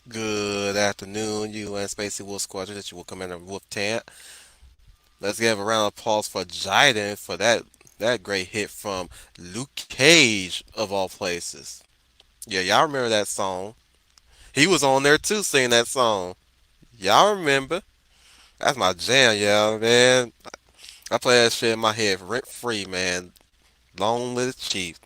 Good afternoon, UN Spacey Wolf Squadron. That you will Commander Wolf Tant. Let's give a round of applause for Jaden for that great hit from Luke Cage of all places. Yeah, y'all remember that song? He was on there too singing that song. Y'all remember? That's my jam, yeah, man. I play that shit in my head rent free, man. Long live the chief.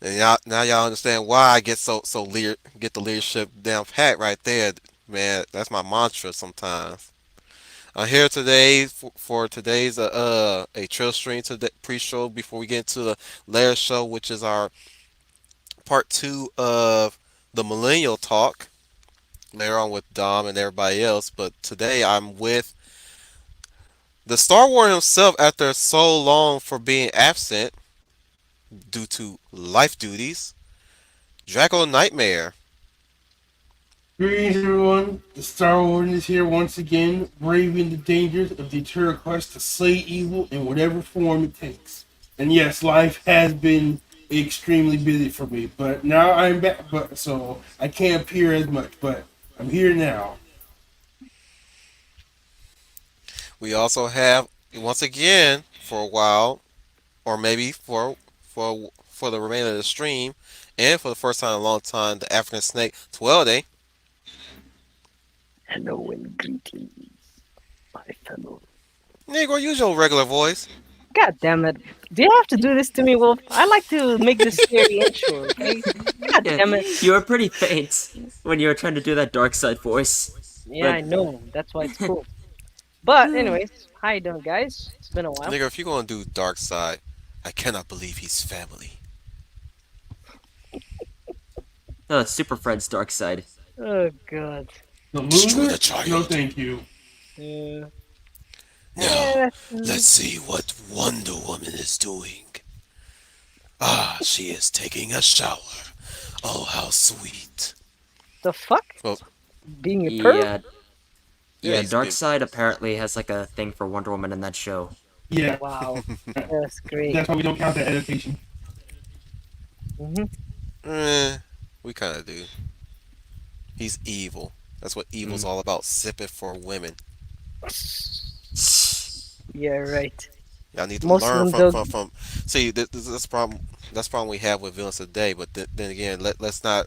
And y'all now y'all understand why I get the leadership down pat right there, man. That's my mantra sometimes. I'm here today for today's a trail stream today pre-show before we get into the layer show, which is our part two of the millennial talk later on with Dom and everybody else. But today I'm with the Star Wars himself after so long for being absent due to life duties. Draco Nightmare. Greetings, everyone. The Star Warden is here once again, braving the dangers of the eternal quest to slay evil in whatever form it takes. And yes, life has been extremely busy for me, but now I'm back, but so I can't appear as much. But I'm here now. We also have once again for a while, or maybe for the remainder of the stream, and for the first time in a long time, the African snake Twelve. Hello and greetings, my fellow. Negro, use your regular voice. God damn it. Do you have to do this to me, Wolf? I like to make this scary intro, okay? God Yeah, damn it. you were pretty faint when you were trying to do that dark side voice. Yeah, But I know. That's why it's cool. But, anyways, how you doing, guys? It's been a while. Nigga, if you're gonna do dark side, I cannot believe he's family. Super Fred's dark side. Oh, God. The Destroy loser? the No, child. thank you. Uh, Now, yeah. let's see what Wonder Woman is doing. Ah, she is taking a shower. Oh, how sweet. The fuck? Well, Being a perv? Yeah, yeah, yeah. he's Dark been. side apparently has like a thing for Wonder Woman in that show. Yeah, Wow. That's great. that's why we don't count that adaptation. Hmm. Eh, we kind of do. He's evil. That's what evil's Mm. all about. Sipping for women. Yeah, right. Y'all need to Most of learn them from don't. from. See, this problem. That's the problem we have with villains today. But then again, let's not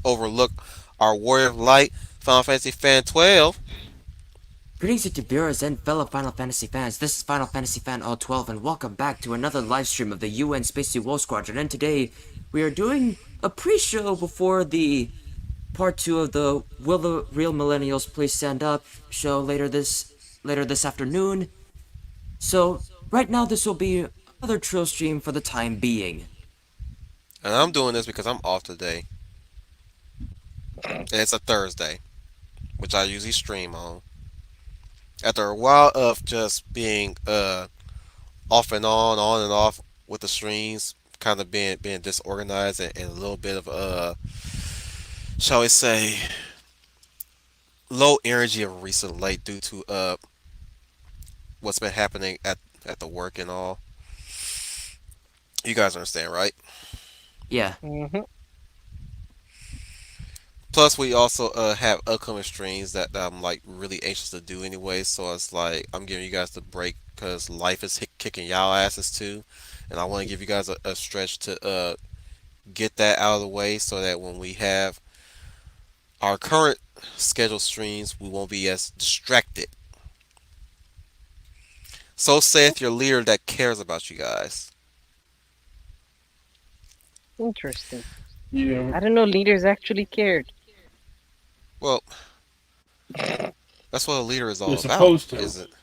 overlook our Warrior of Light, Final Fantasy Fan 12. Greetings to viewers and fellow Final Fantasy fans. This is Final Fantasy Fan 012, and welcome back to another live stream of the UN Spacey Wolf Squadron. And today we are doing a pre-show before the part two of the Will the Real Millennials Please Stand Up show later this afternoon. So right now this will be another trill stream for the time being. And I'm doing this because I'm off today. And it's a Thursday, which I usually stream on. After a while of just being off and on and off with the streams, kind of being disorganized and a little bit of shall we say, low energy of recent late due to what's been happening at the work and all. You guys understand, right? Yeah. Hmm. Plus, we also have upcoming streams that I'm like really anxious to do anyway. So it's like I'm giving you guys the break because life is kicking y'all asses too, and I want to give you guys a stretch to get that out of the way so that when we have our current scheduled streams, we won't be as distracted. So saith your leader that cares about you guys. Interesting. Yeah, I don't know leaders actually cared. Well, that's what a leader is they're all about, supposed to. isn't it?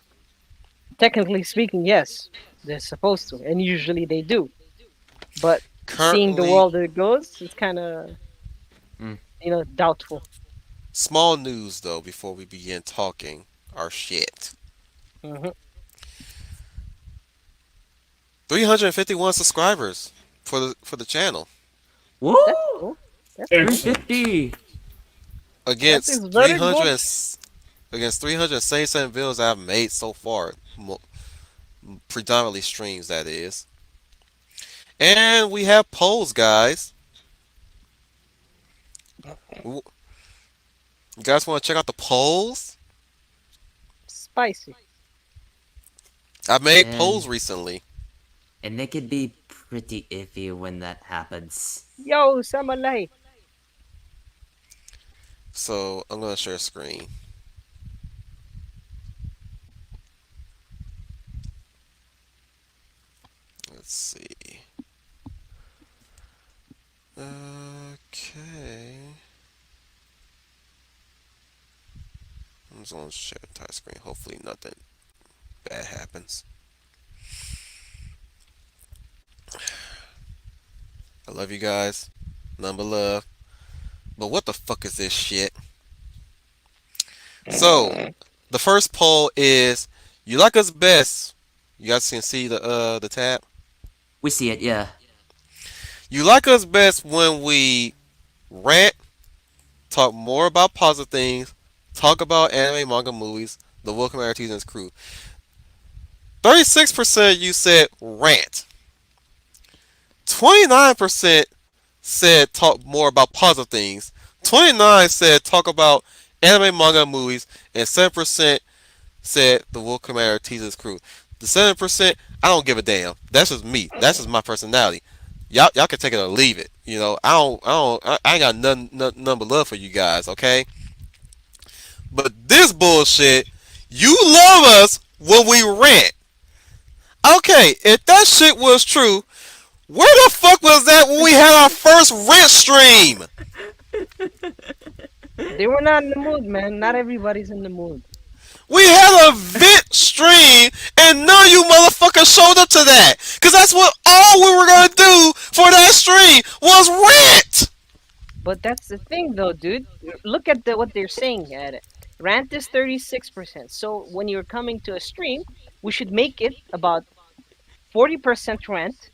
Technically speaking, yes, they're supposed to, and usually they do. But seeing the Currently, world that it goes, it's kind of, Mm. doubtful. small news though before we begin talking our shit. Hmm. 351 subscribers for the channel That's Woo! cool. That's cool. Excellent. 350. That is against very good. 377 videos I've made so far, predominantly streams that is. And we have polls, guys. You guys want to check out the polls? Spicy. I made And polls recently, and it could be pretty iffy when that happens. Yo, Samalay. so I'm gonna share a screen. Let's see. Okay. I'm just gonna share the entire screen. Hopefully nothing bad happens. I love you guys. Number love. But what the fuck is this shit? So the first poll is you like us best. You guys can see the tab. We see it, yeah. You like us best when we rant, talk more about positive things, talk about anime, manga, movies, the Welcome Artists and his crew. 36% you said rant. 29% said talk more about positive things. 29 said talk about anime, manga, movies, and 7% said the Will Commander teases crew. The 7%, I don't give a damn. That's just me. That's just my personality. Y'all can take it or leave it. You know, I ain't got none but love for you guys. Okay, but this bullshit, you love us when we rant. Okay, if that shit was true, where the fuck was that when we had our first rent stream? They were not in the mood, man. Not everybody's in the mood. We had a vent stream, and none of you motherfuckers showed up to that. Because that's what all we were going to do for that stream was rent. But that's the thing, though, dude. Look at what they're saying at it. Rant is 36%. So when you're coming to a stream, we should make it about 40% rant,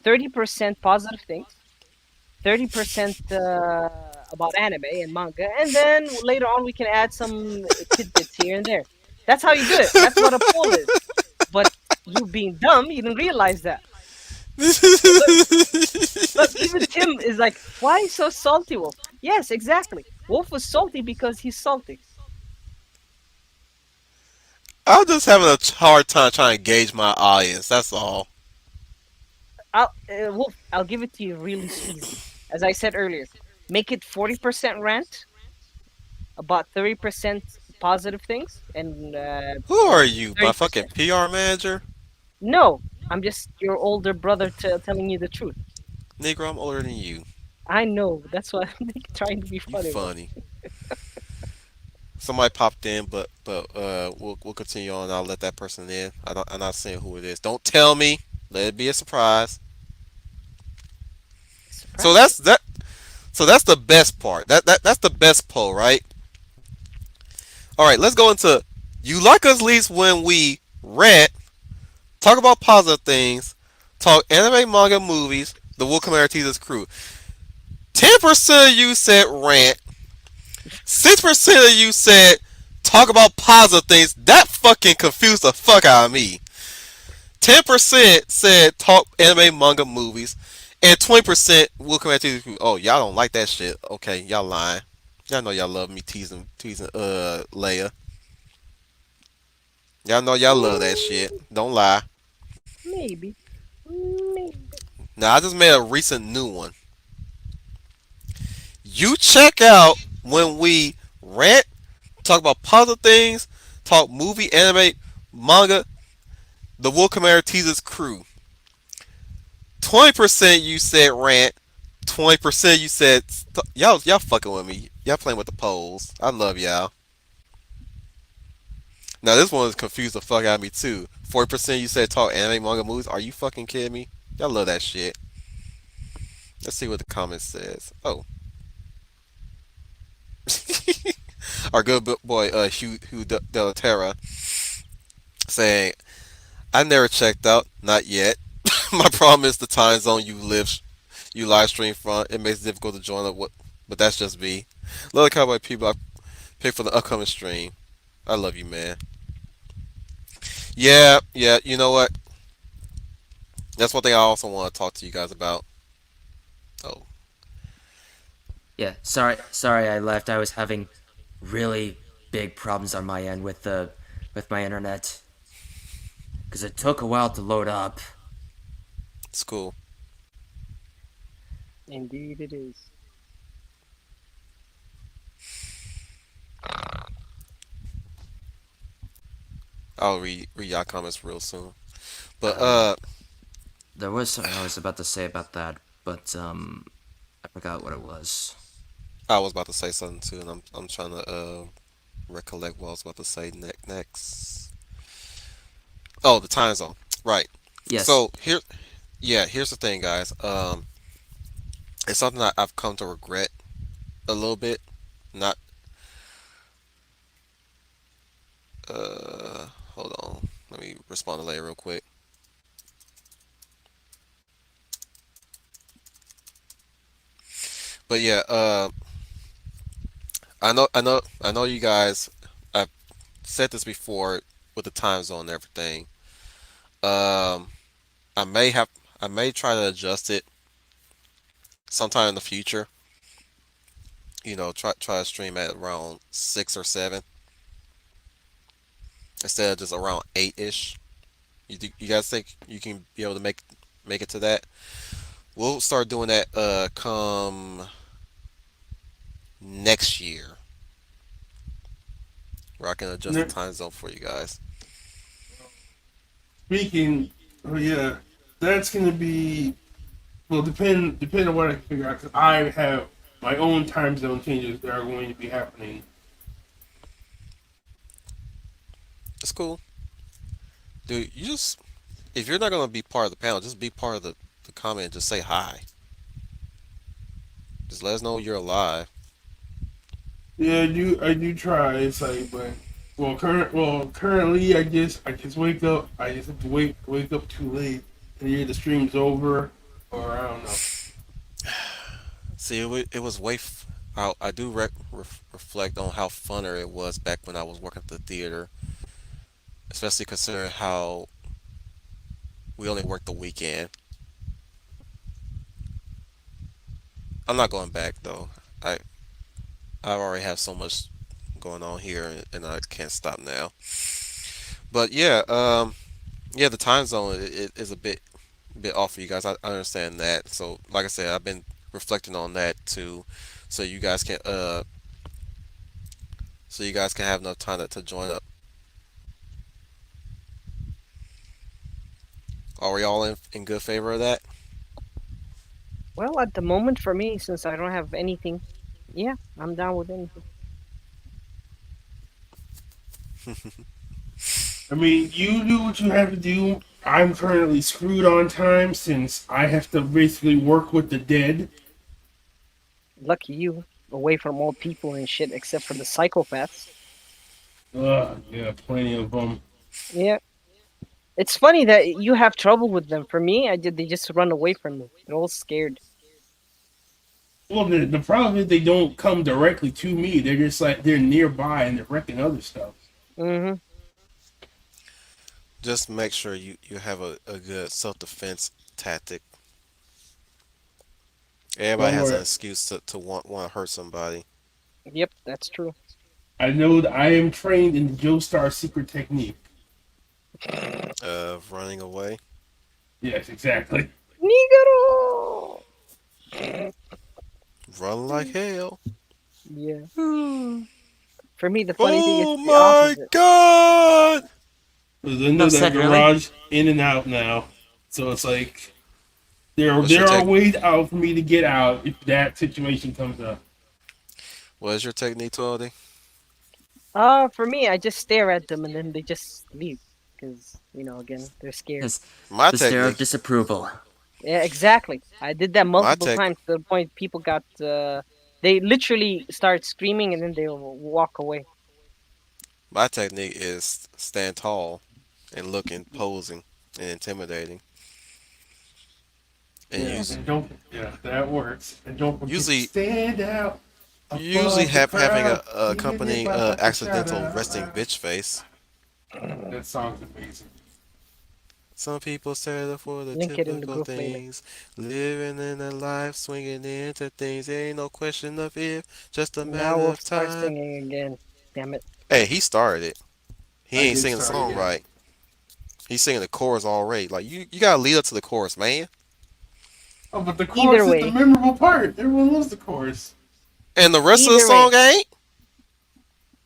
30% positive things, 30% about anime and manga, and then later on we can add some tidbits here and there. That's how you do it. That's what a poll is. But you being dumb, you didn't realize that. Look, look, even Tim is like, why so salty, Wolf? Yes, exactly. Wolf was salty because he's salty. I'm just having a hard time trying to gauge my audience. That's all. Wolf, I'll give it to you really easy. As I said earlier, make it 40% rant, about 30% positive things, and Who are you, my fucking 30%. PR manager? No, I'm just your older brother telling you the truth. Negro, I'm older than you. I know. That's why I'm trying to be You funny, Wolf. funny. Somebody popped in, but we'll continue on. I'll let that person in. I'm not saying who it is. Don't tell me. Let it be a surprise. So Surprise. that's the best part. That's the best poll, right? All right, let's go into you like us least when we rant, talk about positive things, talk anime, manga, movies, the Will Commander Teaser's crew. 10% of you said rant. 6% of you said talk about positive things. That fucking confused the fuck out of me. 10% said talk anime, manga, movies, and 20% will come at you. Oh, y'all don't like that shit. Okay, y'all lying. Y'all know y'all love me teasing Leia. Y'all know y'all love that shit. Mm, Don't lie. maybe. Maybe. Now I just made a recent new one. You check out when we rant, talk about positive things, talk movie, anime, manga, the Will Commander teases crew. 20% you said rant. 20% you said y'all fucking with me. Y'all playing with the polls. I love y'all. Now this one is confused the fuck out of me too. 40% you said talk anime, manga, movies. Are you fucking kidding me? Y'all love that shit. Let's see what the comment says. Oh, our good boy Hugh Delatera saying, "I never checked out, not yet. My problem is the time zone you live stream from. It makes it difficult to join up. But that's just me. Love the cowboy people I picked for the upcoming stream. I love you, man. Yeah, yeah. You know what? That's one thing I also want to talk to you guys about. Oh, Yeah, sorry I left. I was having really big problems on my end with my internet because it took a while to load up. It's cool. Indeed, it is. I'll read y'all comments real soon. But Um, there was something I was about to say about that, but I forgot what it was. I was about to say something too, and I'm trying to recollect what I was about to say next. Oh, the time zone. Right. Yes, So here's the thing, guys. It's something I've come to regret a little bit. Not hold on. Let me respond to later real quick. But yeah, I know you guys. I've said this before with the time zone and everything. Um, I may have, I may try to adjust it sometime in the future. Try to stream at around 6 or 7 instead of just around 8 ish. You guys think you can be able to make it to that? We'll start doing that come next year, where I can adjust the Ne- time zone for you guys. Speaking, oh yeah, that's gonna be well. Depend on what I can figure out because I have my own time zone changes that are going to be happening. It's cool, dude. You just if you're not gonna be part of the panel, just be part of the comment. And just say hi. Just let us know you're alive. Yeah, I do try. It's like, but currently I just wake up. I just have to wake up too late, and either the stream's over, or I don't know. See, it was I do reflect on how funner it was back when I was working at the theater, especially considering how we only worked the weekend. I'm not going back though. I I already have so much going on here, and I can't stop now. But yeah, yeah, the time zone it is a bit off for you guys. I understand that. So, like I said, I've been reflecting on that too, so you guys can have enough time to join up. Are we all in good favor of that? Well, at the moment, for me, since I don't have anything, yeah, I'm down with anything. I mean, you do what you have to do. I'm currently screwed on time since I have to basically work with the dead. Lucky you, away from all people and shit, except for the psychopaths. Yeah, plenty of them. Yeah, it's funny that you have trouble with them. For me, they just run away from me. They're all scared. Well, the problem is they don't come directly to me. They're just like they're nearby and they're wrecking other stuff. Mm-hmm. Just make sure you have a good self defense tactic. Everybody Don't has an worry. excuse to want to hurt somebody. Yep, that's true. I know that I am trained in the Joestar secret technique. Of running away. Yes, exactly. Nigaro! Run like hell. Yeah. For me, the funny thing is Oh the my opposite. god! Because I know enough that said. Really? garage in and out now, so it's like What's your there are tech? ways out for me to get out if that situation comes up. What is your technique, 12D? For me, I just stare at them and then they just leave. Because, again, they're scared. Yes, My the stare of technique. disapproval. Yeah, exactly. I did that My multiple tech. times to the point people they literally start screaming and then they'll walk away. My technique is stand tall and looking, posing, and intimidating, and Yeah, use and don't yeah that works. And don't forget to usually stand out usually above the having a crowd. accompanying accidental resting bitch face. That song's amazing. Some people settle for the Link it in the typical group later. things, living in a life, swinging into things. There ain't no question of if, just a Now matter we'll of start time. singing again. Damn it. Hey, he started it. He I ain't did singing the start it, song yeah. right. He's singing the chorus already. Like you gotta lead up to the chorus, man. Oh, but the Either chorus is the way, memorable part. Everyone loves the chorus. And the rest of the either way, song ain't.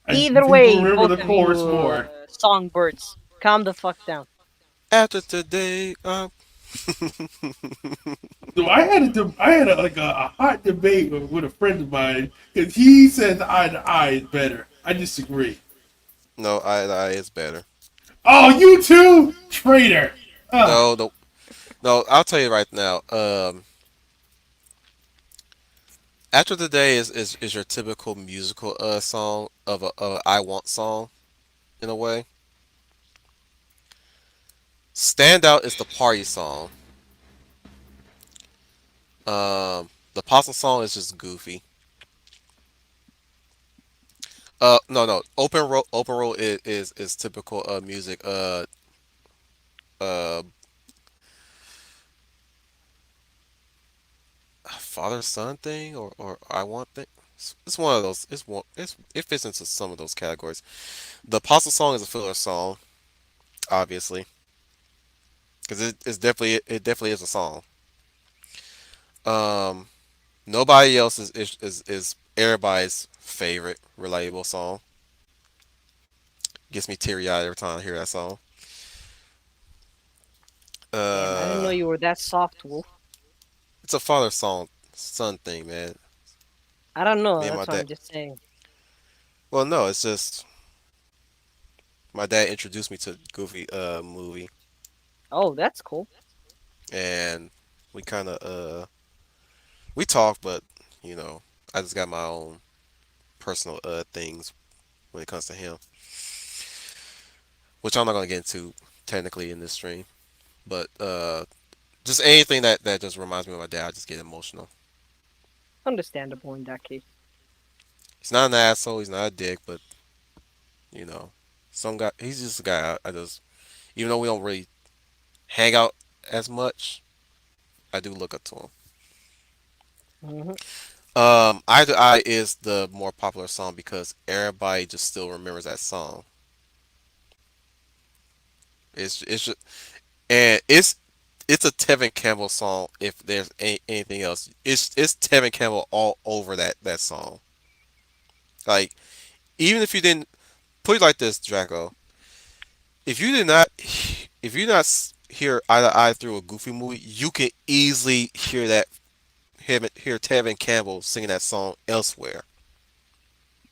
either People way, remember both the of you chorus more. songbirds, calm the fuck down. After today, So I had a hot debate with a friend of mine because he said the eye to eye is better. I disagree. no, I is better. Oh, you too, traitor. Ah, No, no, no. I'll tell you right now. After today is your typical musical song of a I want song in a way. Standout is the party song. The possum song is just goofy. No, no. Open road is typical music. Uh, father son thing or I want thing. It's one of those. It's one. It fits into some of those categories. The apostle song is a filler song, obviously, because it definitely is a song. Um, nobody else is everybody's favorite relatable song. Gets me teary eyed every time I hear that song. Damn, I didn't know Uh, you were that soft, Wolf. it's a father song son thing, man. I don't know. Me and my That's what dad. I'm just saying. Well, no, it's just my dad introduced me to Goofy movie, Oh, that's cool. and we kind of we talk, but you know, I just got my own personal things when it comes to him, which I'm not gonna get into technically in this stream. But just anything that just reminds me of my dad, I just get emotional. Understandable in that case. He's not an asshole. He's not a dick, but you know, some guy. He's just a guy. I just, even though we don't really hang out as much, I do look up to him. Hmm. Eye to Eye is the more popular song because everybody just still remembers that song. It's just, and it's a Tevin Campbell song. If there's anything else, it's Tevin Campbell all over that song. Like even if you didn't put it like this, Draco, if you did not, if you not hear Eye to Eye through a Goofy movie, you can easily hear hear Tevin Campbell singing that song elsewhere.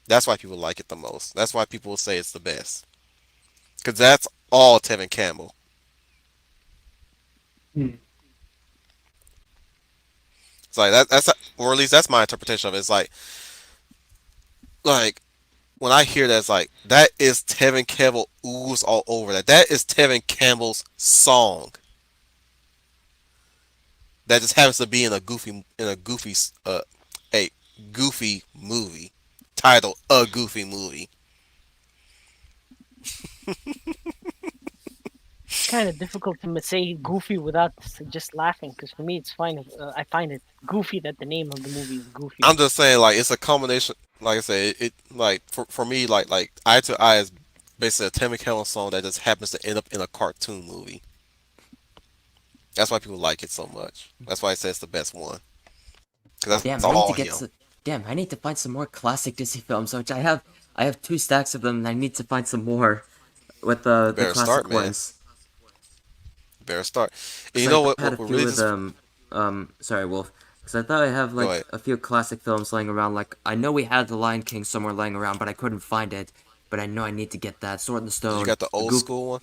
That's why people like it the most. That's why people say it's the best. Because that's all Tevin Campbell. hmm. It's like that's or at least that's my interpretation of it. It's like when I hear that, it's like that is Tevin Campbell ooze all over that. That is Tevin Campbell's song. That just happens to be in a goofy a goofy movie titled A Goofy Movie. It's kind of difficult to say goofy without just laughing. Because for me, it's fine. I find it goofy that the name of the movie is Goofy. I'm just saying like it's a combination. Like I said, it like for me like Eye to Eye is basically a Tevin Campbell song that just happens to end up in a cartoon movie. That's why people like it so much. That's why I say it's the best one because that's Damn, I all need to him. get some. Damn, I need to find some more classic Disney films, which I have. I have two stacks of them, and I need to find some more with You the better start, classic man. ones. You better start. And Because you I know thought I had a what few really of just them. Sorry, Wolf. Because I thought I have go like ahead. a few classic films laying around. Like I know we had The Lion King somewhere laying around, but I couldn't find it. But I know I need to get that Sword in the Did you Stone, got the a old Goof. school one?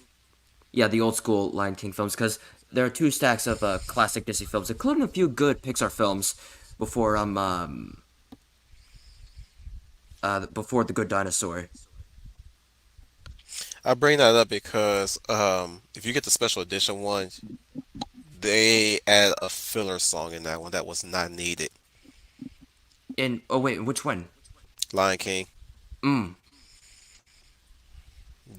Yeah, the old school Lion King films. Because there are two stacks of classic Disney films, including a few good Pixar films before before The Good Dinosaur. I bring that up because if you get the special edition one, they add a filler song in that one that was not needed. In oh wait, which one? Lion King. Mm.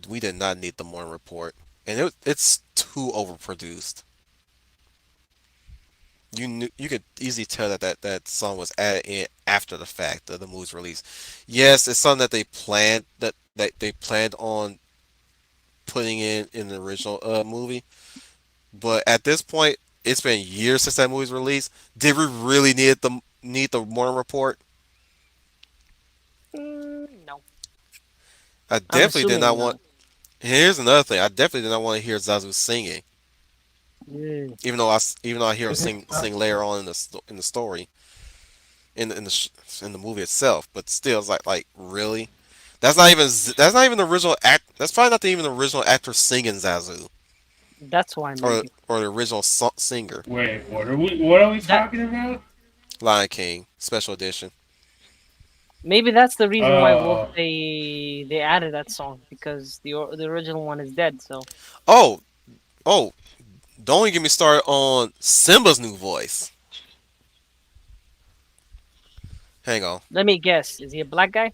We did not need the morning report. and it's too overproduced. You could easily tell that song was added in after the fact of the movie's release. Yes, it's something that that they planned on putting in the original movie, but at this point, it's been years since that movie's released. Did we really need the morning report? No, I I'm definitely did assuming not want. no. Here's another thing. I definitely did not want to hear Zazu singing, Mm. even though I hear him sing later on in in the story in the movie itself. But still, it's like really. That's not even the original act. That's probably not even the original actor singing Zazu That's why maybe or the original singer. Wait, what are we? What are we that talking about? Lion King special edition. maybe that's the reason why Wolf Uh, they added that song because the original one is dead. So Oh, oh, don't even get me started on Simba's new voice. Hang on. let me guess, is he a black guy?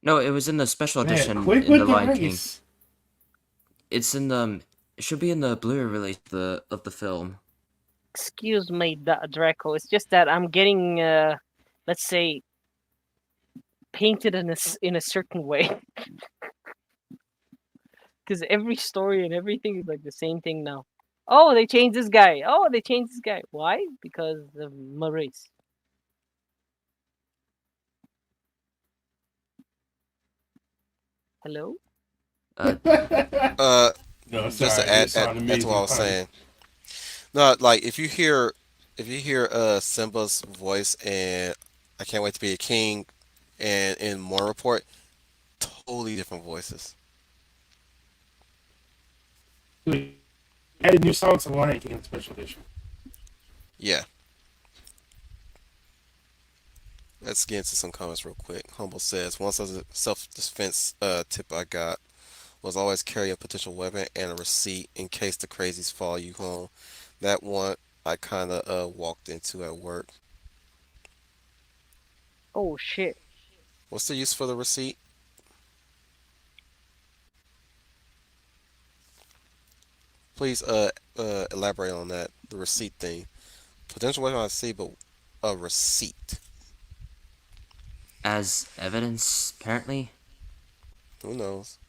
No, it was in the special man, edition quick in The with the Lion King. race. It's in the. It should be in the Blu-ray release of the film. Excuse me, Draco. It's just that I'm getting let's say painted in a certain way because every story and everything is like the same thing now. Oh, they changed this guy. Oh, they changed this guy. Why? Because of Maurice. Hello? Uh, Uh, No, just sorry, to I just saw an add to what I amazing was pun. saying. No, like if you hear Simba's voice and I can't wait to be a king and in More Report, totally different voices. Wait, added new songs to Lion King special edition. Yeah. Let's get into some comments real quick. Humble says, once as a self-defense tip I got was always carry a potential weapon and a receipt in case the crazies follow you home. That one I kind of walked into at work. Oh shit. What's the use for the receipt? Please elaborate on that. The receipt thing. Potential weapon I see, but a receipt. as evidence, apparently. Who knows?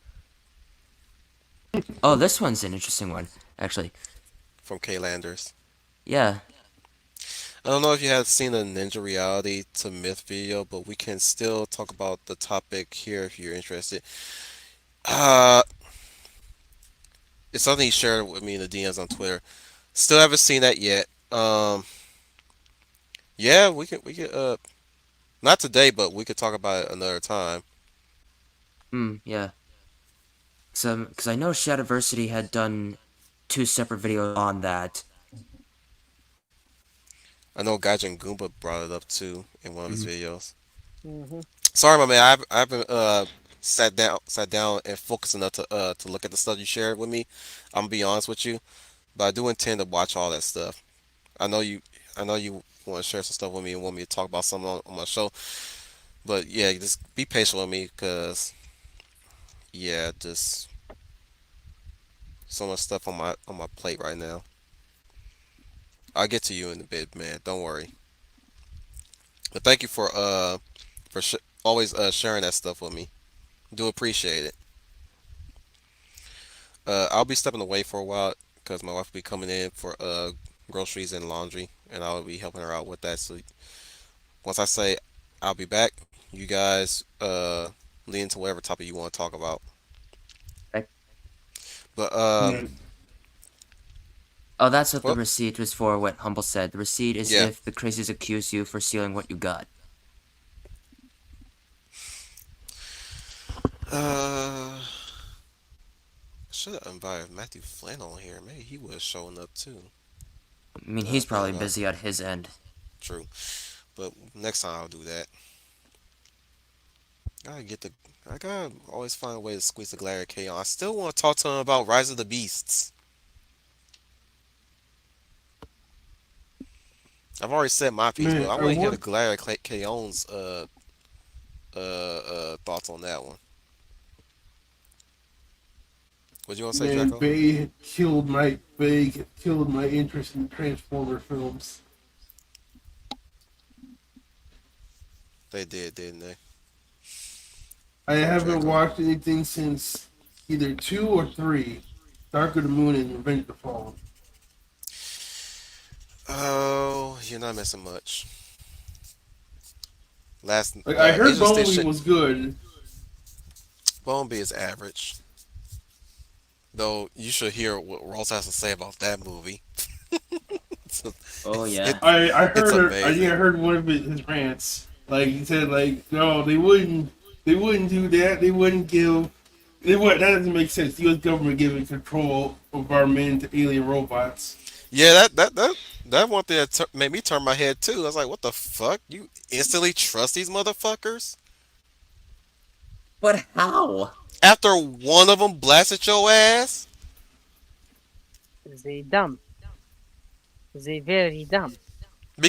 Oh, this one's an interesting one, actually. From K Landers. Yeah. I don't know if you have seen the Ninja Reality to Myth video, but we can still talk about the topic here if you're interested. Uh, it's something he shared with me in the DMs on Twitter. Still haven't seen that yet. Yeah, we could not today, but we could talk about it another time. Yeah. Because I know Shadiversity had done two separate videos on that. I know Gaijin Goomba brought it up too in one of his Mhm. videos. Mhm. Sorry, my man. I haven't sat down and focused enough to look at the stuff you shared with me. I'm gonna be honest with you, but I do intend to watch all that stuff. I know you. I know you want to share some stuff with me and want me to talk about something on my show. But yeah, just be patient with me, cause yeah, just so much stuff on my plate right now. I'll get to you in a bit, man. Don't worry. But thank you for always sharing that stuff with me. Do appreciate it. I'll be stepping away for a while because my wife will be coming in for groceries and laundry, and I'll be helping her out with that. So once I say I'll be back, you guys lean into whatever topic you want to talk about. Right? But Yeah, Oh, that's what the well, receipt was for, what Humble said. The receipt is yeah. if the crazies accuse you for stealing what you got. Uh, should have invited Matthew Flynn on here. Maybe he would have shown up too. I mean, Now I he's think probably about it. busy at his end. True. But next time I'll do that. Gotta get the. I gotta always find a way to squeeze the Gladiator K on. I still want to talk to him about Rise of the Beasts. I've already said my piece, but man, I I want to hear the work. Gladiator K.O.'s thoughts on that one. What you want to say, Man, Draco? Bay killed my interest in Transformer films. They did, didn't they? I haven't Draco. watched anything since either two or three, Dark of the Moon and Revenge of the Fallen. Oh, you're not missing much. Like I heard Angel Bumblebee Station was good. Bumblebee is average. Though you should hear what Ross has to say about that movie. it's, Oh it's yeah. it, I it's heard her. I think I amazing. heard one of his rants. Like he said, like no, they wouldn't do that. They wouldn't give. They would. That doesn't make sense. The U.S. government giving control of our men to alien robots. Yeah, that one thing that made me turn my head too. I was like, what the fuck? You instantly trust these motherfuckers But how? after one of them blasted your ass They dumb. They very dumb.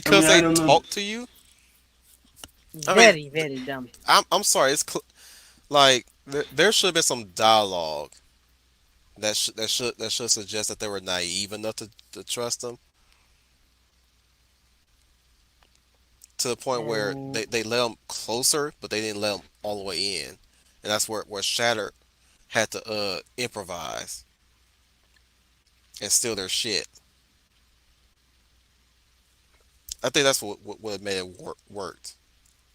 I because mean, I they don't know. talk to you. I mean, Very, very dumb. I'm sorry. Like there should have been some dialogue that should suggest that they were naive enough to trust them to the point where And they let them closer, but they didn't let them all the way in, and that's where Shatter had to improvise and steal their shit. I think that's what made it worked.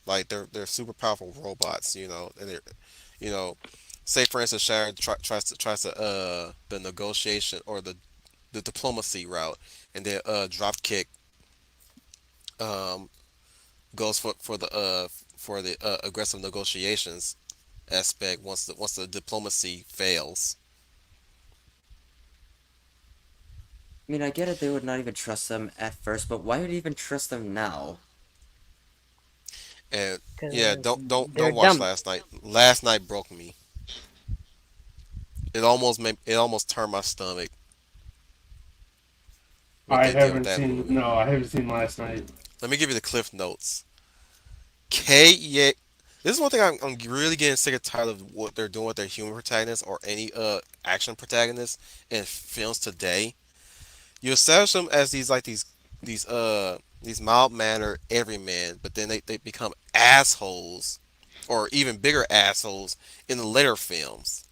Like they're super powerful robots, and they're you know, say for instance Shatter tries to the negotiation or the diplomacy route, and then Dropkick um goes for the aggressive negotiations aspect once the diplomacy fails. I mean, I get it. They would not even trust them at first, but why would you even trust them now? And yeah, because don't they're watch dumb. last night. Last night broke me. It almost turned my stomach what I they did with haven't that seen. movie. No, I haven't seen last night. Let me give you the cliff notes. K yeah, this is one thing I'm really getting sick and tired of what they're doing with their human protagonists or any action protagonists in films today. You establish them as these mild mannered everyman, but then they become assholes or even bigger assholes in the later films.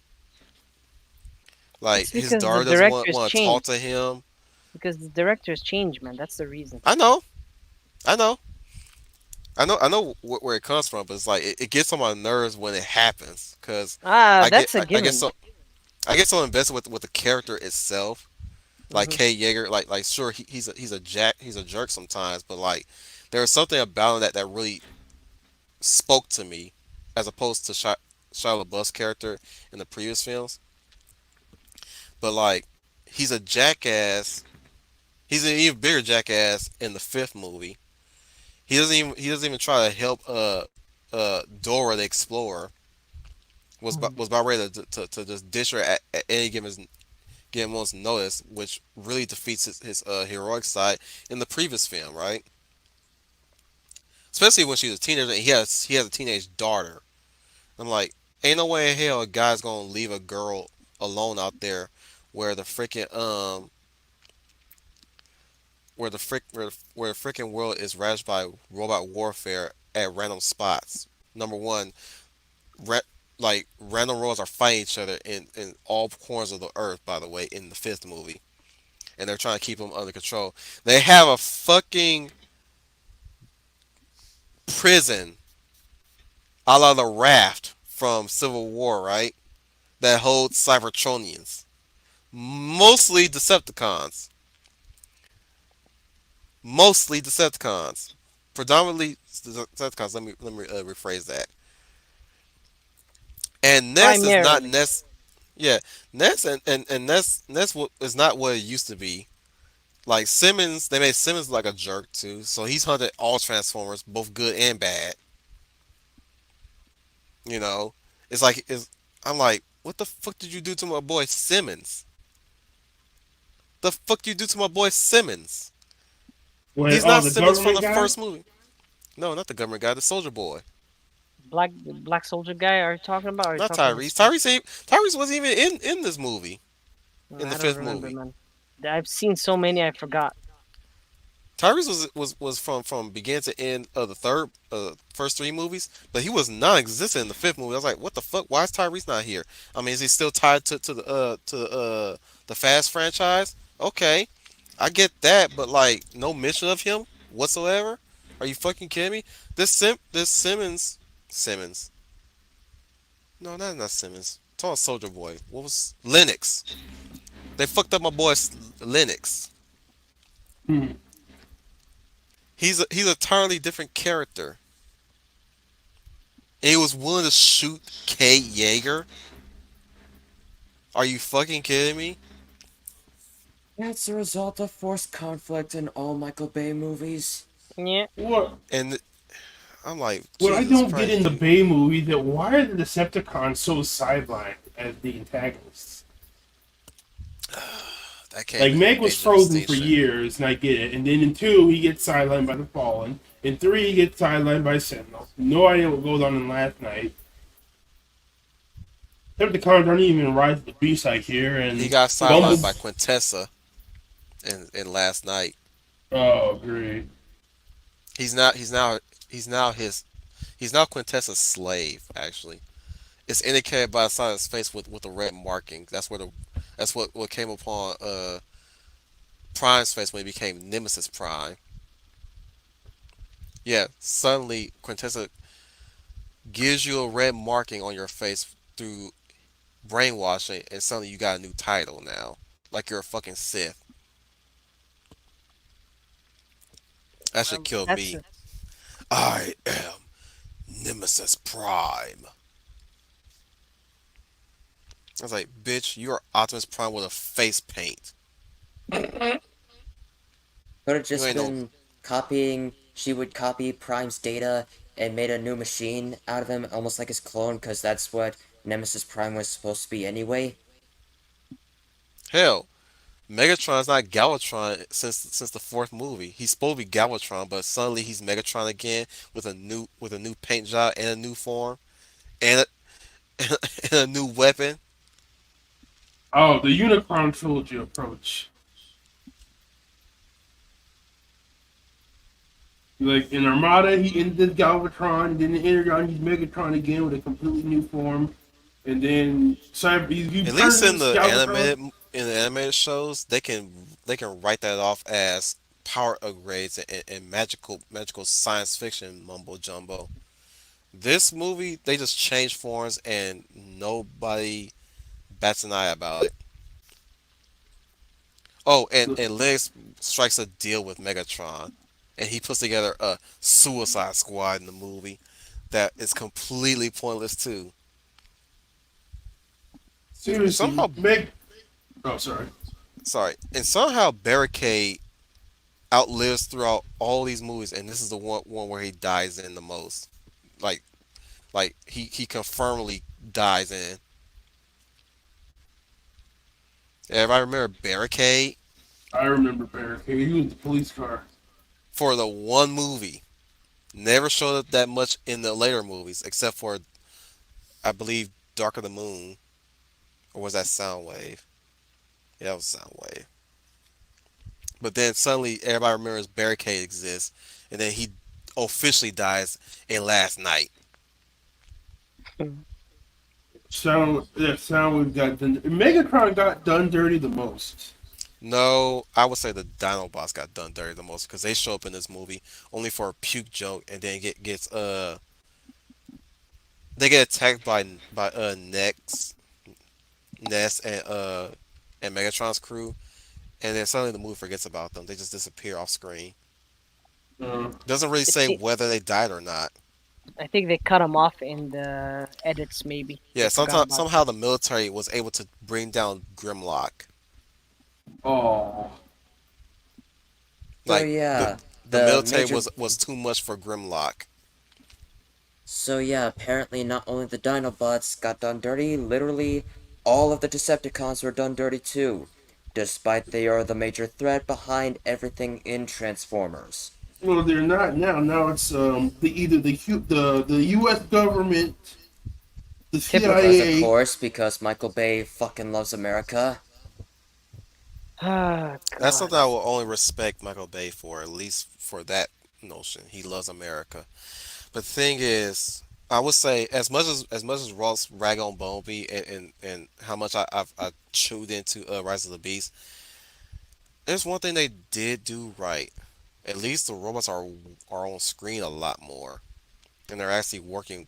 Like It's his because the daughter doesn't want directors want to talk change. to him. Because the directors change, man. That's the reason. I know, I know, I know where it comes from, but it's like it gets on my nerves when it happens because Ah, I get that's a I get given. so invested with the character itself. Like Hmm. Kay Yeager, like sure he's a jerk sometimes, but like there was something about him that really spoke to me, as opposed to Shia LaBeouf's character in the previous films. But like he's a jackass. He's an even bigger jackass in the fifth movie. He doesn't even try to help Dora the Explorer. Was about ready to just dish her at any given moment's notice, which really defeats his heroic side in the previous film, right? Especially when she's a teenager and he has a teenage daughter. I'm like, ain't no way in hell a guy's gonna leave a girl alone out there where the freaking where the freaking world is ravaged by robot warfare at random spots. Number one, ra- like random robots are fighting each other in all corners of the earth. By the way, in the fifth movie, and they're trying to keep them under control. They have a fucking prison, a la the raft from Civil War, right? That holds Cybertronians, mostly Decepticons, mostly Decepticons, predominantly Decepticons. Let me rephrase that. And Ness is not Primarily. Ness. Yeah, Ness and Ness is not what it used to be. Like Simmons, they made Simmons like a jerk too. So he's hunted all Transformers, both good and bad. You know, it's like I'm like, what the fuck did you do to my boy Simmons? The fuck you do to my boy Simmons? When He's not the Simmons from government the guy. first movie. No, not the government guy, the soldier boy. Black Soldier guy are you talking about? Or are you Not talking about Tyrese. Spike? Tyrese wasn't even in this movie, in the I don't fifth remember, movie. man. I've seen so many I forgot. Tyrese was from beginning to end of the first three movies, but he was non-existent in the fifth movie. I was like, what the fuck? Why is Tyrese not here? I mean, is he still tied to the Fast franchise? Okay, I get that, but like no mention of him whatsoever. Are you fucking kidding me? This Simmons. No, not Simmons. Tall Soldier Boy. What was Lennox? They fucked up my boy Lennox. Hmm. He's a entirely different character. And he was willing to shoot Kate Yeager. Are you fucking kidding me? That's a result of forced conflict in all Michael Bay movies. Yeah. What And I'm like, what I Jesus don't get Christ, in the dude. Bay movie that why are the Decepticons so sidelined as the antagonists? That came Like in Meg was Age of frozen for Extinction. years, and I get it. And then in two, he gets sidelined by the Fallen. In three, he gets sidelined by Sentinel. No idea what goes on in Last Night. Decepticons aren't even rise to the beast like here, He and got Bumble. sidelined by Quintessa in Last Night. Oh, great. He's not. He's now his. He's now Quintessa's slave. Actually, it's indicated by the side of his face with a red marking. That's what came upon Prime's face when he became Nemesis Prime. Yeah, suddenly Quintessa gives you a red marking on your face through brainwashing, and suddenly you got a new title now. Like you're a fucking Sith. That should kill That's me. I am Nemesis Prime. I was like, bitch, you're Optimus Prime with a face paint. Could have You just ain't no. been copying, she would copy Prime's data and made a new machine out of him, almost like his clone, because that's what Nemesis Prime was supposed to be anyway. Hell, Megatron's not Galvatron since the fourth movie. He's supposed to be Galvatron, but suddenly he's Megatron again with a new paint job and a new form and and a new weapon. Oh, the Unicron trilogy approach. Like in Armada, he ended Galvatron, and then in Energon, he's Megatron again with a completely new form. And then Cyber, he At least turns Galvatron. in the animated shows, they can write that off as power upgrades and magical science fiction mumbo jumbo. This movie, they just change forms and nobody bats an eye about it. Oh, and Lex strikes a deal with Megatron, and he puts together a Suicide Squad in the movie that is completely pointless too. And Seriously, somehow, Meg. Oh, sorry. and somehow Barricade outlives throughout all these movies, and this is the one where he dies in the most. Like he confirmedly dies in. Everybody remember Barricade I remember Barricade. He was the police car. for the one movie. Never showed up that much in the later movies, except for I believe Dark of the Moon, or was that Soundwave? Yeah, that was Soundwave. But then suddenly everybody remembers Barricade exists, and then he officially dies in Last Night. Sound we've got done. Megatron got done dirty the most. No, I would say the Dinobots got done dirty the most because they show up in this movie only for a puke joke, and then they get attacked by Ness and Megatron's crew, and then suddenly the movie forgets about them. They just disappear off screen. Uh, Doesn't really it's. say whether they died or not. I think they cut him off in the edits. Maybe they Yeah, forgot sometimes about somehow the military was able to bring down Grimlock. oh, So Like yeah, the the military major was too much for Grimlock. So yeah, apparently not only the Dinobots got done dirty, literally all of the Decepticons were done dirty too, despite they are the major threat behind everything in Transformers. Well, they're not now. Now it's the U.S. government, the Typical. Because, of CIA. course, because Michael Bay fucking loves America. Ah, That's God. something I will only respect Michael Bay for, at least for that notion. He loves America. But the thing is, I would say as much as Ross rag on Bumblebee and how much I chewed into Rise of the Beast, there's one thing they did do right. At least the robots are on screen a lot more, and they're actually working.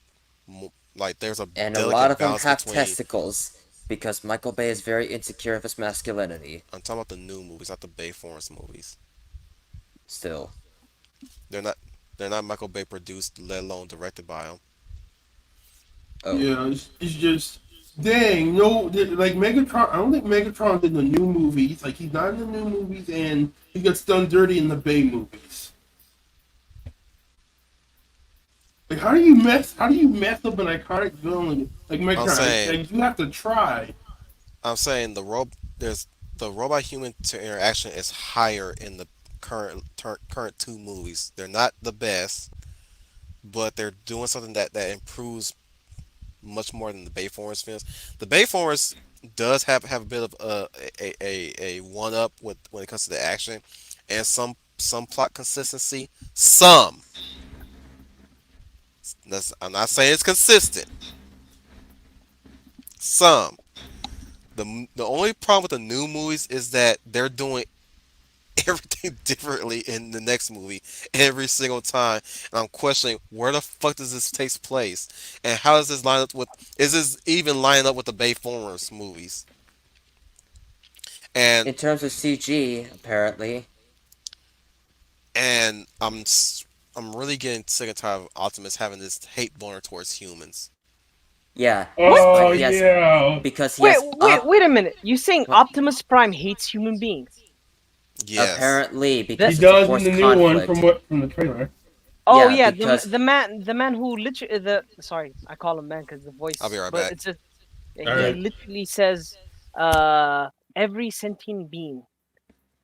Like there's a And a lot delicate of them balance have between. testicles, because Michael Bay is very insecure of his masculinity. I'm talking about the new movies, not the Bay Forest movies. Still. They're not they're not Michael Bay produced, let alone directed by him. Oh. Yeah, it's just dang no. Like Megatron, I don't think Megatron did the new movies. Like he's not in the new movies, and he gets done dirty in the Bay movies. Like how do you mess up an iconic villain like I'm Megatron? saying Like you have to try. I'm saying there's the robot human to interaction is higher in the current two movies. They're not the best, but they're doing something that improves much more than the Bay Forest films. The Bay Forest does have a bit of a one up with when it comes to the action and some plot consistency. Some. I'm not saying it's consistent. Some. The only problem with the new movies is that they're doing everything differently in the next movie every single time, and I'm questioning where the fuck does this take place, and how does this line up with? Is this even lining up with the Bay Forest movies? And In terms of CG, apparently. and I'm really getting sick and tired of Optimus having this hate boner towards humans. Yeah, What? Oh despite he has. yeah. Because he Wait, has wait a minute. You saying What? Optimus Prime hates human beings? Yes, Apparently, That He because it's a does in forced the new one conflict. from the trailer. Oh Yeah, yeah, because. the man who literally the sorry, I call him man because the I'll be voice, right but back. it's just All he Yeah, right. literally says every sentient being.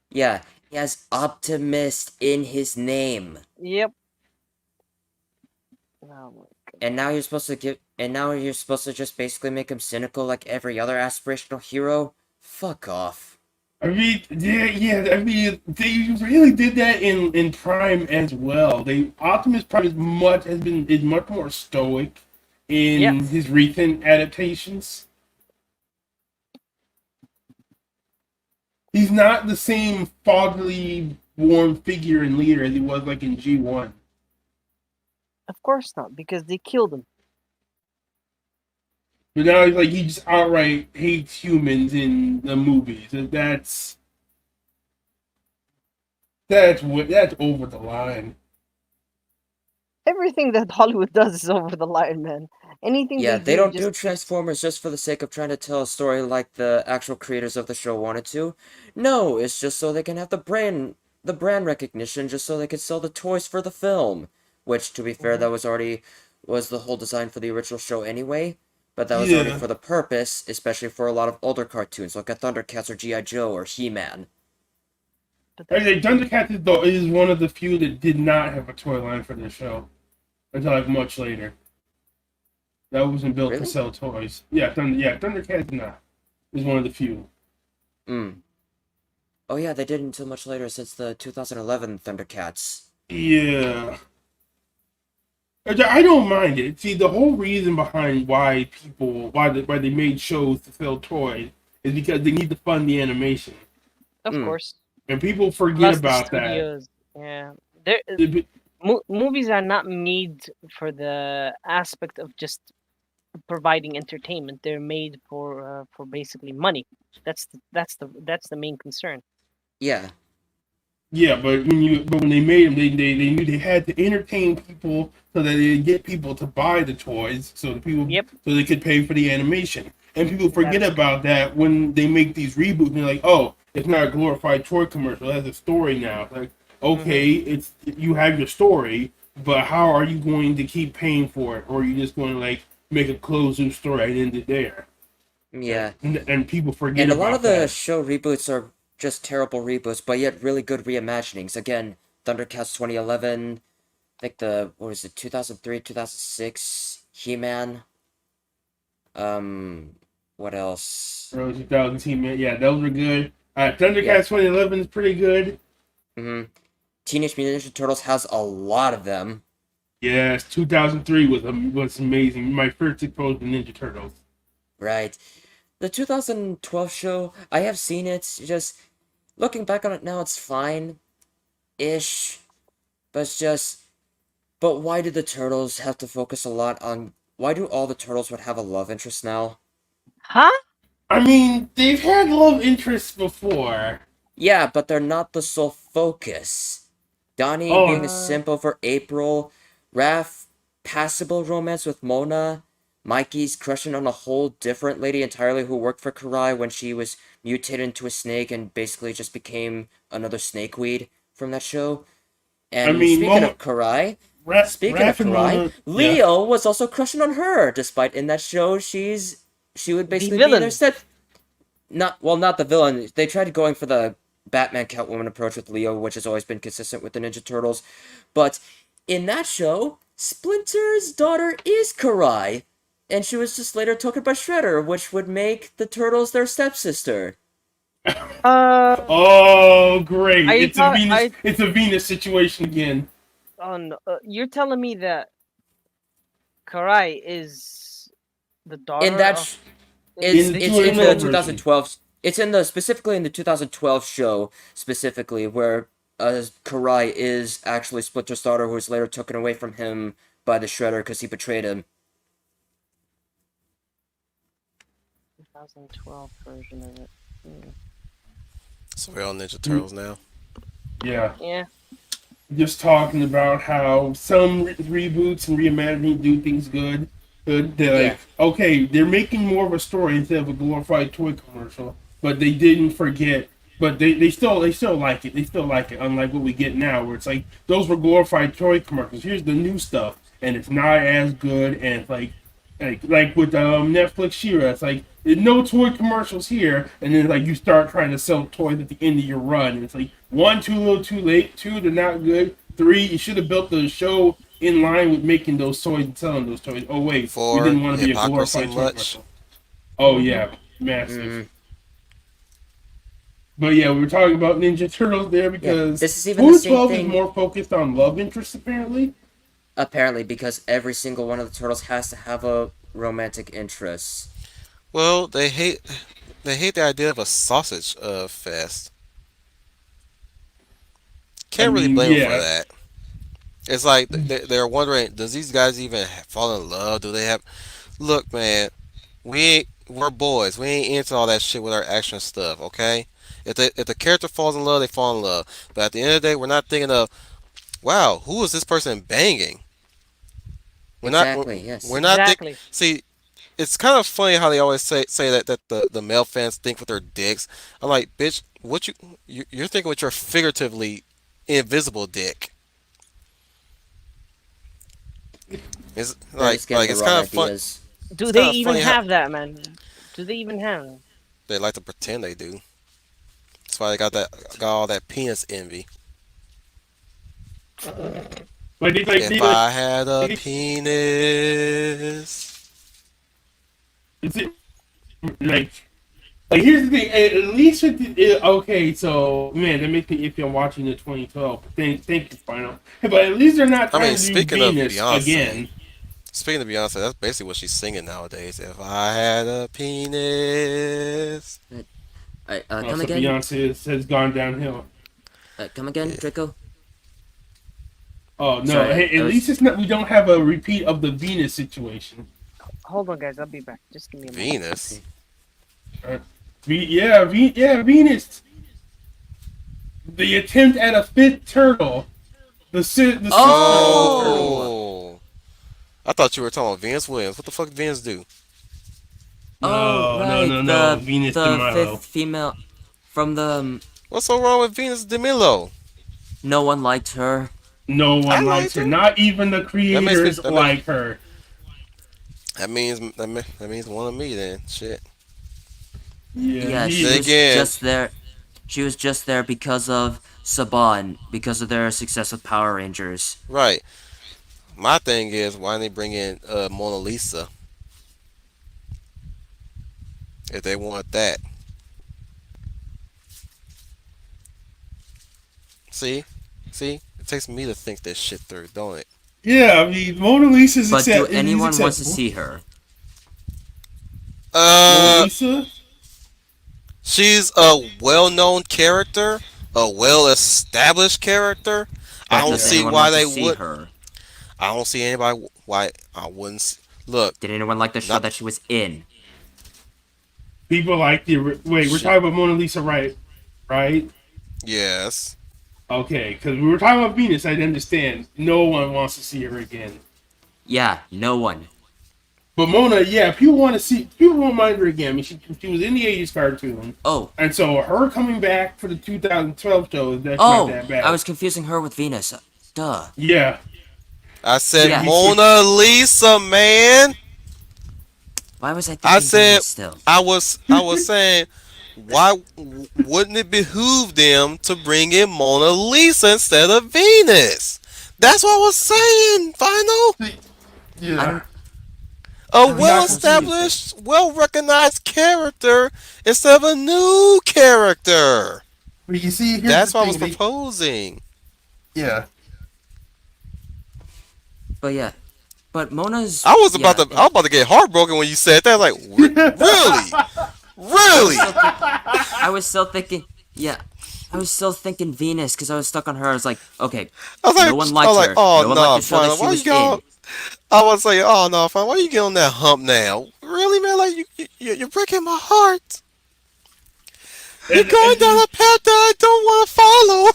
yeah, he has Optimist in his name. Yep. Oh And now you're supposed to give. And now you're supposed to just basically make him cynical like every other aspirational hero? Fuck off. I mean, yeah, yeah. I mean, they really did that in Prime as well. They Optimus Prime is much more stoic yeah, in his recent adaptations. He's not the same fatherly, warm figure and leader as he was like in G1. of course not because they killed him. But now he's like he just outright hates humans in the movies. That's over the line. Everything that Hollywood does is over the line, man. Anything Yeah, they they do don't just do it's Transformers just for the sake of trying to tell a story like the actual creators of the show wanted to. No, it's just so they can have the brand recognition, just so they can sell the toys for the film. Which, to be fair, Mhm. that was the whole design for the original show anyway. But that was already Yeah. for the purpose, especially for a lot of older cartoons, like a Thundercats or G.I. Joe or He-Man. but I that's the say thing. Thundercats is one of the few that did not have a toy line for this show until like much later. That wasn't built to Really? sell toys. Thundercats did not. Is one of the few. Hmm. Oh yeah, they didn't until much later since the 2011 Thundercats. Yeah. I don't mind it. See, the whole reason behind why they made shows to sell toys is because they need to fund the animation, Of Hmm. course. and people forget Plus the about that. studios. Yeah. There It- movies are not made for the aspect of just providing entertainment. They're made for basically money. That's the main concern. Yeah. Yeah, but when they made them, they knew they had to entertain people so that they get people to buy the toys, Yep, so they could pay for the animation. And people that forget is about that when they make these reboots. And they're like, oh, it's not a glorified toy commercial. It has a story now. It's like, hmm okay, it's you have your story, but how are you going to keep paying for it, or are you just going to like make a closed loop story and end it there? Yeah. And people forget And a lot of about the that. show reboots are just terrible reboots, but yet really good reimaginings. Again, Thundercats 2011. I think the what was it 2003 2006 He-Man. Um, what else? Early 2000 team, yeah, those were good. Yeah. Thundercats 2011 is pretty good. Teenage Mutant Ninja Turtles has a lot of them. Yes, 2003 was amazing. My first exposure to Ninja Turtles. Right. The 2012 show, I have seen it. Just looking back on it now, it's fine ish. But it's just. But why do the turtles have to focus a lot on. Why do all the turtles would have a love interest now? Huh? I mean, they've had love interests before. Yeah, but they're not the sole focus. Donnie Oh, being a simp over April, Raph passable romance with Mona, Mikey's crushing on a whole different lady entirely who worked for Karai when she was mutated into a snake and basically just became another snakeweed from that show. I And mean, speaking of Raph and Karai, Mona, yeah. Leo was also crushing on her, despite in that show she would The basically be their villain. step not the villain. They tried going for the Batman Catwoman approach with Leo, which has always been consistent with the Ninja Turtles. But in that show, Splinter's daughter is Karai, and she was just later taken by Shredder, which would make the Turtles their stepsister. Uh, Oh, great! are you It's a talking? Venus. It's a Venus situation again. Oh no, you're telling me that Karai is the In daughter that, of In the it's in the 2012 human? version. 2012. It's in the specifically in the 2012 show specifically where Karai is actually Splinter's daughter, who was later taken away from him by the Shredder because he betrayed him. 2012 version of it. So we're on Ninja Mm, Turtles now. yeah, Yeah. just talking about how some reboots and reimagining do things good. They're Yeah, like, okay, they're making more of a story instead of a glorified toy commercial, but they didn't forget. But they still like it. They still like it. Unlike what we get now, where it's like those were glorified toy commercials. Here's the new stuff, and it's not as good. And it's like with Netflix Shira, it's like there's no toy commercials here, and then like you start trying to sell toys at the end of your run. And it's like one, too little, too late. Two, they're not good. Three, you should have built the show in line with making those toys and selling those toys. Oh wait, we For didn't want to be a hypocrisy glorified toy much? commercial. Oh Mm-hmm. yeah, massive. But yeah, we were talking about Ninja Turtles there yeah. because This is even the same 2012 is thing more focused on love interests apparently. apparently because every single one of the turtles has to have a romantic interest. Well, they hate the idea of a sausage fest. I Can't really mean, blame them for yeah. that. It's like they're wondering, does these guys even fall in love? Do they have? Look, man, we're boys. We ain't into all that shit with our action stuff. Okay, if the character falls in love, they fall in love. But at the end of the day, we're not thinking of, wow, who is this person banging? We're not Exactly. we're Yes. not think. Exactly. See, it's kind of funny how they always say that the male fans think with their dicks. I'm like, bitch, you're thinking with your figuratively invisible dick. It's They're just getting like the it's wrong kind of fun. ideas. Do It's they kind of even funny how have that, man? Do they even have that? they like to pretend they do. That's why they got all that penis envy. But If I had a penis, it's like here's the thing. At least with okay, so man, that makes me iffy on watching the 2012. Thank you, final. But at least they're not I mean, trying to do speaking of Venus Beyonce, again. that's basically what she's singing nowadays. If I had a penis, Oh, Come so again. Beyonce has gone downhill. Come again, yeah, Draco. Oh no! Sorry, Hey, I at least was. it's not. We don't have a repeat of the Venus situation. Hold on, guys. I'll be back. Just give me a moment. Venus. Uh, Venus. The attempt at a fifth turtle. The sixth turtle. Oh. Oh, I thought you were talking about Venus Williams. What the fuck did Venus do? Oh, No, no, right. no, no. Venus de The fifth Milo. female from the What's so wrong with Venus de Milo? no one liked her. No I one likes liked her. her. Not even the That makes me creators like her. that means one of me then. Shit. Yeah, Yeah, she Then was again, just there. She was just there because of Saban, because of their success with Power Rangers. Right. My thing is, why didn't they bring in Mona Lisa if they want that? See, see, it takes me to think this shit through, don't it? Yeah, I mean, Mona Lisa is But do is anyone wants to acceptable. see her? Mona Uh, Lisa. she's a well-known character, a well-established character. I But don't does Yeah. see anyone why want to they see would. her? I don't see anybody why I wouldn't. Look, Did anyone like the show not that she was in? People like the wait. We're she. talking about Mona Lisa, right? Right. Yes, Okay, because we were talking about Venus. I understand. No one wants to see her again. Yeah, no one. But Mona, yeah, people want to see. People won't mind her again. I mean, she was in the '80s cartoon, Oh, and so her coming back for the 2012 show that's not oh, that I bad. was confusing her with Venus. Duh. Yeah, I said yeah. Yeah. Mona Lisa, man. Why was I I thinking said Venus still? I was saying why wouldn't it behoove them to bring in Mona Lisa instead of Venus? That's what I was saying. Final, I Yeah. don't. a How are you supposed to? well-established, well-recognized character instead of a new character. But you see, here's the That's what I was thing. proposing. Yeah. But yeah, but Mona's. I Yeah, was about to get heartbroken when you said that. Like, really, I was really? still think. I was still thinking. Yeah, I was still thinking Venus because I was stuck on her. I was like, okay, no one I liked was like, her. oh No one liked no, the show that final. she Why you was go? in. I was like, oh no, fine. Why you get on that hump now? Really, man? Like you're breaking my heart. You're going down And a path that I don't want to follow.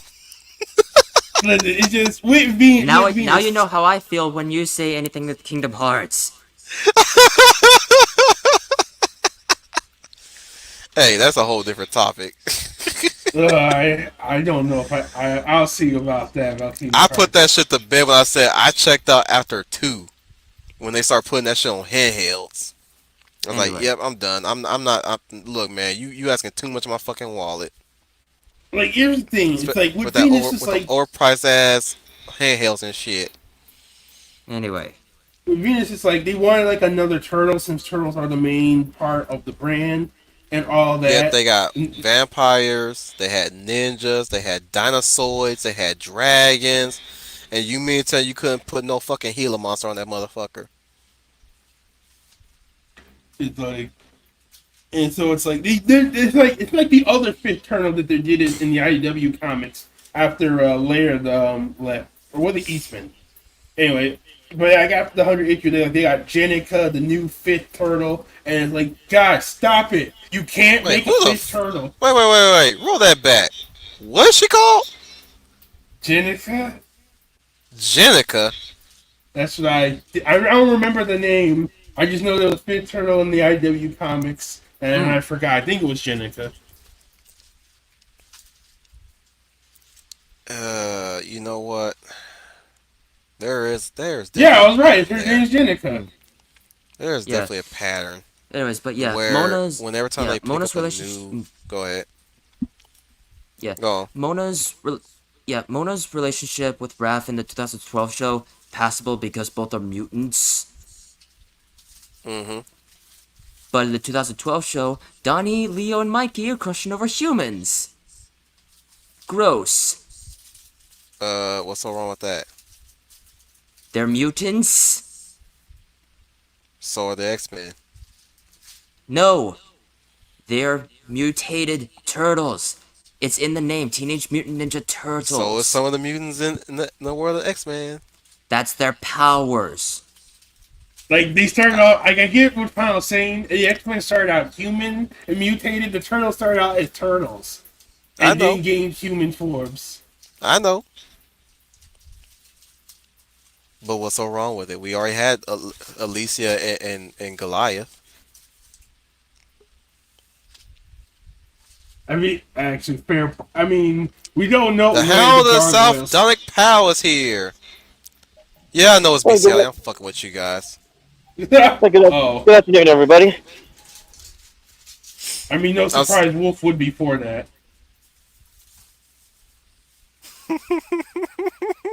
it's just with Venus. Now, With now you know Venus. how I feel when you say anything with Kingdom Hearts. Hey, that's a whole different topic. I don't know if I'll see about that about Kingdom I put that Hearts. shit to bed when I said I checked out after two when they start putting that shit on handhelds. I was like, Anyway, yep, I'm done. I'm not. Look, man, you asking too much of my fucking wallet. Like here's the thing. It's like with With that Venus, it's with them like overpriced ass handhelds and shit. anyway, with Venus, it's like they wanted like another turtle since turtles are the main part of the brand and all Yep, that. they got vampires, they had ninjas, they had dinosaurs, they had dragons, and you mean to tell you couldn't put no fucking Gila monster on that motherfucker? It's like and so it's like it's like the other fifth turtle that they did in the IDW comics after Laird left or was it Eastman? Anyway, but I got the 100 issue. They got Jenica, the new fifth turtle, and it's like, guys, stop it! You can't Wait, make a who the? fifth turtle. Wait! Roll that back. What is she called? Jenica. Jenica. That's what I don't remember the name. I just know there was fifth turtle in the IW comics, and mm, I forgot. I think it was Jenica. You know what? There's Yeah, definitely I a was right. pattern Her there. name's Jenica. mm, There's yeah. definitely a pattern Anyways, but yeah, where whenever time they pick Mona's up a relationship. new, go ahead, Yeah, go on. Mona's relationship with Raph in the 2012 show passable because both are mutants. Mm-hmm. But in the 2012 show, Donnie, Leo, and Mikey are crushing over humans. Gross. What's so wrong with that? They're mutants? So are the X-Men. No, they're mutated turtles. It's in the name, Teenage Mutant Ninja So is Turtles. some of the mutants in the world of X-Men. That's their powers. Like they started I, out. Like I get what Pound's saying. The X Men started out human and mutated. The turtles started out as turtles I and know, then gained human forms. I know. But what's so wrong with it? We already had Alicia and Goliath. I mean, actually, fair. I mean, we don't know The when the Hound of the South, gargoyles. Donic Powers here. Yeah, I know it's Hey, BCL. I'm fucking with you guys. Oh, good afternoon, everybody. I mean, no I was, surprise. Wolf would be for that.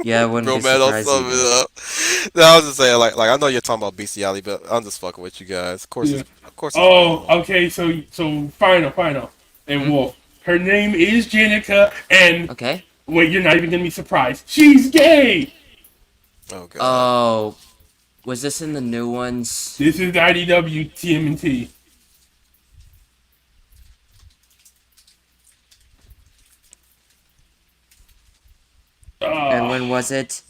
Yeah, it wouldn't Bro, be man, don't surprised sum either. it up. No, I was just saying, like I know you're talking about bestiality, but I'm just fucking with you guys. Yeah. Of course, it's Oh, Wolf. okay. So final, and Hmm? Wolf. Her name is Jenica, and Okay. wait, you're not even gonna be surprised. She's gay. Oh God. Oh, was this in the new ones? This is IDW TMNT. And Uh, when was it?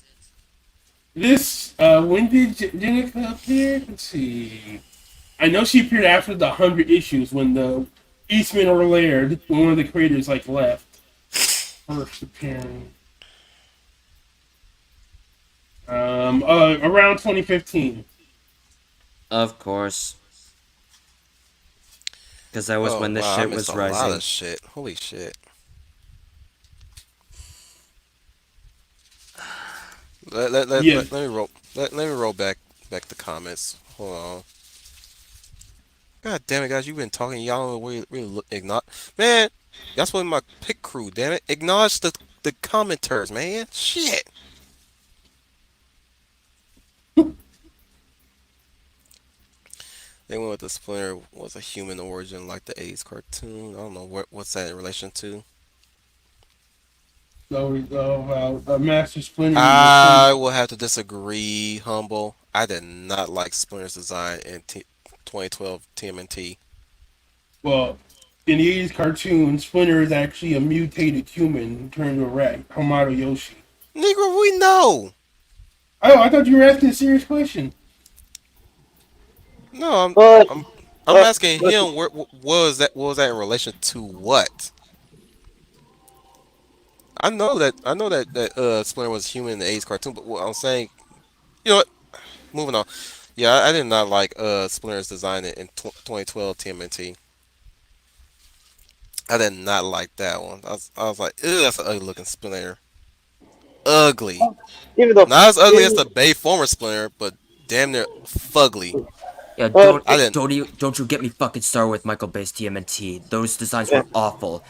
this when did Jenica appear? Let's see. I know she appeared after the 100 issues when the Eastman or Laird, when one of the creators like left. First appearing. Around 2015. Of course. Because that was Oh when the wow, I shit missed was a lot rising. of shit. Holy shit. Yes. Let me roll. Let me roll back the comments. Hold on. God damn it, guys! You've been talking. Y'all don't really look, acknowledge. Man, that's what my pick crew. Damn it, acknowledge the commenters, man. Shit. They went with the Splinter was a human origin like the '80s cartoon. I don't know what's that in relation to. So, Master Splinter was a I human. will have to disagree, humble. I did not like Splinter's design in 2012 TMNT. Well, in the 80s cartoon, Splinter is actually a mutated human who turned to a rat, Hamato Yoshi. Negro, we know. Oh, I thought you were asking a serious question. No, But I'm I'm but asking but him where was that in relation to what? I know that Splinter was human in the '80s cartoon, but what I'm saying, you know what? Moving on. Yeah, I did not like Splinter's design in 2012 TMNT. I did not like that one. I was like, ew, that's an ugly looking Splinter. Ugly. even though Not as ugly as even the Bay former Splinter, but damn near fugly. Yeah, but I didn't. don't you get me fucking started with Michael Bay's TMNT. Those designs yeah, were awful.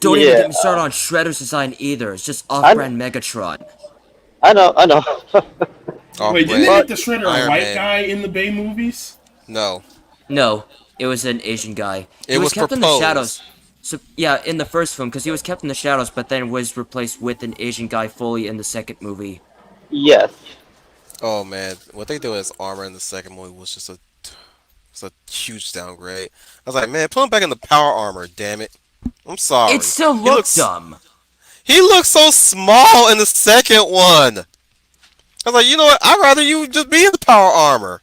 Don't even yeah, get me started on Shredder's design either. It's just I off-brand Megatron. I know. Off Wait, didn't they brand make but the Shredder a Iron white Man. guy in the Bay movies? No. No, it was an Asian guy. He It was was kept in the proposed. shadows. So yeah, in the first film, because he was kept in the shadows, but then was replaced with an Asian guy fully in the second movie. yes, Oh man, what they did with his armor in the second movie was just it's a huge downgrade. I was like, man, put him back in the power armor, damn it. I'm It sorry. still He looked looks dumb. he looks so small in the second one. I was like, you know what? I'd rather you just be in the power armor.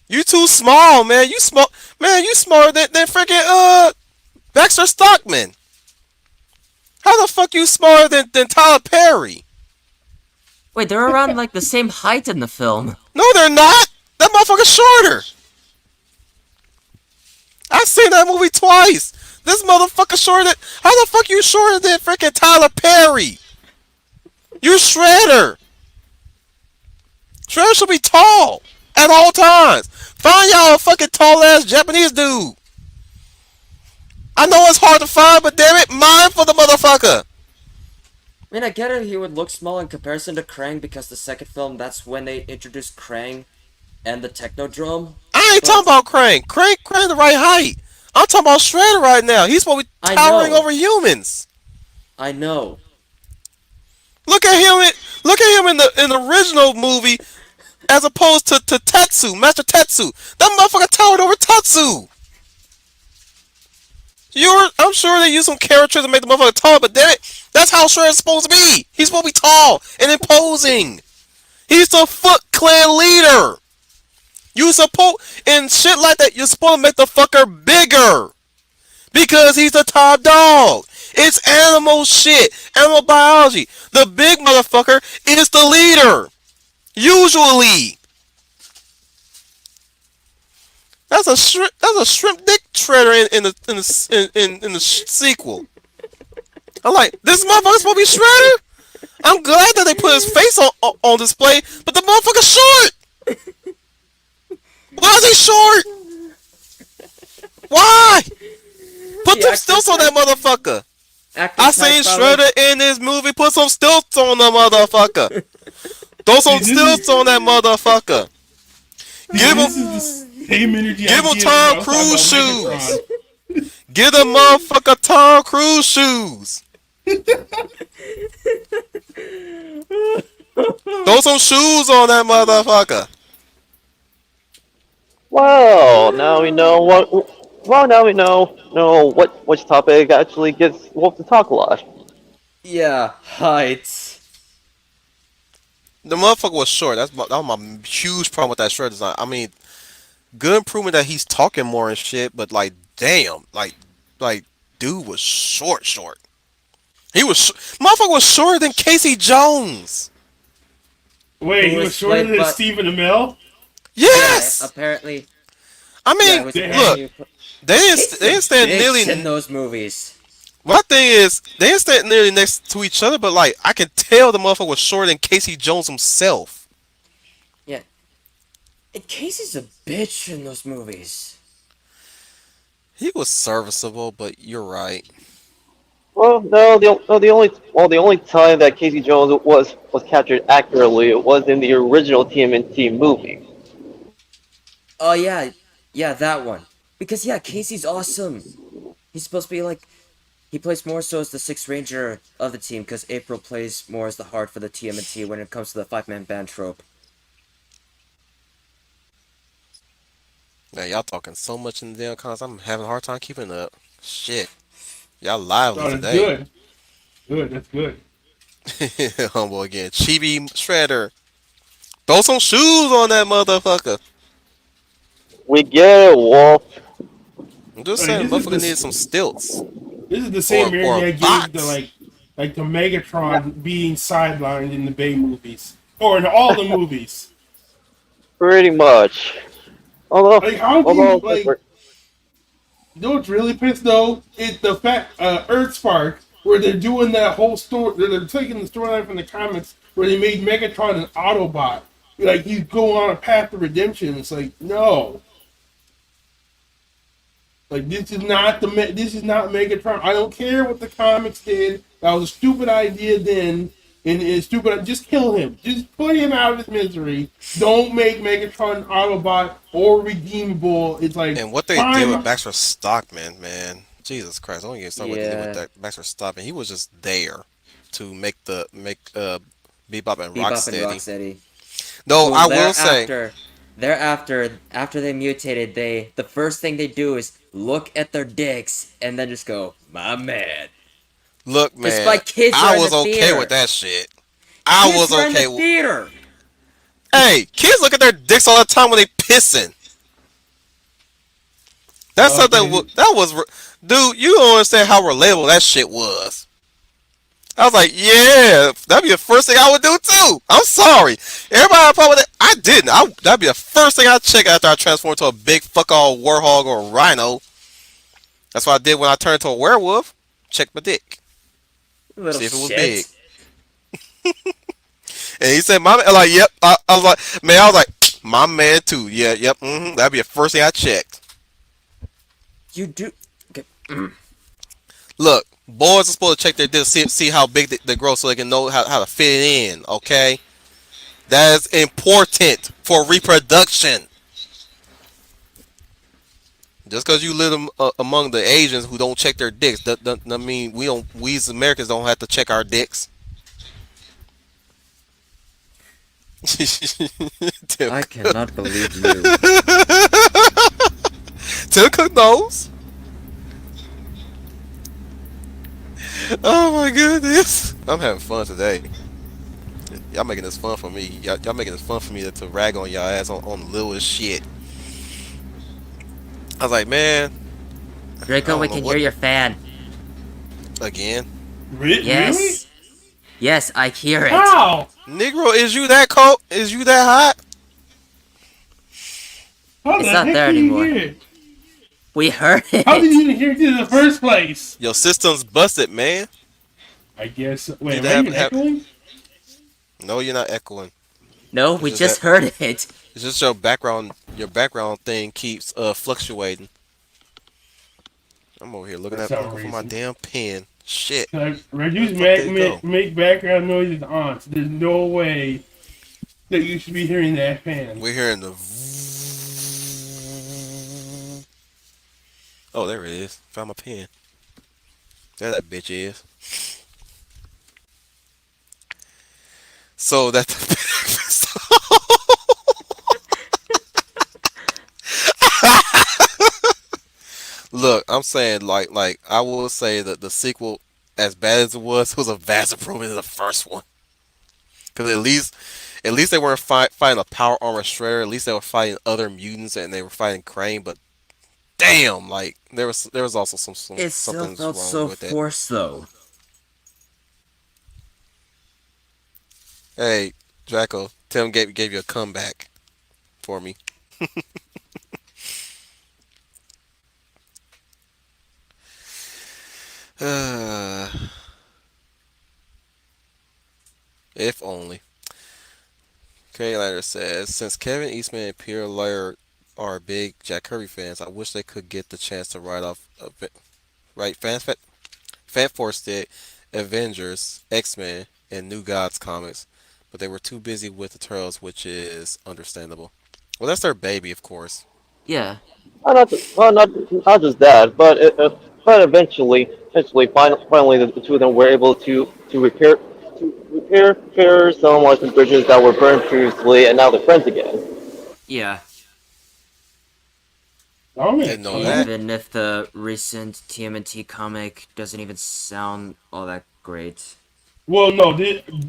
You too small, man. You small, man. You smaller than freaking Baxter Stockman. How the fuck you smaller than Tyler Perry? Wait, they're around like the same height in the film. No, they're not. That motherfucker's shorter. I've seen that movie twice. This motherfucker shorter than. How the fuck you shorter than freaking Tyler Perry? You Shredder. Shredder should be tall at all times. Find y'all a fucking tall ass Japanese dude. I know it's hard to find, but damn it, mine for the motherfucker. I mean, I get it. He would look small in comparison to Krang because the second film, that's when they introduced Krang and the Technodrome. I ain't talking But about Crane. Crane the right height. I'm talking about Shredder right now. He's supposed to be I towering know, over humans. I know. Look at him. Look at him in the original movie, as opposed to Tetsu, Master Tetsu. That motherfucker towered over Tetsu. I'm sure they used some characters to make the motherfucker tall, but damn it, that's how Shredder's supposed to be. He's supposed to be tall and imposing. He's the Foot Clan leader. You supposed and shit like that. You're supposed to make the fucker bigger because he's the top dog. It's animal shit, animal biology. The big motherfucker is the leader. Usually, that's a shrimp dick shredder in the sequel. I'm like, this motherfucker's supposed to be Shredder. I'm glad that they put his face on display, but the motherfucker's short. Why is he short? Why? Put The some actor's stilts on that height. motherfucker. Acting I type seen probably. Shredder in this movie. Put some stilts on the motherfucker. Throw See, some stilts on that motherfucker. Give him, this is the same energy I give him give when I Tom was talking Cruise about shoes. Megatron. Give the motherfucker Tom Cruise shoes. Throw some shoes on that motherfucker. Well, now we know what. Well, now we know what which topic actually gets Wolf to talk a lot. Yeah, height. The motherfucker was short. That was my huge problem with that shirt design. I mean, good improvement that he's talking more and shit, but like, damn, like, dude was short. Motherfucker was shorter than Casey Jones. Wait, Who he was was shorter played than but Stephen Amell? yeah, Yes. apparently I yeah, mean, who's Damn. look, apparently they didn't Casey stand bitched in nearly. those movies. My thing is, they didn't stand nearly next to each other, but like, I can tell the motherfucker was shorter than Casey Jones himself. Yeah, and Casey's a bitch in those movies. He was serviceable, but you're right. Well, no, the only time that Casey Jones was captured accurately was in the original TMNT movie. Oh yeah, yeah, that one. Because yeah, Casey's awesome. He's supposed to be like he plays more so as the sixth ranger of the team because April plays more as the heart for the TMNT when it comes to the five-man band trope. Man, y'all talking so much in the damn comments, I'm having a hard time keeping up. Shit. Y'all lively Oh, that's today. good. Good, that's good. Humble again. Chibi Shredder. Throw some shoes on that motherfucker. We get it, Wolf. I'm just Like saying, this is motherfucker needs some stilts. this is the same Or energy I gave to bots. like the Megatron being sidelined in the Bay movies or in all the movies. Pretty much. Although, Like how do you although, like? You know what's really pissed though? It's the fact Earth Spark where they're doing that whole story. They're taking the storyline from the comics where they made Megatron an Autobot. Like he's going on a path to redemption. It's like no, like this is not Megatron. I don't care what the comics did. That was a stupid idea then, and it's stupid. Just kill him. Just put him out of his misery. Don't make Megatron an Autobot or redeemable. It's like And what they did with prime. Baxter Stockman, man. Jesus Christ, I don't get started what they did with Yeah, that Baxter Stockman. He was just there to make Bebop and Bebop and Rocksteady. Rocksteady. No, Well, I will say, after they mutated, the first thing they do is look at their dicks and then just go, my man. look, Because my man, kids I are in the was okay with theater. that shit. I Kids was were in the okay with. theater. Hey, kids look at their dicks all the time when they pissing. That's something. Okay, Dude. You don't understand how relatable that shit was. I was like, yeah, that'd be the first thing I would do too. I'm sorry, everybody probably I didn't. That'd be the first thing I check after I transformed to a big fuck all warhog or rhino. That's what I did when I turned to a werewolf. Check my dick, Little see if it was big. shit. And he said, "My man," like, yep. I was like, man, I was like, my man too. Yeah, yep. That'd be the first thing I checked. You do. Okay. Look, boys are supposed to check their dick, see how big they grow, so they can know how to fit it in. Okay, that is important for reproduction. Just because you live among the Asians who don't check their dicks, that mean we don't. We as Americans don't have to check our dicks. Tim, I cannot believe you. Tim Cook knows. Oh my goodness, I'm having fun today. Y'all making this fun for me. Y'all making this fun for me to rag on y'all ass on the littlest shit. I was like, man, I Draco, we don't know can what hear your fan. again. Really? Yes. Yes, I hear it. How? Negro, is you that cold? Is you that hot? How It's the not heck there did you anymore. hear it? We heard How did it. you even hear it in the first place? Your system's busted, man. I guess. You Wait, need am to I even have. echoing? No, you're not echoing. No, It's we just that. just heard it. It's just your background. Your background thing keeps fluctuating. I'm over here For looking some looking for my reason. damn pen. Shit. Like, Where the reduce fuck did it go? make background noises on. So there's no way that you should be hearing that fan. We're hearing the. Oh, there it is. Found my pen. There that bitch is. So that's look. I'm saying like I will say that the sequel, as bad as it was a vast improvement in the first one. Because at least they weren't fighting a power armor shredder. At least they were fighting other mutants and they were fighting Crane. But damn, like there was also some It still something's felt wrong so with it. forced, though. Hey, Draco, Tim gave you a comeback for me. If only. K. says, since Kevin Eastman and Peter Laird are big Jack Kirby fans, I wish they could get the chance to write off, right? Fan Force did Avengers, X-Men, and New Gods comics, but they were too busy with the Turtles, which is understandable. Well, that's their baby, of course. Yeah. Not just that, but finally, the two of them were able to repair some like the bridges that were burned previously, and now they're friends again. Yeah. Oh man, Didn't know that. Even if the recent TMNT comic doesn't even sound all that great. well, no.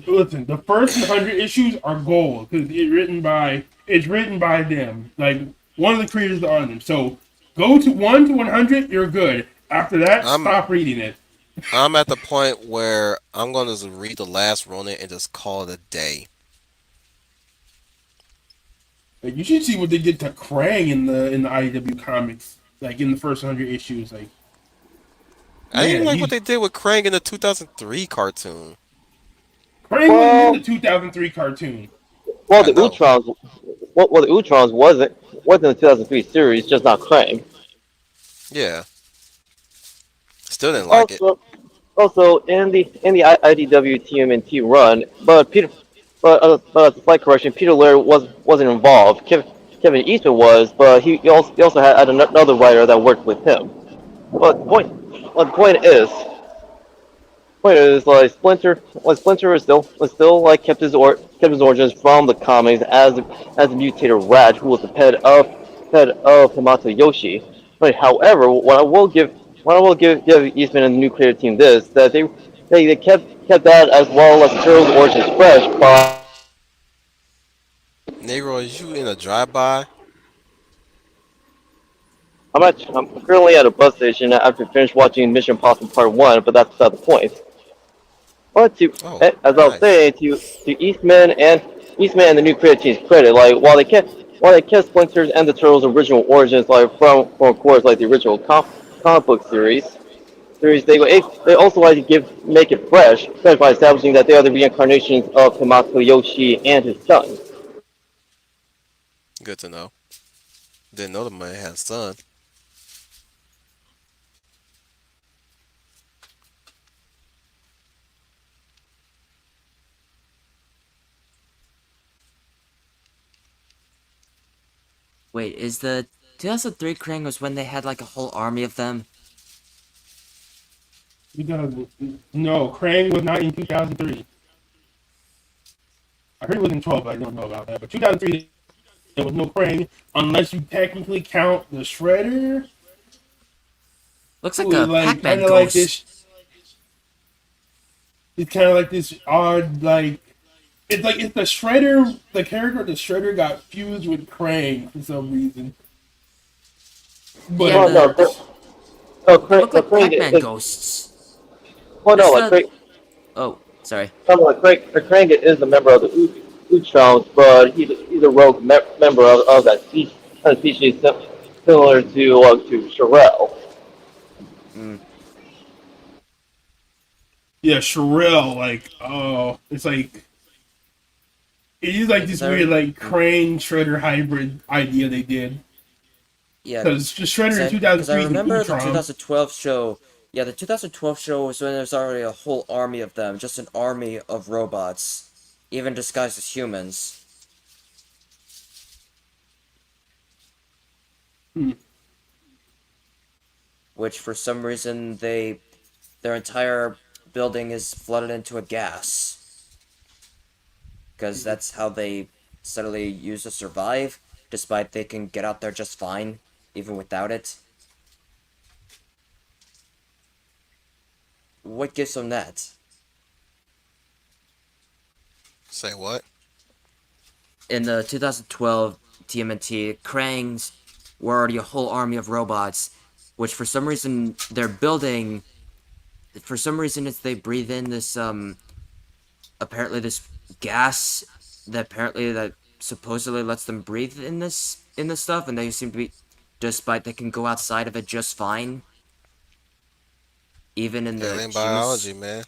Listen, the first 100 issues are gold because it's written by them. Like one of the creators on them. So go to 1 to 100, you're good. After that, I'm stop reading it. I'm at the point where I'm going to just read the last Ronin and just call it a day. Like you should see what they did to Krang in the IDW comics. Like in the first 100 issues. Like I didn't even man, like what he's they did with Krang in the 2003 cartoon. Krang wasn't in the Well, 2003 cartoon. well, I the know. Utrons, the Utrons wasn't in the 2003 series, just not Krang. Yeah. Still didn't like it. Also, also in the IDW TMNT run, but as a slight correction, Peter Laird wasn't involved. Kevin Eastman was, but he also had another writer that worked with him. But the point is Splinter was still like kept his origins from the comics as a mutated rat who was the pet of Hamato Yoshi. But however, what I will give Eastman and the new creative team this that they kept that as well as the Turtles origins fresh by Negro, is you in a drive-by? I'm currently at a bus station after finished watching Mission Impossible Part One, but that's not the point. But Oh, as I was nice. saying, to Eastman and the new creative team's credit, like while they kept Splinters and the Turtles' original origins, like from of course like the original comic book series, they also like to make it fresh by establishing that they are the reincarnations of Hamato Yoshi and his son. Good to know. Didn't know the man had a son. Wait, is the 2003 Krang was when they had like a whole army of them? 2000, no, Krang was not in 2003. I heard it was in 12, but I don't know about that. But 2003, there was no Krang unless you technically count the Shredder, Looks who like is a like Pac-Man kind of like ghost. this. It's kind of like this odd like. It's the Shredder. The character of the Shredder got fused with Krang for some reason, but Yeah, it Well, no, works. they look No, like Craig, Pac-Man ghosts. well, no, That's like the... Craig, Oh, sorry. Krang is a member of the Utrons, but he's a rogue member of that species similar to Sherelle. Mm. Yeah, Sherelle. Like, oh, it's like it is like Yeah, this because weird like Crane Shredder hybrid idea they did Yeah, because Shredder in because I 2003 is an remember the Utron. 2012 show Yeah, the 2012 show was when there's already a whole army of them, just an army of robots, even disguised as humans, Hmm. which for some reason their entire building is flooded into a gas, because that's how they suddenly use to survive, despite they can get out there just fine, even without it. What gives them that? Say what? In the 2012 TMNT, Krang's were already a whole army of robots, which for some reason they're building. For some reason, it's they breathe in this apparently this gas that supposedly lets them breathe in this stuff, and they seem to be, despite they can go outside of it just fine, even in the Alien biology, juice. man.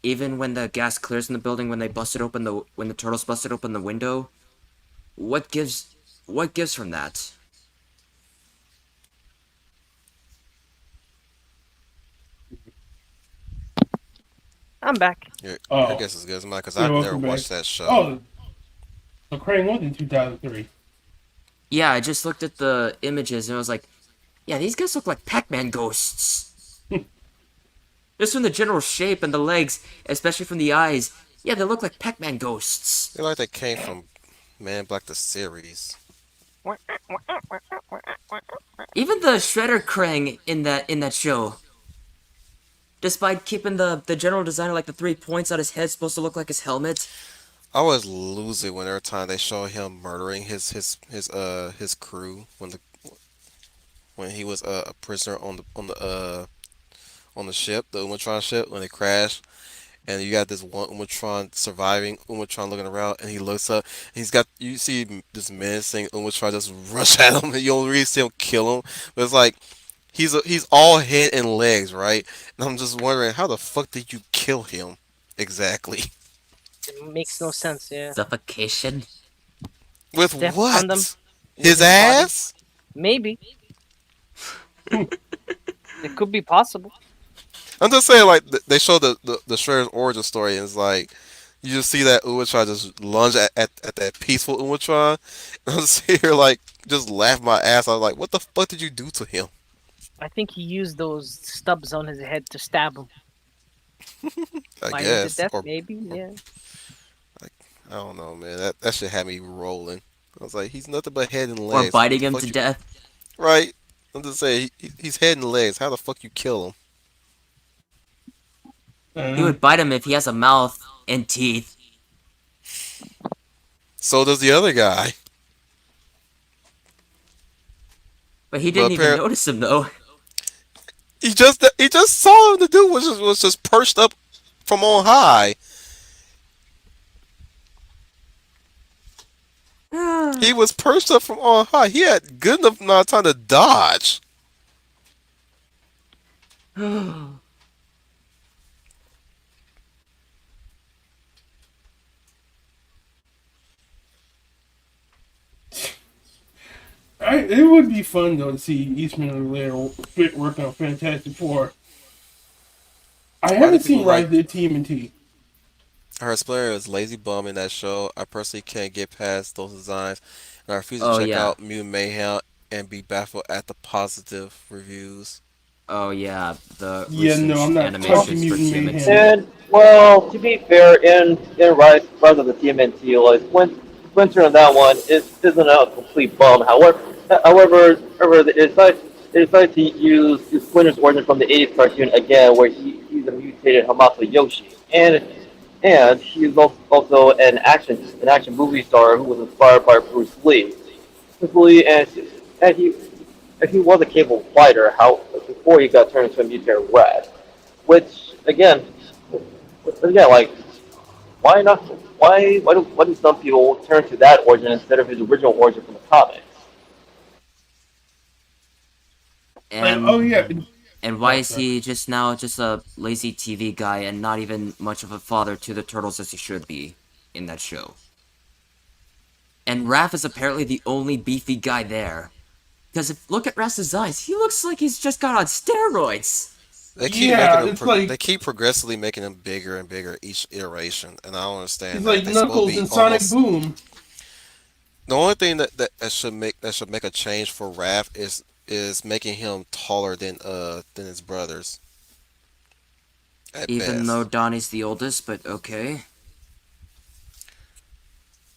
Even when the gas clears in the building, when the turtles busted open the window, what gives from that? I'm back. Your Oh, guess is as good as mine because yeah, I've never welcome back. watched that show. Oh, the Crane was in 2003. Yeah, I just looked at the images and I was like, yeah, these guys look like Pac-Man ghosts. Just from the general shape and the legs, especially from the eyes, yeah, they look like Pac-Man ghosts. They like they came from Man Black the series. Even the Shredder Krang in that show, despite keeping the general design of like the 3 points on his head supposed to look like his helmet. I always lose it when every time they show him murdering his crew when he was a prisoner on the ship, the Umatron ship, when they crashed. And you got this one Umatron surviving, Umatron looking around, and he looks up, and you see this menacing Umatron just rush at him, and you don't really see him kill him, but it's like, he's all head and legs, right? And I'm just wondering, how the fuck did you kill him? Exactly. It makes no sense. Yeah, Suffocation. With step on them what? with His his body. ass? Maybe it could be possible. I'm just saying, like, they show the Shredder's origin story, and it's like, you just see that Umatron just lunge at that peaceful Umatron, and I'm just here, like, just laugh my ass. I was like, what the fuck did you do to him? I think he used those stubs on his head to stab him, I bite him to guess. death. Maybe. Or Yeah. like, I don't know, man. That shit had me rolling. I was like, he's nothing but head and Or legs. What biting the him to fuck you? death. Right? I'm just saying, he's head and legs. How the fuck you kill him? He Uh, would bite him if he has a mouth and teeth. So does the other guy. But he But didn't even apparently, notice him though. he just saw him. The dude was just perched up from on high. He was perched up from on high. He had good enough amount of time to dodge. it would be fun though to see Eastman and Lair working on Fantastic Four. I Why do haven't people seen like? Rise of the TMNT. I heard Splinter is lazy bum in that show. I personally can't get past those designs, and I refuse to Oh check yeah. out Mutant Mayhem and be baffled at the positive reviews. Oh yeah. The Yeah, recent no, I'm not Well, touching animations for Mutant TMNT. Mayhem. and well, to be fair, in Rise of the TMNT, like Splinter on that one isn't a complete bum. However, they decided to use Splinter's origin from the '80s cartoon again, where he's a mutated Hamato Yoshi, and he's also an action movie star who was inspired by Bruce Lee. Bruce Lee, and he was a capable fighter. How before he got turned into a mutated rat, which again, like why not? Why do some people turn to that origin instead of his original origin from the comics? Like, oh And yeah, and why oh is sorry. he just now just a lazy TV guy and not even much of a father to the turtles as he should be in that show? And Raph is apparently the only beefy guy there. Because if look at Rasta's eyes, he looks like he's just got on steroids. Yeah, it's They like keep progressively making him bigger and bigger each iteration, and I don't understand he's that. like They supposed to Knuckles be in Sonic almost. Boom. The only thing that should make a change for Raph is making him taller than his brothers at Even though best. Donnie's the oldest, but okay.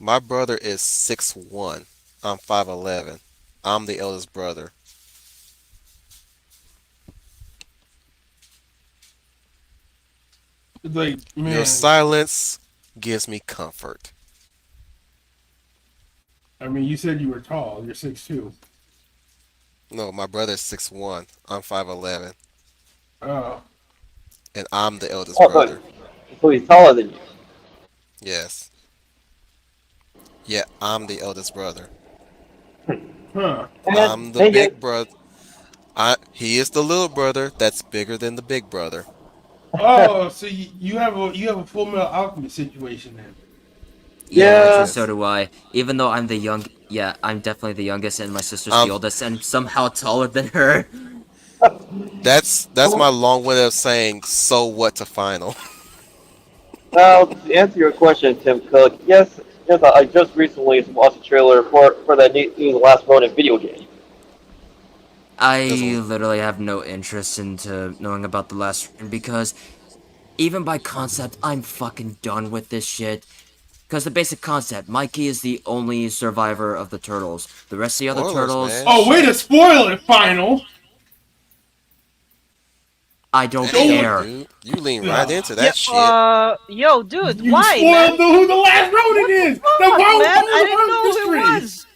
My brother is 6'1". I'm 5'11". I'm the eldest brother. It's like, Your man, silence gives me comfort. I mean, you said you were tall. You're 6'2". No, my brother is 6'1". I'm 5'11", Oh, and I'm the eldest Oh, so, brother. so he's taller than you. Yes. Yeah, I'm the eldest brother. huh. I'm the And yet, big brother. He is the little brother that's bigger than the big brother. Oh, so you have a Full Metal Alchemist situation then. Yeah, actually, yeah, so Yes. do I. Even though I'm the young, yeah, I'm definitely the youngest, and my sister's the Um, oldest, and somehow taller than her. that's my long way of saying so what to final. now, to answer your question, Tim Cook, yes, I just recently watched a trailer for that new Last Ronin video game. There's I a literally have no interest into knowing about the last one because even by concept, I'm fucking done with this shit. Because the basic concept, Mikey is the only survivor of the turtles. The rest of the other spoilers, turtles, man. Oh, way to Shit. spoil it, Final. I don't Don't. Damn, care. dude. You lean right Ugh. into Yeah, that shit. yo, dude, You why, man? spoiled who the last Ronin What the is. Now, fuck, why man? would you I tell didn't the know who it mystery? was.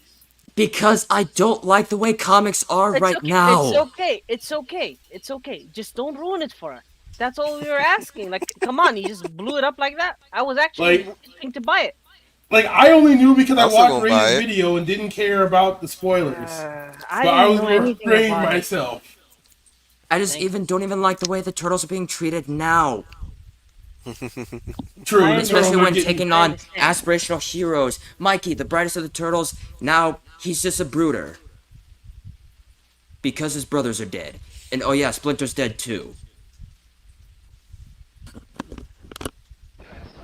Because I don't like the way comics are It's right okay. It's now. okay. It's okay. It's okay. Just don't ruin it for us. That's all we were asking. Like, come on, you just blew it up like that. I was actually Like, itching to buy it. I only knew because I I'm still watched gonna Ray's buy it. video and didn't care about the spoilers. I But I didn't was know gonna anything restrain about it. myself. I just Thank even don't even like the way the turtles are being treated now. True, I the Especially turtles are understand. when getting. taking I on understand. aspirational heroes. Mikey, the brightest of the turtles, now he's just a brooder. Because his brothers are dead. And oh yeah, Splinter's dead too.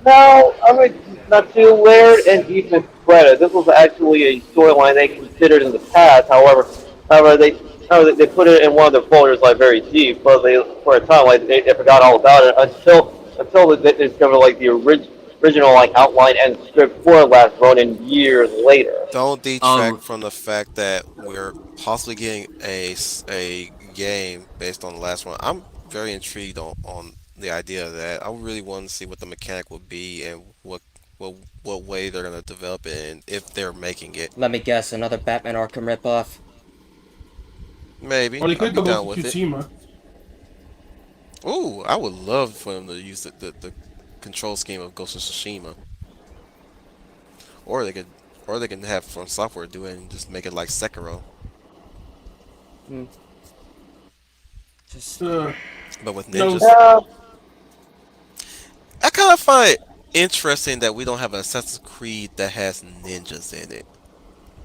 No, I mean, not too Laird and Ethan credit. This was actually a storyline they considered in the past. However, they put it in one of their folders like very deep, but they for a time like they forgot all about it until they discovered like the original like outline and script for Last Ronin years later. Don't detract Oh, from the fact that we're possibly getting a game based on the last one. I'm very intrigued on the idea of that. I really want to see what the mechanic would be and what way they're gonna develop it and if they're making it. let me guess, another Batman Arkham ripoff. Maybe Or they I'll could be go down to with it. Tsushima. Ooh, I would love for them to use the control scheme of Ghost of Tsushima, or they could or they can have From Software do it and just make it like Sekiro, Hmm, just Uh, but with no, ninjas. Yeah, I kind of find it interesting that we don't have an Assassin's Creed that has ninjas in it.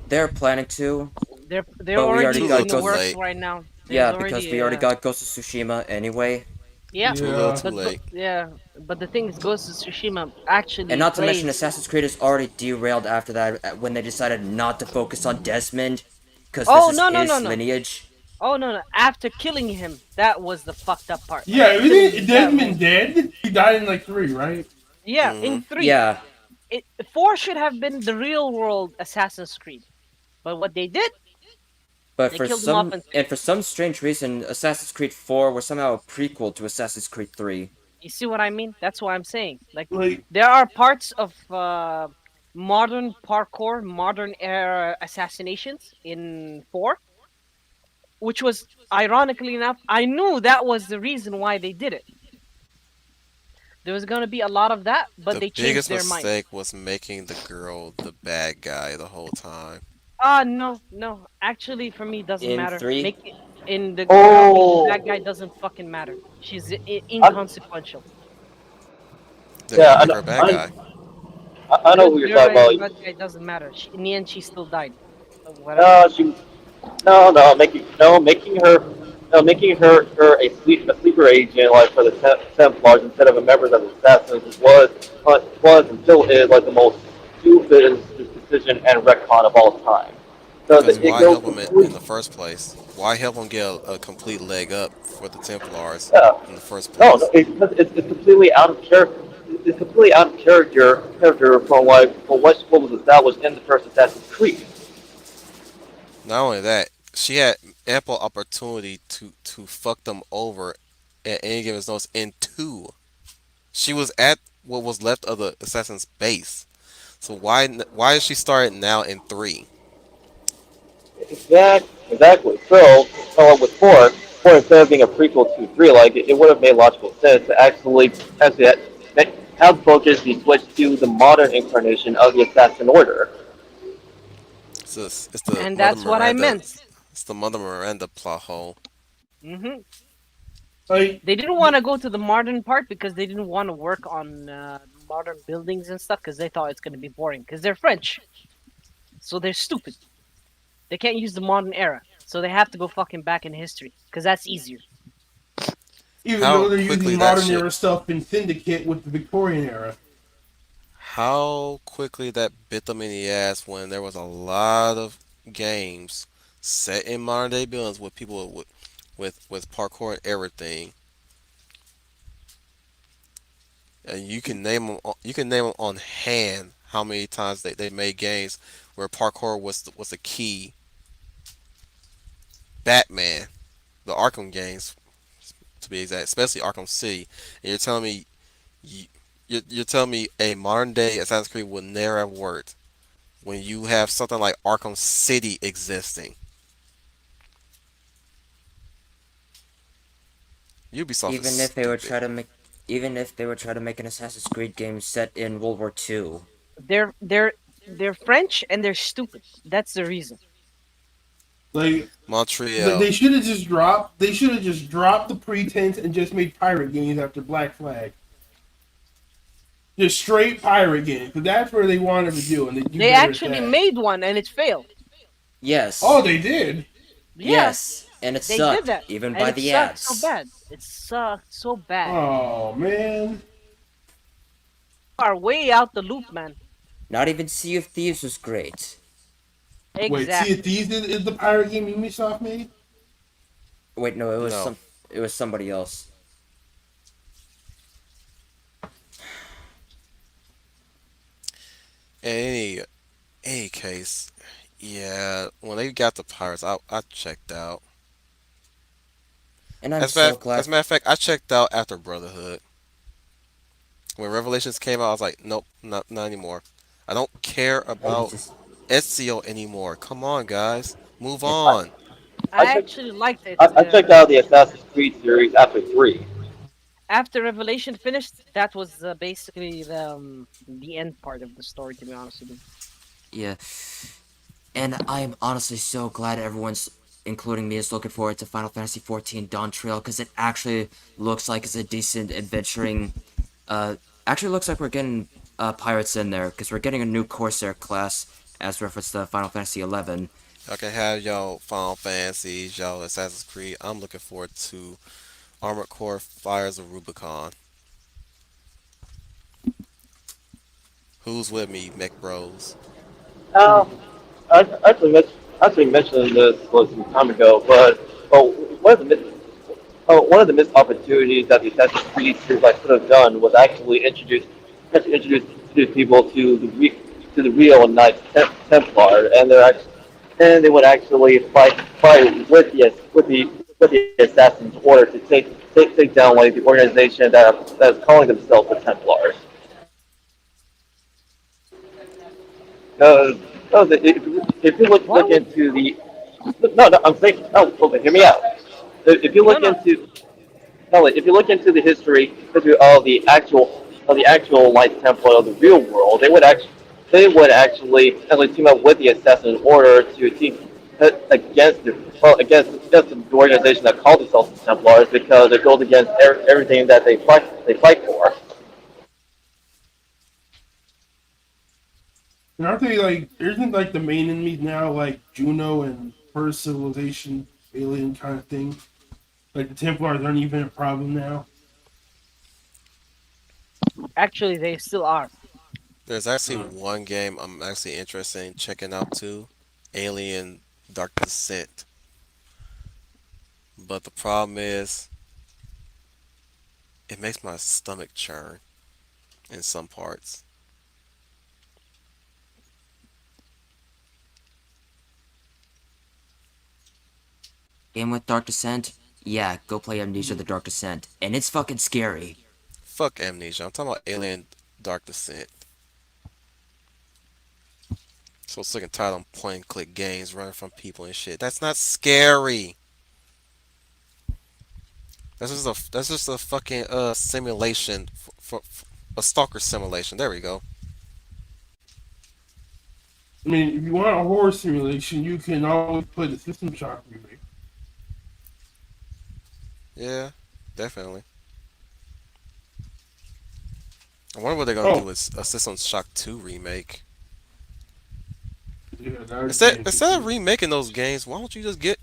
they're planning to, They're but we Too already already little, in got the too works Ghost. late. right now. There's Yeah, because already we already got Ghost of Tsushima anyway. yeah, Too little, yeah. too but late. yeah, but the thing is, Ghost of Tsushima And actually not to mention, plays. Assassin's Creed is already derailed after that when they decided not to focus on Desmond, because this Oh is no no no his no! lineage. Oh no no! After killing him, that was the fucked up part. Like Yeah, killing isn't that Desmond whole. dead? He died in like 3, right? Yeah, Hmm. in three, Yeah, it four should have been the real world Assassin's Creed, but what they did, but they killed him off in three. for some strange reason, Assassin's Creed 4 was somehow a prequel to Assassin's Creed 3. You see what I mean? That's what I'm saying. Like Like, there are parts of modern parkour, modern era assassinations in four, which was ironically enough, I knew that was the reason why they did it. There was gonna be a lot of that, but The they changed biggest their mind. mistake was making the girl the bad guy the whole time. No, no. Actually, for me, doesn't In matter. 3, Make it in the girl being the bad guy oh, doesn't fucking matter. She's I, inconsequential. Then why yeah, make her a bad guy? I know who you're Girl talking being the about. bad guy doesn't matter. In the end, she still died. So whatever. No, Making her a sleeper agent like for the Templars instead of a member of the Assassins was and still is like the most stupid decision and retcon of all time. Because Because it why goes help him in complete. the first place? Why help him get a complete leg up for the Templars Yeah, in the first no, place? it's completely out of character. It's completely out of character from what was established in the first Assassin's Creed. Not only that, she had ample opportunity to fuck them over at any given notice in two. She was at what was left of the assassin's base. So why is she starting now in three? Exactly. So, with four instead of being a prequel to three, like it would have made logical sense to actually have focus be switched to the modern incarnation of the Assassin Order. It's the And Mother that's what I Miranda. meant. It's the Mother Miranda plot hole. Hmm. Like, They didn't want to go to the modern part because they didn't want to work on modern buildings and stuff because they thought it's going to be boring because they're French, so they're stupid. They can't use the modern era, so they have to go fucking back in history because that's easier. even How though they're quickly using that modern shit era stuff in Syndicate with the Victorian era. how quickly that bit them in the ass when there was a lot of games set in modern day buildings with people with parkour and everything, and you can name them on hand how many times they made games where parkour was the key. Batman, the Arkham games to be exact, especially Arkham City, and you're telling me you, you're telling me a modern day Assassin's Creed will never have worked when you have something like Arkham City existing. Ubisoft is Even if they would stupid. try to make, even if they would try to make an Assassin's Creed game set in World War II. They're they're they're French and they're stupid. That's the reason. Like, Montreal. they should have just dropped. They should have just dropped the pretense and just made pirate games after Black Flag. Just straight pirate games, because that's where they wanted to do, and they do They better at actually that. made one and it failed. Oh, Yes, they did. Yeah, yes, and it they did sucked, that, even and by it the sucked so ads. bad. It sucked so bad. Oh man. Are way out the loop, man. Not even Sea of Thieves was great. Wait, Sea of Exactly. Thieves is the pirate game Ubisoft made? Wait, no, No. it was somebody else. In any case, yeah, when they got the pirates, I checked out. And I'm so glad. As a matter of fact, I checked out after Brotherhood. When Revelations came out, I was like, nope, not anymore. I don't care I about just Ezio anymore. Come on, guys, move I, on. I I checked actually liked it. I checked out the Assassin's Creed series after three. After Revelation finished, that was basically the end part of the story. To be honest with you, yeah, and I'm honestly so glad everyone's, including me, is looking forward to Final Fantasy XIV Dawn Trail because it actually looks like it's a decent adventuring. Uh, actually looks like we're getting pirates in there because we're getting a new Corsair class as referenced to Final Fantasy XI. I can have y'all Final Fantasies, y'all Assassin's Creed. I'm looking forward to Armored Core Fires of Rubicon. Who's with me, Mech Bros? Uh, actually mentioned this was some time ago, but one of the missed opportunities that the Assassin's Creed series like could have done was introduce people to to the real Knights Templar, and they would actually fight with the Assassins Order to take down like the organization that is calling themselves the Templars. Because if you look what? into the no, I'm saying no, hold on, hear me out. If you No, look no. into no, if you look into the history of the actual Knights Templar of the real world, they would actually team up with the Assassin Order to team against against the organization that called themselves the Templars because it goes against everything that they fight for. And aren't they like? Isn't like the main enemies now like Juno and first civilization alien kind of thing. Like the Templars aren't even a problem now. Actually, they still are. There's actually Uh, one game I'm actually interested in checking out too, Alien Dark Descent. But the problem is, it makes my stomach churn in some parts. Game with Dark Descent? Yeah, go play Amnesia the Dark Descent. And it's fucking scary. Fuck Amnesia. I'm talking about Alien Dark Descent. So sick and tired of point and click games running from people and shit. That's not scary. That's just a fucking simulation for a stalker simulation. There we go. I mean, if you want a horror simulation, you can always play the System Shock remake. Yeah, definitely. I wonder what they're gonna do Oh, with a System Shock 2 remake. yeah, that would be Instead of interesting. remaking those games, why don't you just get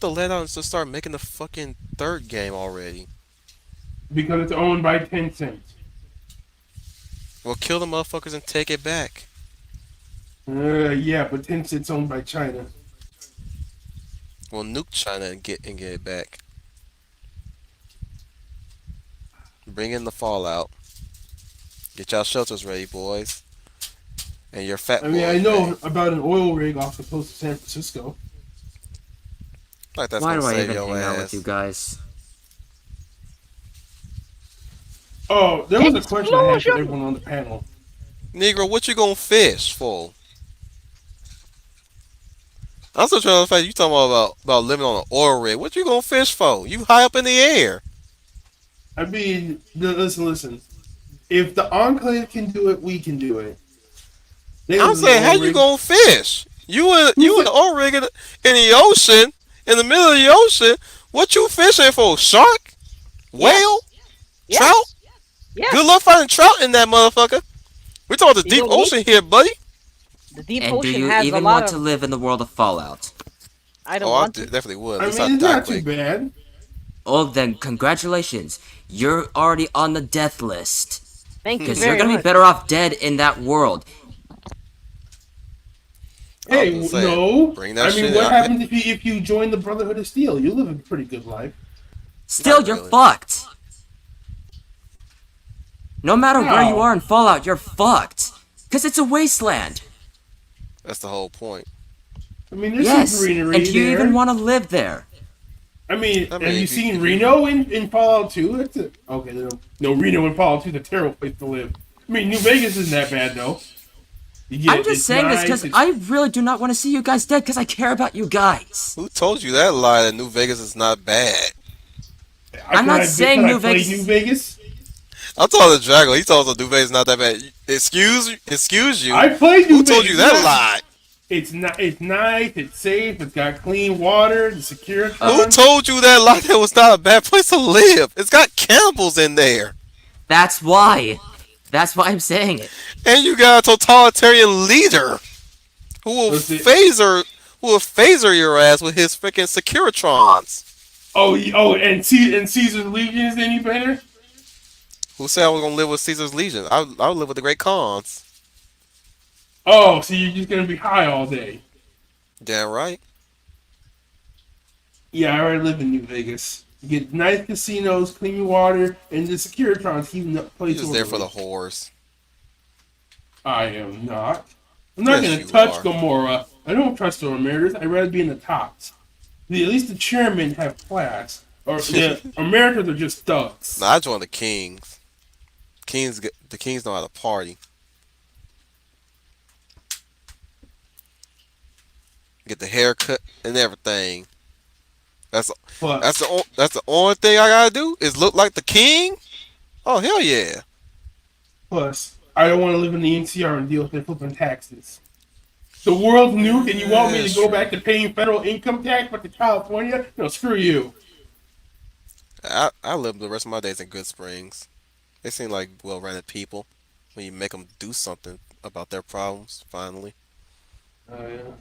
the let out and just start making the fucking third game already? Because it's owned by Tencent. Well, kill the motherfuckers and take it back. Yeah, but Tencent's owned by China. Well, nuke China and get it back. Bring in the fallout. Get y'all shelters ready, boys, and your I fat mean, I boys know ready. about an oil rig off the coast of San Francisco. Like that's Why gonna do I save even your hang out with you ass. guys? Oh, there was a question I had for Explosion! everyone on the panel. Negro, what you gonna fish for? I'm still trying to find you talking about living on an oil rig. What you gonna fish for? You high up in the air. I mean, listen. If the Enclave can do it, we can do it. They I'm live in an saying, how oil you rig. gonna fish? Who You in said? the oil rig in the ocean, in the middle of the ocean. What you fishing for? Shark? Whale? Yes, Trout? yes, Good yes. luck finding trout in that motherfucker. We're talking the You deep don't need ocean here, buddy. the deep And do ocean you has a even lot want to of. live in the world of Fallout? I Oh, don't want to. definitely would. At I least I mean, it's die not too quick. bad. Oh, then congratulations. You're already on the death list. Thank you Because you're very gonna be much. better off dead in that world. I was Hey, gonna say, no. bring I that mean, shit what out. happens if you join the Brotherhood of Steel? You live a pretty good life. Still, Not you're really. fucked. No matter where you How? are in Fallout, you're fucked. Because it's a wasteland. That's the whole point. I mean, there's some Yes, and greenery do you even there. want to live there? I mean, I have mean, you if you seen if you Reno in Fallout 2? Okay, no, Reno in Fallout 2 is a terrible place to live. I mean, New Vegas isn't that bad though. You I'm get just it's saying this nice. because It's I really do not want to see you guys dead because I care about you guys. who told you that lie that New Vegas is not bad? I'm not because saying I New played New Vegas. Vegas. I told the Drago. He told us New Vegas is not that bad. Excuse you. I played Who New told Vegas. you that lie? It's not. It's nice. It's safe. It's got clean water. The Who Securitrons. told you that lie? That was not a bad place to live. It's got cannibals in there, That's why. That's why I'm saying it. and you got a totalitarian leader who will Listen. phaser your ass with his freaking Securitrons. And Caesar's Legion is any better? Who said I was gonna live with Caesar's Legion? I would live with the Great Khans. Oh, so you're just gonna be high all day? Damn right. Yeah, I already live in New Vegas. You get nice casinos, clean water, and the Securitrons keeping the You place just there for the orderly. whores. I am not. I'm not Yes, gonna you touch are. Gamora. I don't trust the Emeritus. I'd rather be in the tops. At least the chairmen have class. Or the Emeritus are just thugs. Nah, I joined the Kings. The Kings know how to party. Get the haircut and everything. That's Plus, that's the only thing I gotta do is look like the king. Oh hell yeah! I don't want to live in the NCR and deal with their flipping taxes. The world's nuke, and you want me to That's go true. back to paying federal income tax back to California? No, screw you. I live the rest of my days in Good Springs. They seem like well-rounded people. When you make them do something about their problems, finally. Yeah.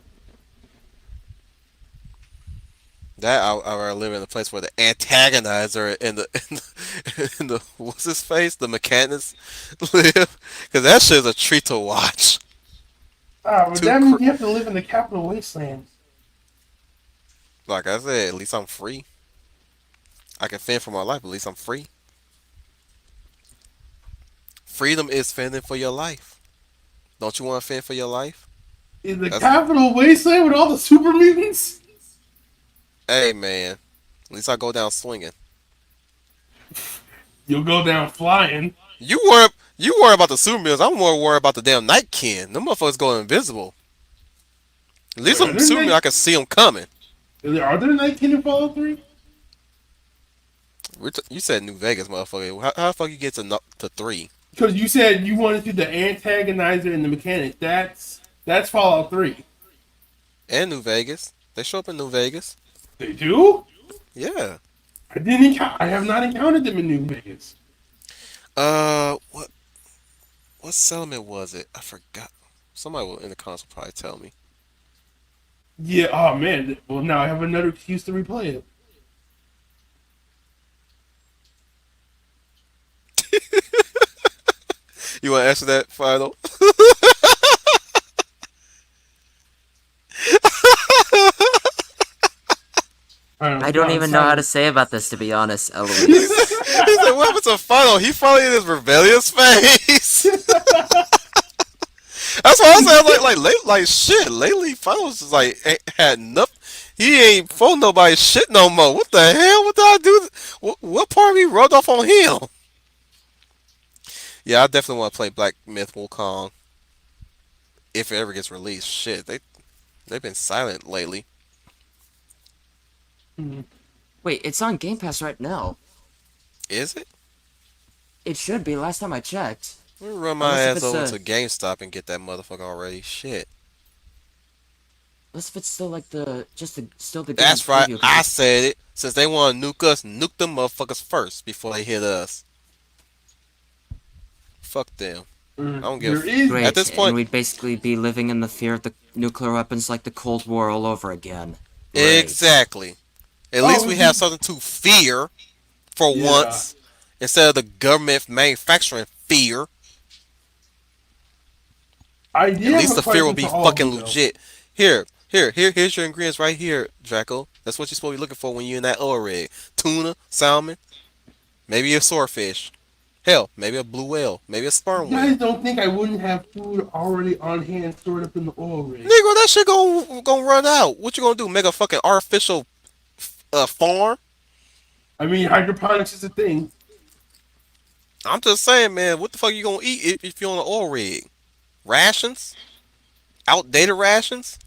That I rather live in a place where the antagonizer and the what's his face, the mechanics live, because that shit's a treat to watch. Ah, but Too that cr- means you have to live in the capital wasteland. like I said, at least I'm free. I can fend for my life. At least I'm free. Freedom is fending for your life. Don't you want to fend for your life? In the That's capital wasteland with all the super mutants? hey man. At least I go down swinging. You'll go down flying. You worry about the super mutants. I'm more worried about the damn nightkin. Them motherfuckers go invisible. At least Wait, are I'm there super mutant. I night? can see them coming. Are there night kin in Fallout 3? You said New Vegas, motherfucker. How the fuck you get to to three Because you said you wanted to do the antagonizer and the mechanic. That's Fallout 3. and New Vegas? They show up in New Vegas. They do? Yeah. I have not encountered them in New Vegas. What settlement was it? I forgot. Somebody will in the comments will probably tell me. Yeah. Oh man. Well, now I have another excuse to replay it. You want to answer that final? I don't I know. don't Gone even know how to silent. say about this, to be honest, he Eloise. said, "What happened to final?" He finally in his rebellious face. That's what I said. Like shit. Lately, finals is like ain't had nothing. He ain't for nobody shit no more. What the hell? What did I do? What part of me rubbed off on him? Yeah, I definitely want to play Black Myth Wukong if it ever gets released. Shit, they've been silent lately. Wait, it's on Game Pass right now. Is it? It should be, last time I checked. Let me run my Unless if ass it's over a... to GameStop and get that motherfucker already. Shit. Unless if it's still like the... still the game That's right. preview, because I it's... said it. Since they want to nuke us, nuke them motherfuckers first before they hit us. Fuck them. I don't There give. is. At Great, this and point, we'd basically be living in the fear of the nuclear weapons like the Cold War all over again. Great. exactly. At least Oh, we have something to fear for yeah. once instead of the government manufacturing fear. I At did have least a the fear will question be for all of fucking you though. legit. Here's your ingredients right here, Draco. That's what you're supposed to be looking for when you're in that oil rig. Tuna, salmon, maybe a swordfish. Hell, maybe a blue whale, maybe a You sperm guys whale. don't think I wouldn't have food already on hand stored up in the oil rig? Nigga, that shit gonna run out. What you gonna do? Make a fucking artificial farm? I mean, hydroponics is a thing. I'm just saying, man. What the fuck you gonna eat if you're on an oil rig? Rations? Outdated rations?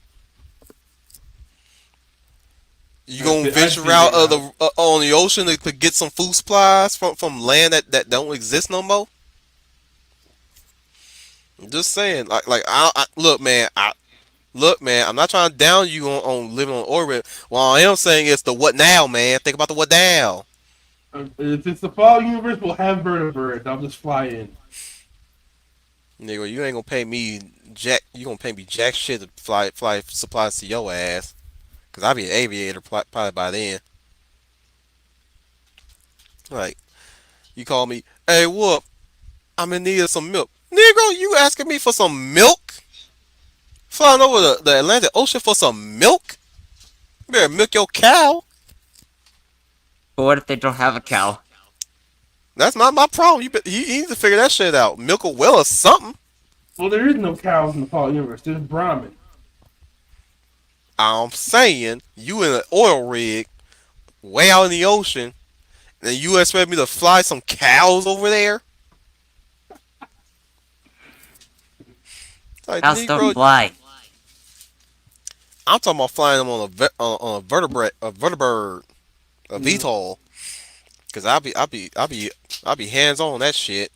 You gonna I'd venture figure out it of out. the on the ocean to get some food supplies from land that don't exist no more? I'm just saying, look, man. Look, man. I'm not trying to down you on living on orbit. What I am saying is the what now, man. Think about the what now. If it's the Fallout universe, we'll have vertebrates. I'll just fly in. Nigga, you ain't gonna pay me jack. You gonna pay me jack shit to fly supplies to your ass. Cause I'll be an aviator probably by then. Like you call me, hey, whoop. I'm in need of some milk. Negro, you asking me for some milk? Flying over the Atlantic Ocean for some milk? You better milk your cow. But what if they don't have a cow? That's not my problem. You need to figure that shit out. Milk a well or something. Well, there is no cows in the Fallout universe. There's Brahmin. I'm saying you in an oil rig way out in the ocean, and you expect me to fly some cows over there? Like Cows don't Negro, fly. I'm talking about flying them on a vertebrate, a Mm, VTOL. Cause I'll be hands on that shit.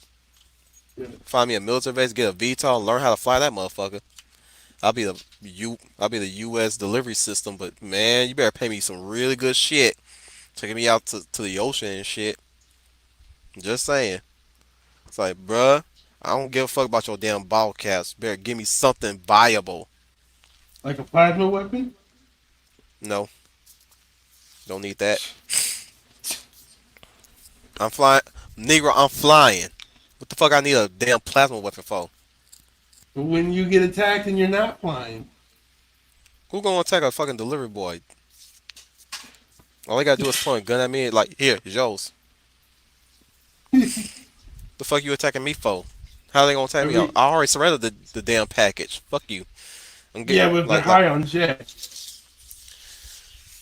yeah. Find me a military base, get a VTOL, learn how to fly that motherfucker. I'll be the U.S. delivery system. But man, you better pay me some really good shit, taking me out to the ocean and shit. Just saying. It's like, bruh, I don't give a fuck about your damn bottle caps. You better give me something viable. Like a plasma weapon? No, Don't need that. I'm flying, Negro. I'm flying. What the fuck? I need a damn plasma weapon for? When you get attacked and you're not flying. Who gonna attack a fucking delivery boy? All they gotta do is point a gun at me. Like, here, it's yours. The fuck you attacking me for? How they gonna attack I me? I mean, already surrendered the damn package. Fuck you. I'm yeah, getting but if they're like high on jet.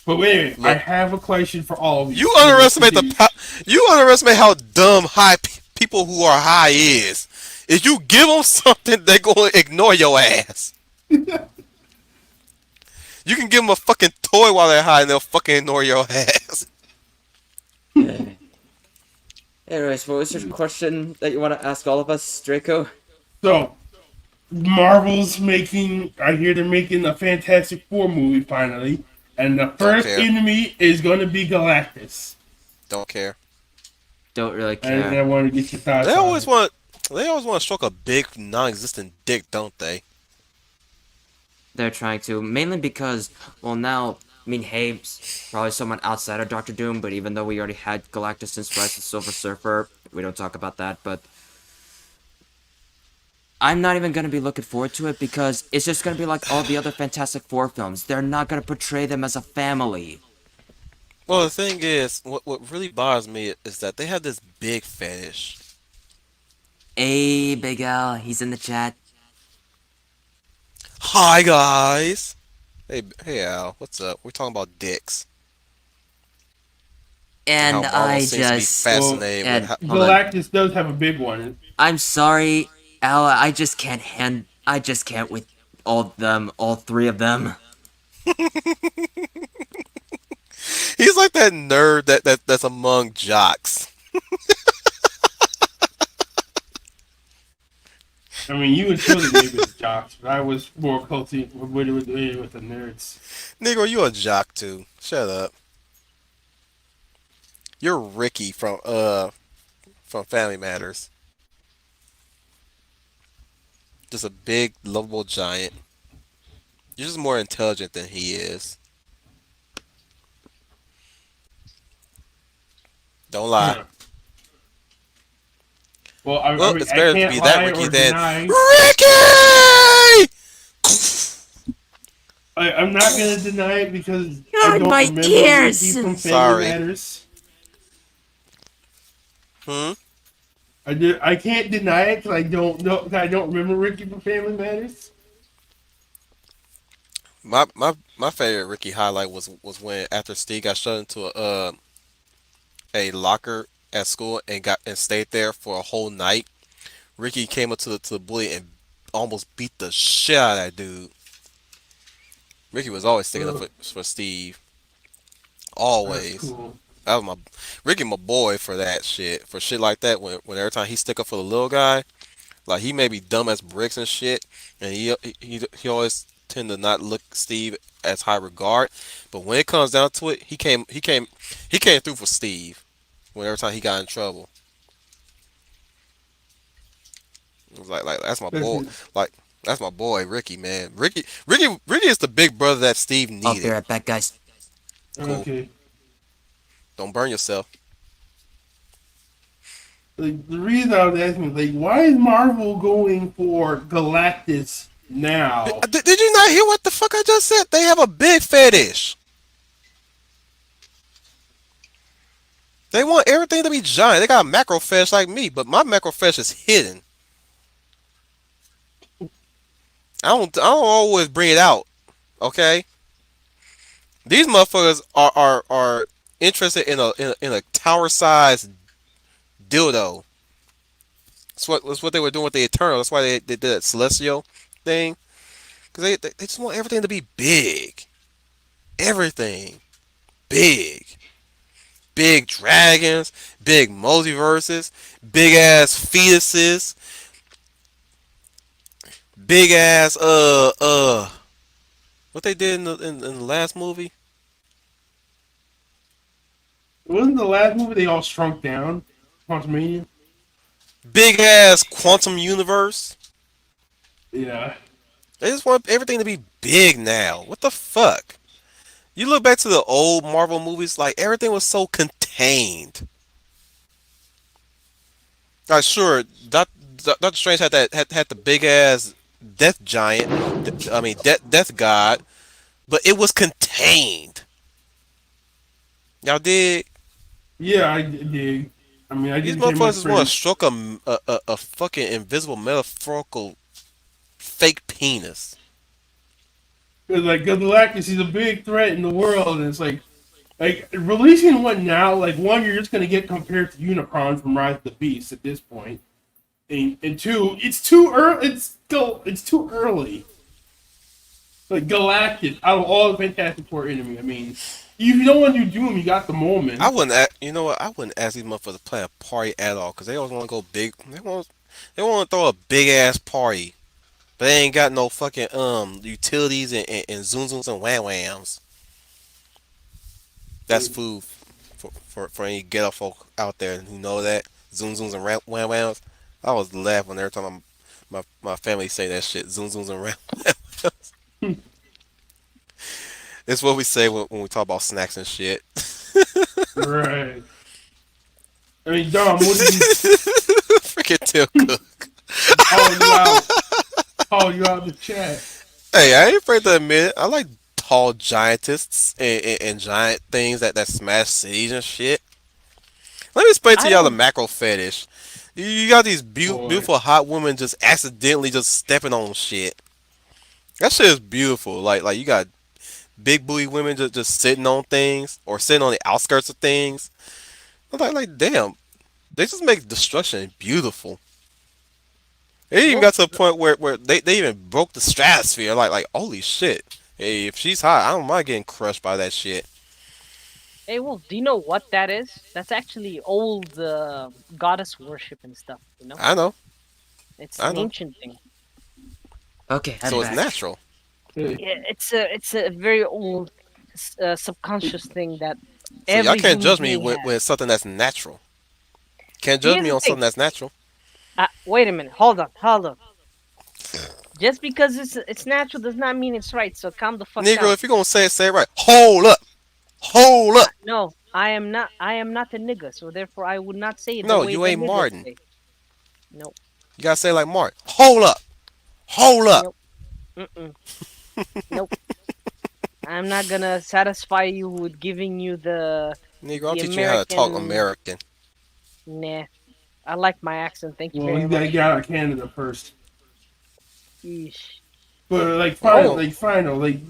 But wait a minute, I look. have a question for all of you. You So let's underestimate continue. you underestimate how dumb people who are high is. If you give them something, they gonna ignore your ass. You can give them a fucking toy while they're high, and they'll fucking ignore your ass. Anyways, what was your question that you want to ask all of us, Draco? So, Marvel's making, I hear they're making a Fantastic Four movie finally. And the Don't first care. enemy is going to be Galactus. Don't care. Don't really And I care. want to get your They thoughts on always it. want. They always want to stroke a big, non-existent dick, don't they? They're trying to, mainly because, well, now, I mean, hey, probably someone outside of Doctor Doom, but even though we already had Galactus since Rise of the Silver Surfer, we don't talk about that, but I'm not even gonna be looking forward to it because it's just gonna be like all the other Fantastic Four films. They're not gonna portray them as a family. Well, the thing is, what really bothers me is that they have this big fetish. Hey, Big L, he's in the chat. Hi guys. Hey Al, what's up? We're talking about dicks and how And Marvel I seems to be just, Well, fascinated with and how. hold on. Galactus does have a big one. I'm sorry, Al, I just can't with all of them, all three of them. He's like that nerd that's among jocks. I mean, you and Tilly may be the jocks, but I was more culty with the nerds. Negro, you a jock too. Shut up. You're Ricky from Family Matters. Just a big, lovable giant. You're just more intelligent than he is. Don't lie. Huh. Well, I Well, mean, it's I better to can't be that lie Ricky or than deny. Ricky. I'm not gonna deny it because I God, don't my remember Ricky ears! from Family Sorry. Matters. Hmm. I can't deny it because I don't know. I don't remember Ricky from Family Matters. My favorite Ricky highlight was when after Steve got shut into a locker at school and stayed there for a whole night. Ricky came up to the bully and almost beat the shit out of that dude. Ricky was always sticking up Ugh, for Steve. that's Always. cool. That was my Ricky, my boy for that shit. For shit like that, when every time he stick up for the little guy, like he may be dumb as bricks and shit, and he always tend to not look Steve as high regard. But when it comes down to it, he came through for Steve. When every time he got in trouble, it was like that's my That's boy. it. Like that's my boy Ricky, man. Ricky is the big brother that Steve I'll be needed. right back, guys. Cool. Okay. Don't burn yourself. Like the reason I was asking was like, why is Marvel going for Galactus now? Did you not hear what the fuck I just said? They have a big fetish. They want everything to be giant. They got a macro fetish like me, but my macro fetish is hidden. I don't always bring it out. Okay, these motherfuckers are interested in a tower sized dildo. That's what they were doing with the Eternal. That's why they did that celestial thing. Because they just want everything to be big. Everything big. Big dragons, big multiverses, big ass fetuses, big ass what they did in the last movie? Wasn't the last movie they all shrunk down? Quantumania? Big ass quantum universe. Yeah. They just want everything to be big now. What the fuck? You look back to the old Marvel movies, like everything was so contained. Like sure, Doctor Strange had the big ass death giant, I mean death god, but it was contained. Y'all dig? Yeah, I dig. I mean, I These didn't say motherfuckers much just for want him. to stroke a fucking invisible metaphorical fake penis. Cause like Galactus, he's a big threat in the world, and it's like releasing one now. Like one, you're just gonna get compared to Unicron from Rise of the Beast at this point, and two, it's too early. It's too early. Like Galactus, out of all the Fantastic Four enemy, I mean, you don't want to do Doom. You got the I moment. wouldn't, you know what? I wouldn't ask these motherfuckers to play a party at all, cause they always want to go big. They want to throw a big ass party, but they ain't got no fucking utilities and zoom zooms and wham whams. That's food for any ghetto folk out there who know that zoom zooms and wham whams. I was laughing every time my family say that shit. Zoom zooms and wham. It's what we say when we talk about snacks and shit. Right. I mean, Dom, what do you Freaking Tim Cook. call you out? Call you out in the chat. Hey, I ain't afraid to admit it. I like tall giantess and giant things that smash cities and shit. Let me explain to I y'all the don't. macro fetish. You got these Boy, beautiful hot women just accidentally just stepping on shit. That shit is beautiful. Like you got big booty women just sitting on things or sitting on the outskirts of things. I'm like damn, they just make destruction beautiful. It even Well, got to a point where they even broke the stratosphere. Like holy shit. Hey, if she's hot, I don't mind getting crushed by that shit. hey, Wolf, do you know what that is? That's actually old goddess worship and stuff. You know, I know, it's I an know. ancient thing. Okay, I'm So it's back. natural. hey, Yeah, it's a very old subconscious thing that So y'all every can't human judge me being with has. something that's natural. Can't judge Here's me the on thing. something that's natural. Wait a minute. Hold on. Just because it's natural does not mean it's right. So calm the fuck Negro, down. if you're gonna say it right. Hold up. Hold up. No, I am not. I am not a nigga. So therefore, I would not say it the No, way you the ain't niggas Martin. say. Nope. You gotta say it like Martin. Hold up. Hold up. Nope. Mm-mm. Nope. I'm not gonna satisfy you with giving you Negro, I'm the teaching you how to talk American. American. Nah. I like my accent. Thank you well, very you gotta much. get out of Canada first. Yeesh. But like Well, final, Oh, well, like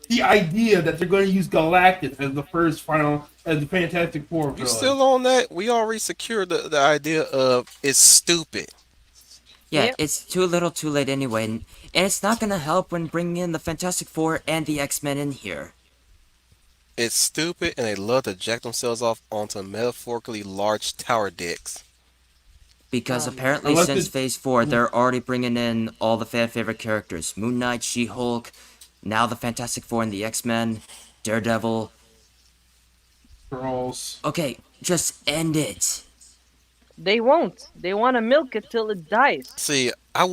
the idea that they're going to use Galactus as the first final as the Fantastic Four you villain. still on that? We already secured the idea of it's stupid. Yeah, yep. it's too little too late anyway, and it's not gonna help when bringing in the Fantastic Four and the X-Men in here. It's stupid, and they love to jack themselves off onto metaphorically large tower dicks. Because Oh man. apparently Unless since it Phase 4, they're already bringing in all the fan favorite characters. Moon Knight, She-Hulk, now the Fantastic Four and the X-Men, Daredevil. girls. Okay, just end it. They won't. They want to milk it till it dies. See, I'm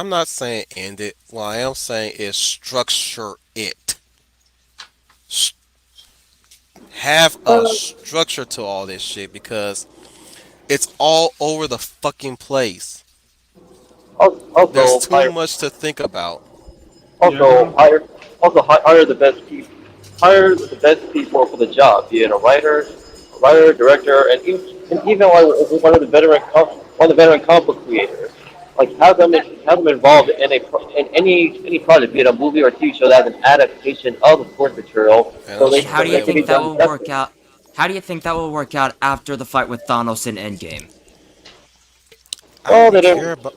not saying end it. What I am saying is structure it. S- have a structure to all this shit because it's all over the fucking place. There's Also, too much to think about. Yeah, also Dom. hire hire the best people. Hire the best people for the job, be it a writer, director, and even like one of the veteran comic book creators. Like That have them involved in in any project, be it a movie or TV show that has an adaptation of the source material, And so I'm they And sure how so do you it they can be think that done will. will work justice. out? How do you think that will work out after the fight with Thanos in Endgame? I don't Well, really they didn't. care about.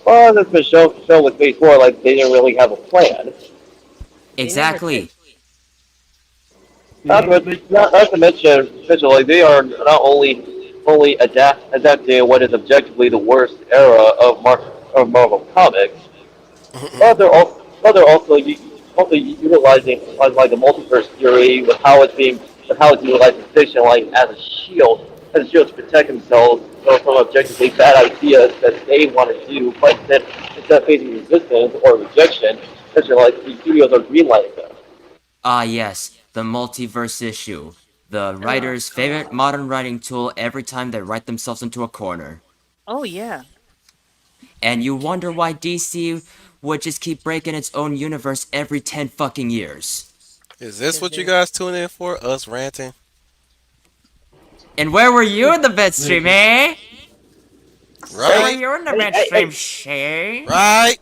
Well, that's been shown with Phase 4, like they didn't really have a plan. they never did. Exactly. Not Yeah, to, not to mention, like they are not only adapting what is objectively the worst era of Marvel comics, but they're also utilizing like the multiverse theory with how it's utilized in fiction, like as a shield to protect themselves from objectively bad ideas that they want to do, but instead of facing resistance or rejection, essentially like the studios are greenlighting them. Ah, yes, the multiverse issue. The Oh writer's favorite God. modern writing tool every time they write themselves into a corner. Oh yeah. And you wonder why DC would just keep breaking its own universe every 10 fucking years. Is this Because what you they're guys tune in for? Us ranting? And where were you in the vid stream, They- eh? Where were Right? you in the Hey, vid hey, stream, hey. Shay? Right?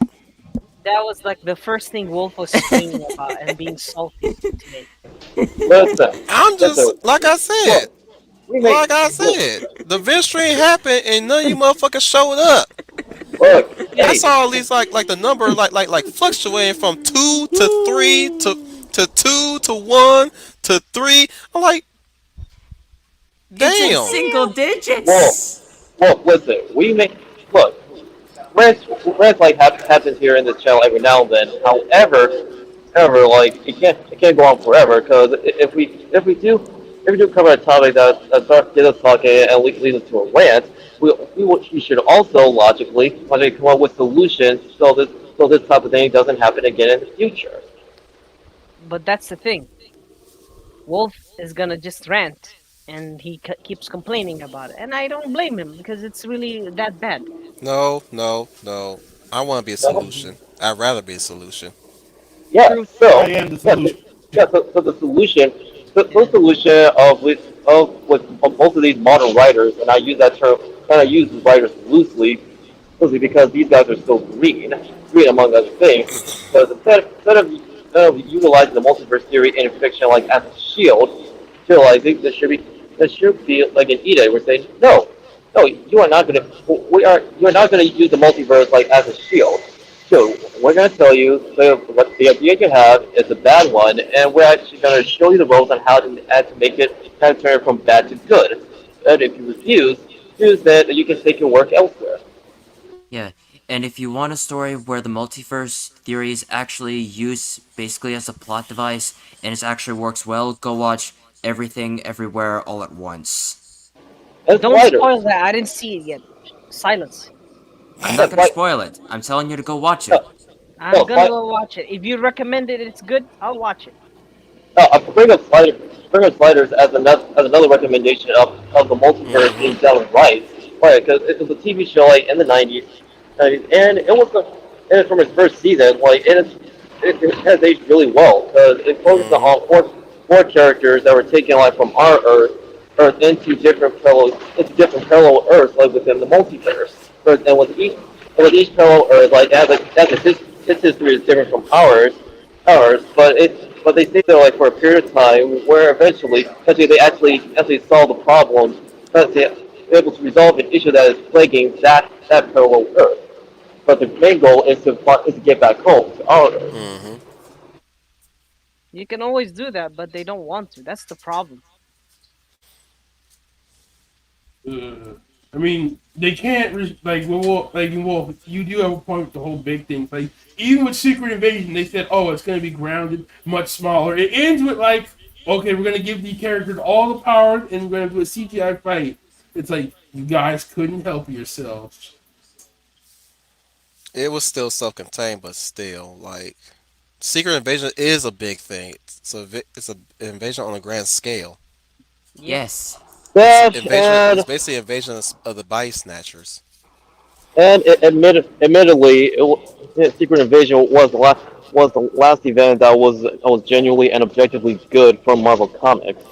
that was like the first thing Wolf was screaming about and being salty today. Listen, I'm just listen. like I said. Look, we make Like I look, said, the vent stream happened and none of you motherfuckers showed up. look. I Hey, saw at least like the number like fluctuating from two to three to two to one to three. I'm like, It's in damn. single Wolf, digits! Wolf. Listen, we make look. Rants like happens here in the channel every now and then. However, like it can't go on forever because if we do cover a topic that starts get us talking and leads us to a rant, we should also logically come up with solutions so this type of thing doesn't happen again in the future. But that's the thing. Wolf is gonna just rant, and he keeps complaining about it, and I don't blame him because it's really that bad. No, no, no. I want to be a So, solution. I'd rather be a solution. yeah, Truth. I so am the yeah, so, solution. yeah, so the solution, the Yeah. solution with most of these modern writers, and I use that term, kind of use writers loosely because these guys are so green among other things. Because instead of utilizing the multiverse theory in fiction like as a shield, realizing there should be like an edict. We're saying no, you are not gonna use the multiverse like as a shield. So we're going to tell you what the idea you have is a bad one, and we're actually going to show you the roles on how to make it kind of turn from bad to good. And if you refuse then you can take your work elsewhere. Yeah, and if you want a story where the multiverse theory is actually used basically as a plot device and it actually works well, go watch Everything Everywhere All at Once. As Don't spoil writers, that. I didn't see it yet. Silence. I'm not as gonna writers, spoil it. I'm telling you to go watch no, it. I'm no, gonna go watch it. If you recommend it, it's good. I'll watch it. I bring up sliders as another recommendation of the multiverse being Mm-hmm. done right? Because it was a TV show like in the '90s, and and from its first season, it has aged really well because it focused Mm-hmm. on four characters that were taken like from our Earth into different parallel Earths like within the multiverse. And with each parallel Earth, like as a its history is different from ours, but they stay there like for a period of time where eventually they actually solve the problem, they're able to resolve an issue that is plaguing that parallel Earth. But the main goal is to get back home to our Earth. Mm-hmm. You can always do that, but they don't want to. That's the problem. I mean, they can't like like in Wolf. You do have a point with the whole big thing. Like even with Secret Invasion, they said, "Oh, it's going to be grounded, much smaller." It ends with like, "Okay, we're going to give the characters all the power, and we're going to do a CGI fight." It's like you guys couldn't help yourselves. It was still self-contained, but still, like, secret invasion is a big thing. It's a invasion on a grand scale. Yep. Yes. It's That invasion. It's and basically invasion of the body snatchers. admittedly, Secret Invasion was the last event that was genuinely and objectively good from Marvel Comics.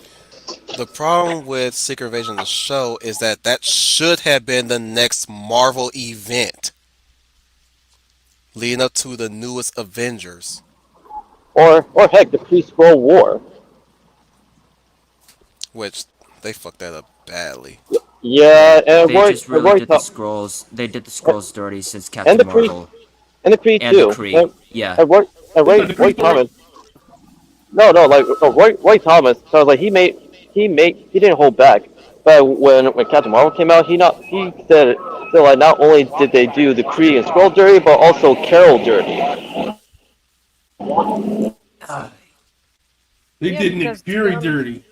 The problem with Secret Invasion the show is that that should have been the next Marvel event leading up to the newest Avengers, Or heck, the pre-Scroll War. which they fucked that up badly. Yeah, Yeah. They just really did the Top scrolls. They did the scrolls dirty since and Captain the Kree Marvel. and the Kree And the too. Kree. Yeah. The Roy Christopher. Thomas. No, like no, Roy Thomas. So like he didn't hold back. But when Captain Marvel came out, he said so like not only did they do the Kree and Skrull dirty, but also Carol dirty. They Yeah, did Nick because to be Fury honest, dirty.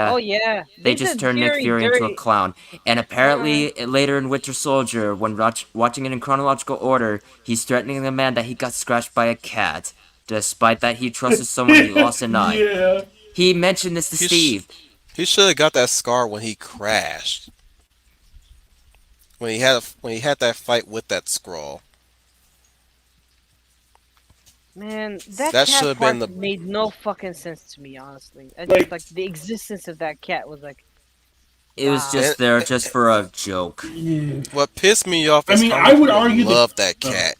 oh Yeah. yeah, They they just did turned Nick Fury Fury into a dirty. clown. And Uh, apparently, later in Winter Soldier, when watching it in chronological order, he's threatening the man that he got scratched by a cat. Despite that, he trusted someone he lost an eye. Yeah. He mentioned this to He sh- Steve. he should have got that scar when he crashed. When he had that fight with that scroll. Man, that That should cat have been part the made no fucking sense to me, honestly. I just Like, like the existence of that cat was like, It was wow. and just there just for a joke. yeah. what pissed me off I is mean, how I many would people argue the. love that Oh, cat.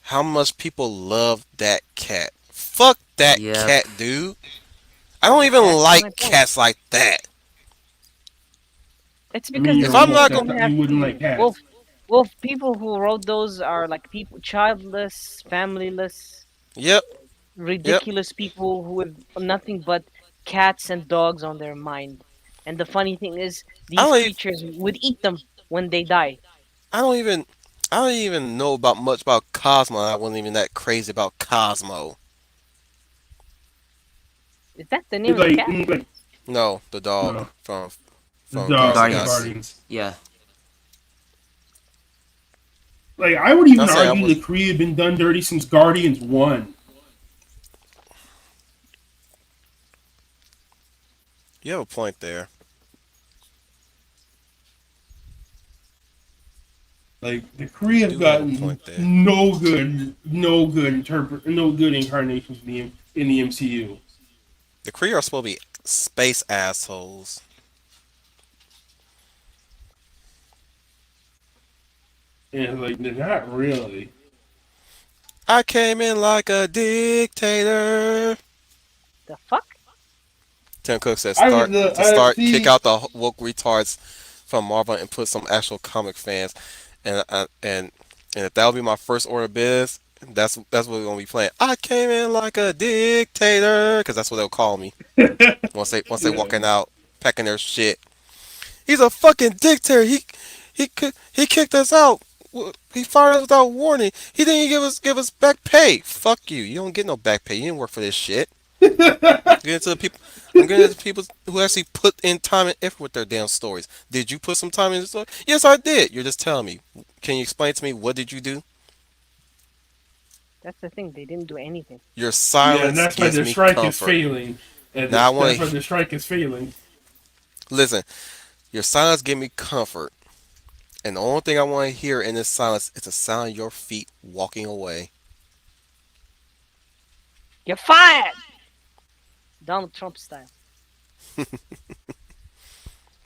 How much people love that cat. Fuck that Yep. cat, dude. I don't even Exactly like my point. cats like that. It's I mean, because you're If these I'm people not almost. go- That's don't not, have you wouldn't like feelings. cats. Well, people who wrote those are like people childless, familyless, Yep, yep. ridiculous people who have nothing but cats and dogs on their mind. And the funny thing is, I these don't even, creatures would eat them when they die. I don't even I don't even know about much about Cosmo. I wasn't even that crazy about Cosmo. Is that the name It's of the like, cat? like No, the dog no, the from dog Guardians of the from Guardians. Galaxy. Guardians. Yeah. Like, I would even I say I argue was. the Kree had been done dirty since Guardians 1. You have a point there. Like, the Kree You have do have a gotten point there. no good incarnations in the MCU. The Kree are supposed to be space assholes. And, like, they're not really. I came in like a dictator. The fuck? Tim Cook says I was kick see. out the woke retards from Marvel and put some actual comic fans. And and if that would be my first order of biz, that's what we're gonna be playing. I came in like a dictator, because that's what they'll call me once they Yeah. walking out packing their shit. He's a fucking dictator. He kicked us out. He fired us without warning. He didn't even give us back pay. Fuck you. You don't get no back pay. You didn't work for this shit. Get into the people. I'm getting into people who actually put in time and effort with their damn stories. Did you put some time in the story? Yes, I did. You're just telling me. Can you explain to me what did you do? That's the thing. They didn't do anything. Your Yeah, and silence that's why gives their me strike is comfort. failing. And Now I that's want why to their strike is failing. listen. Your silence gives me comfort, and the only thing I want to hear in this silence is the sound of your feet walking away. You're fired! Donald Trump style.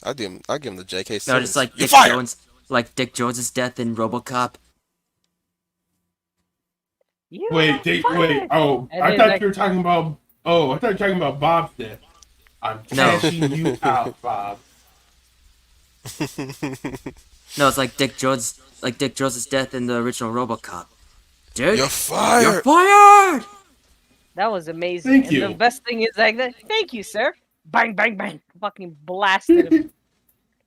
I give him the J.K. No, just Simmons. like You're Dick fired. Jones, like Dick Jones's death in RoboCop. You are Wait. fired! Oh, And I then thought like, you were talking about. Oh, I thought you were talking about Bob's death. I'm No, cashing you out, Bob. no, it's like Dick Jones's death in the original RoboCop. You're Dick, you're fired. fired. that was amazing. Thank And the you. best thing is like, thank you, sir. Bang, bang, bang. Fucking blasted him.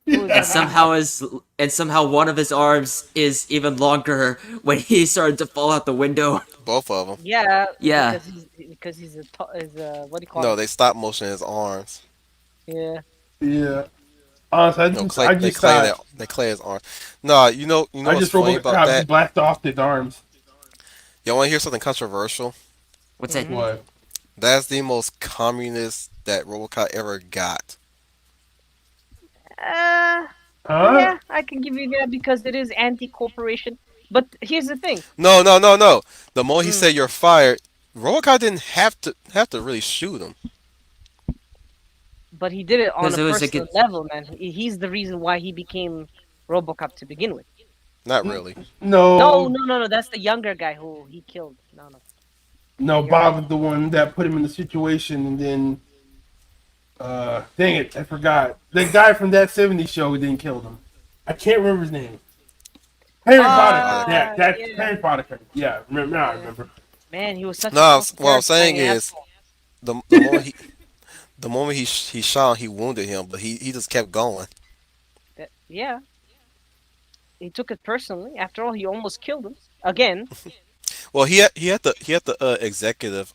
Who was And that? somehow one of his arms is even longer when he started to fall out the window. Both of them. Yeah, Yeah, because he's a what do you call No, it? they stop motion his arms. Yeah. Yeah. Honestly, No, I they just clay thought that they clay his arms. No, you know I what's just funny about RoboCop that? just blasted off his arms. Y'all want to hear something controversial? what's that? Mm-hmm. What? That's the most communist that RoboCop ever got. Uh, Huh? yeah, I can give you that because it is anti-corporation. But here's the thing. No, no, no, no. The moment he Mm, said you're fired, RoboCop didn't have to really shoot him. but he did it on Because a it was like personal level, man. He's the reason why he became RoboCop to begin with. Not N- really. No, No, no, no, no. That's the younger guy who he killed. No, no. no. You're Bob right. was the one that put him in the situation, and then, dang it, I forgot. The guy from that '70s show who didn't kill him. I can't remember his name. Henry Potiker. Boddicker. That's Yeah, Henry Potiker. Yeah, now I yeah. remember. Man, he was such a No, fucking what I'm saying terrifying is asshole. the moment he shot him, he wounded him, but he just kept going. Yeah, he took it personally. After all, he almost killed him again. Well, he had the executive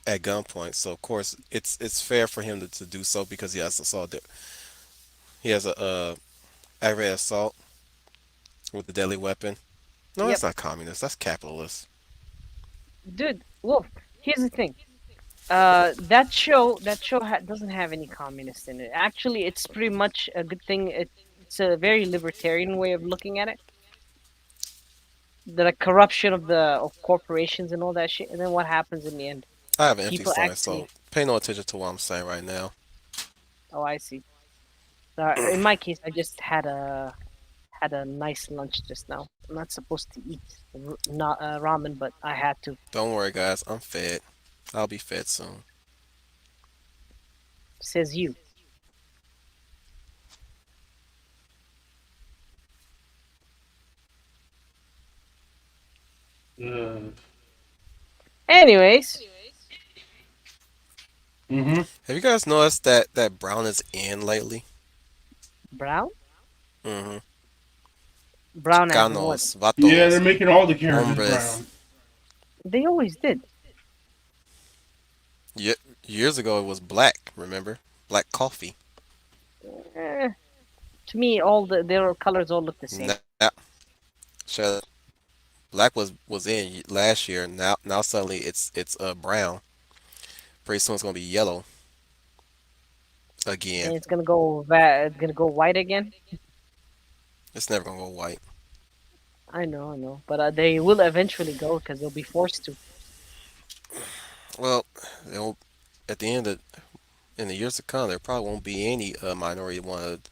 at gunpoint, so of course it's fair for him to do so because he has a aggravated assault with a deadly weapon. No, Yep. that's not communist. That's capitalist. dude, Wolf. Here's the thing. That show doesn't have any communist in it. Actually, it's pretty much a good thing. It's a very libertarian way of looking at it. The like, corruption of corporations and all that shit, and then what happens in the end? I have an empty People stomach, so actually. pay no attention to what I'm saying right now. Oh, I see. In my case, I just had a nice lunch just now. I'm not supposed to eat not ramen, but I had to. Don't worry, guys. I'm fed. I'll be fed soon. Says you. Uh, Anyways, mm-hmm. Have you guys noticed that brown is in lately? Brown, Mm-hmm. Brown as in what? Chicanos, Yeah, they're vatos, making all the characters hombres. brown. They always did. Ye- Years ago, it was black. Remember, black coffee. Eh, to me, all their colors all look the same. Now, shut up. Black was in last year. Now suddenly it's brown. Pretty soon it's gonna be yellow again. And it's gonna go white again. It's never gonna go white. I know, but they will eventually go because they'll be forced to. Well, they'll, at the end of in the years to come, there probably won't be any minority want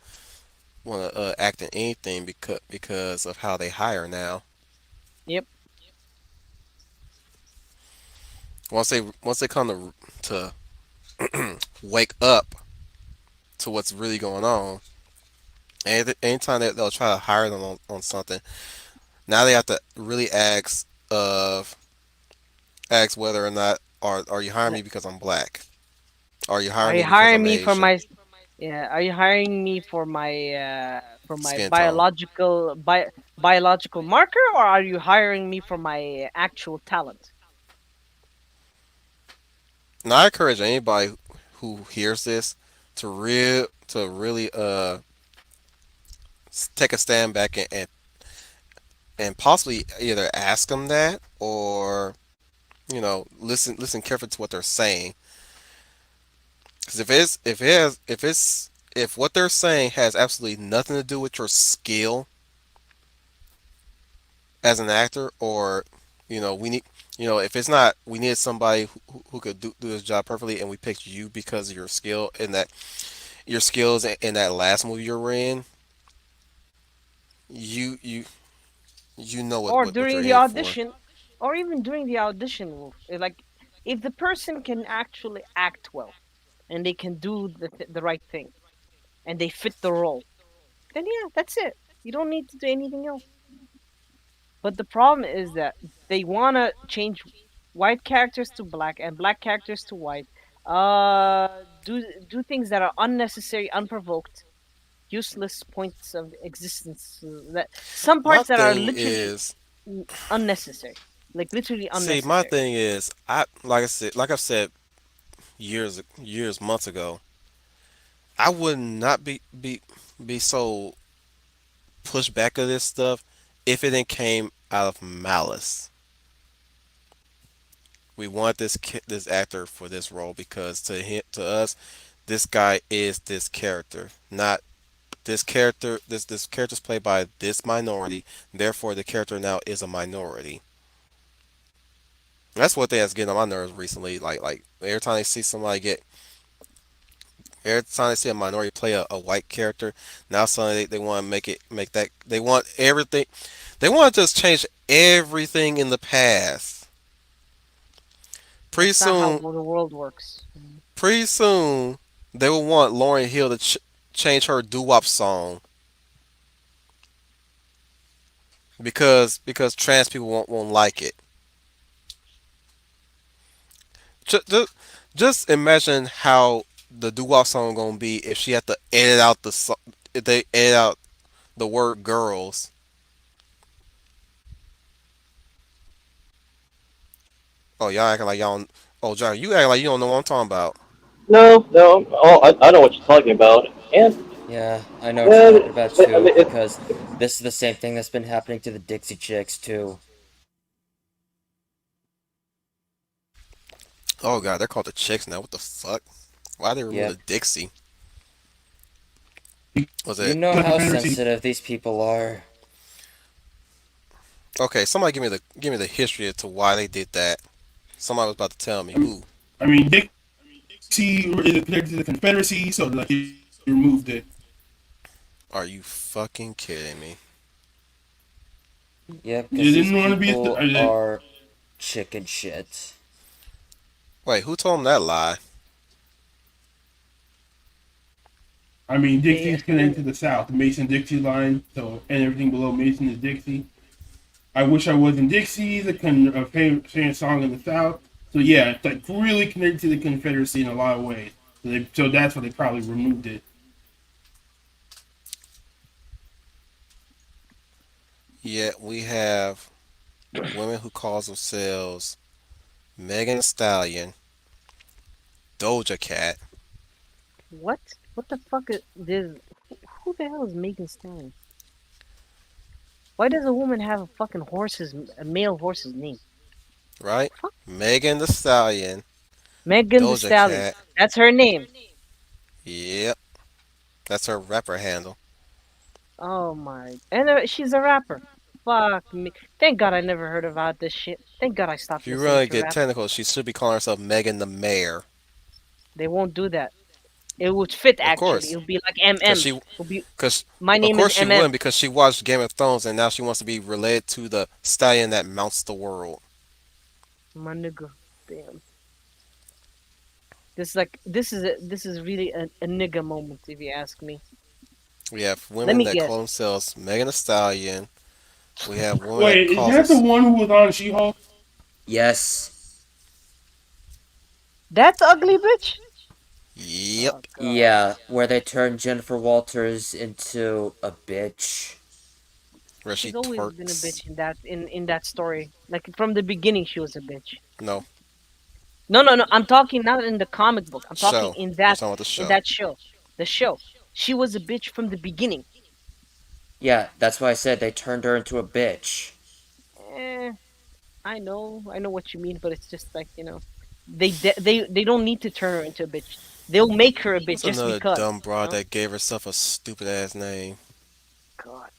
to act in anything because of how they hire now. Yep. Once they come to wake up to what's really going on, and anytime that they'll try to hire them on something, now they have to really ask whether or not are you hiring Like, me because I'm black? Are you are hiring you me because hiring I'm me for Asian? my? Yeah. Are you hiring me for my Skin tone. biological marker, or are you hiring me for my actual talent? Now I encourage anybody who hears this to really take a stand back and possibly either ask them that or listen carefully to what they're saying. Because if what they're saying has absolutely nothing to do with your skill as an actor, or we need if it's not we need somebody who could do this job perfectly, and we picked you because of your skill and that your skills in that last movie you were in, you you you know Or what you're during the in for. audition, or even during the audition, like if the person can actually act well and they can do the right thing and they fit the role, then yeah, that's it. You don't need to do anything else. But the problem is that they want to change white characters to black and black characters to white. Do things that are unnecessary, unprovoked, useless points of existence. That some My parts that are thing literally is, unnecessary, like literally see, my unnecessary. thing is, like I've said years, months ago, I would not be so pushed back of this stuff if it didn't came out of malice. We want this actor for this role because to us, this guy is this character, not this character. This character's played by this minority, therefore the character now is a minority. That's what they has getting on my nerves recently. Like every time they see a minority play a white character, now suddenly they want to make that they want everything. They want to just change everything in the past. Pretty That's not how soon, the world works. pretty soon, they will want Lauryn Hill to change her doo wop song because trans people won't like it. Just, just imagine how the doo wop song gonna be if she had to edit out if they edit out the word girls. Oh, y'all acting like y'all. Oh, John, you acting like you don't know what I'm talking about. No, no. Oh, I know what you're talking about. And Yeah, I know what you're yeah, talking about I too, mean, because this is the same thing that's been happening to the Dixie Chicks too. Oh god, they're called the chicks now. What the fuck? Why they remove the Yep. Dixie? Was You it know The how Confederacy. sensitive these people are. okay? Somebody give me the history as to why they did that. Somebody was about to tell me I mean, who. I mean Dixie is connected to the Confederacy, so like they removed it. Are you fucking kidding me? Yep, They because these didn't want to be. people are chicken shit. Wait, who told him that lie? I mean, They Dixie's connected to assume the South, the Mason-Dixie line. So, and everything below Mason is Dixie. I wish I was in Dixie, famous song in the South. So yeah, it's like really connected to the Confederacy in a lot of ways. So that's why they probably removed it. Yet we have women who calls themselves Megan Thee Stallion, Doja Cat, what? What the fuck is this? Who the hell is Megan Stallion? Why does a woman have a fucking a male horse's name? right? Fuck. Megan Thee Stallion, Megan the Doja Stallion. Cat. That's her name. Yep, that's her rapper handle. Oh my. And she's a rapper. Fuck me. Thank God I never heard about this shit. Thank God I If stopped you listening really to get rap. technical, she should be calling herself Megan the Mayor. They won't do that. It would fit Of actually. It course, would be like because MM. she, It would be because my of name is course she MM. wouldn't because she watched Game of Thrones and now she wants to be related to the stallion that mounts the world. My nigga. Damn. This is really a nigga moment if you ask me. We have Let women me that call guess. themselves Megan Thee Stallion. We have women that Wait, is calls that the us. one who was on She-Hulk? Yes. That's ugly bitch? Oh Yep, god. Yeah, where they turned Jennifer Walters into a bitch. where she She's always been a twerks. bitch in that story. Like from the beginning she was a bitch. No, No, no, no. I'm talking not in the comic book. I'm talking show. You're talking about the in show. that show. The show. She was a bitch from the beginning. Yeah, that's why I said they turned her into a bitch. Eh, I know what you mean, but it's just like they don't need to turn her into a bitch. They'll make her a bitch What's just another because, dumb you broad know. that gave herself a stupid ass name? God.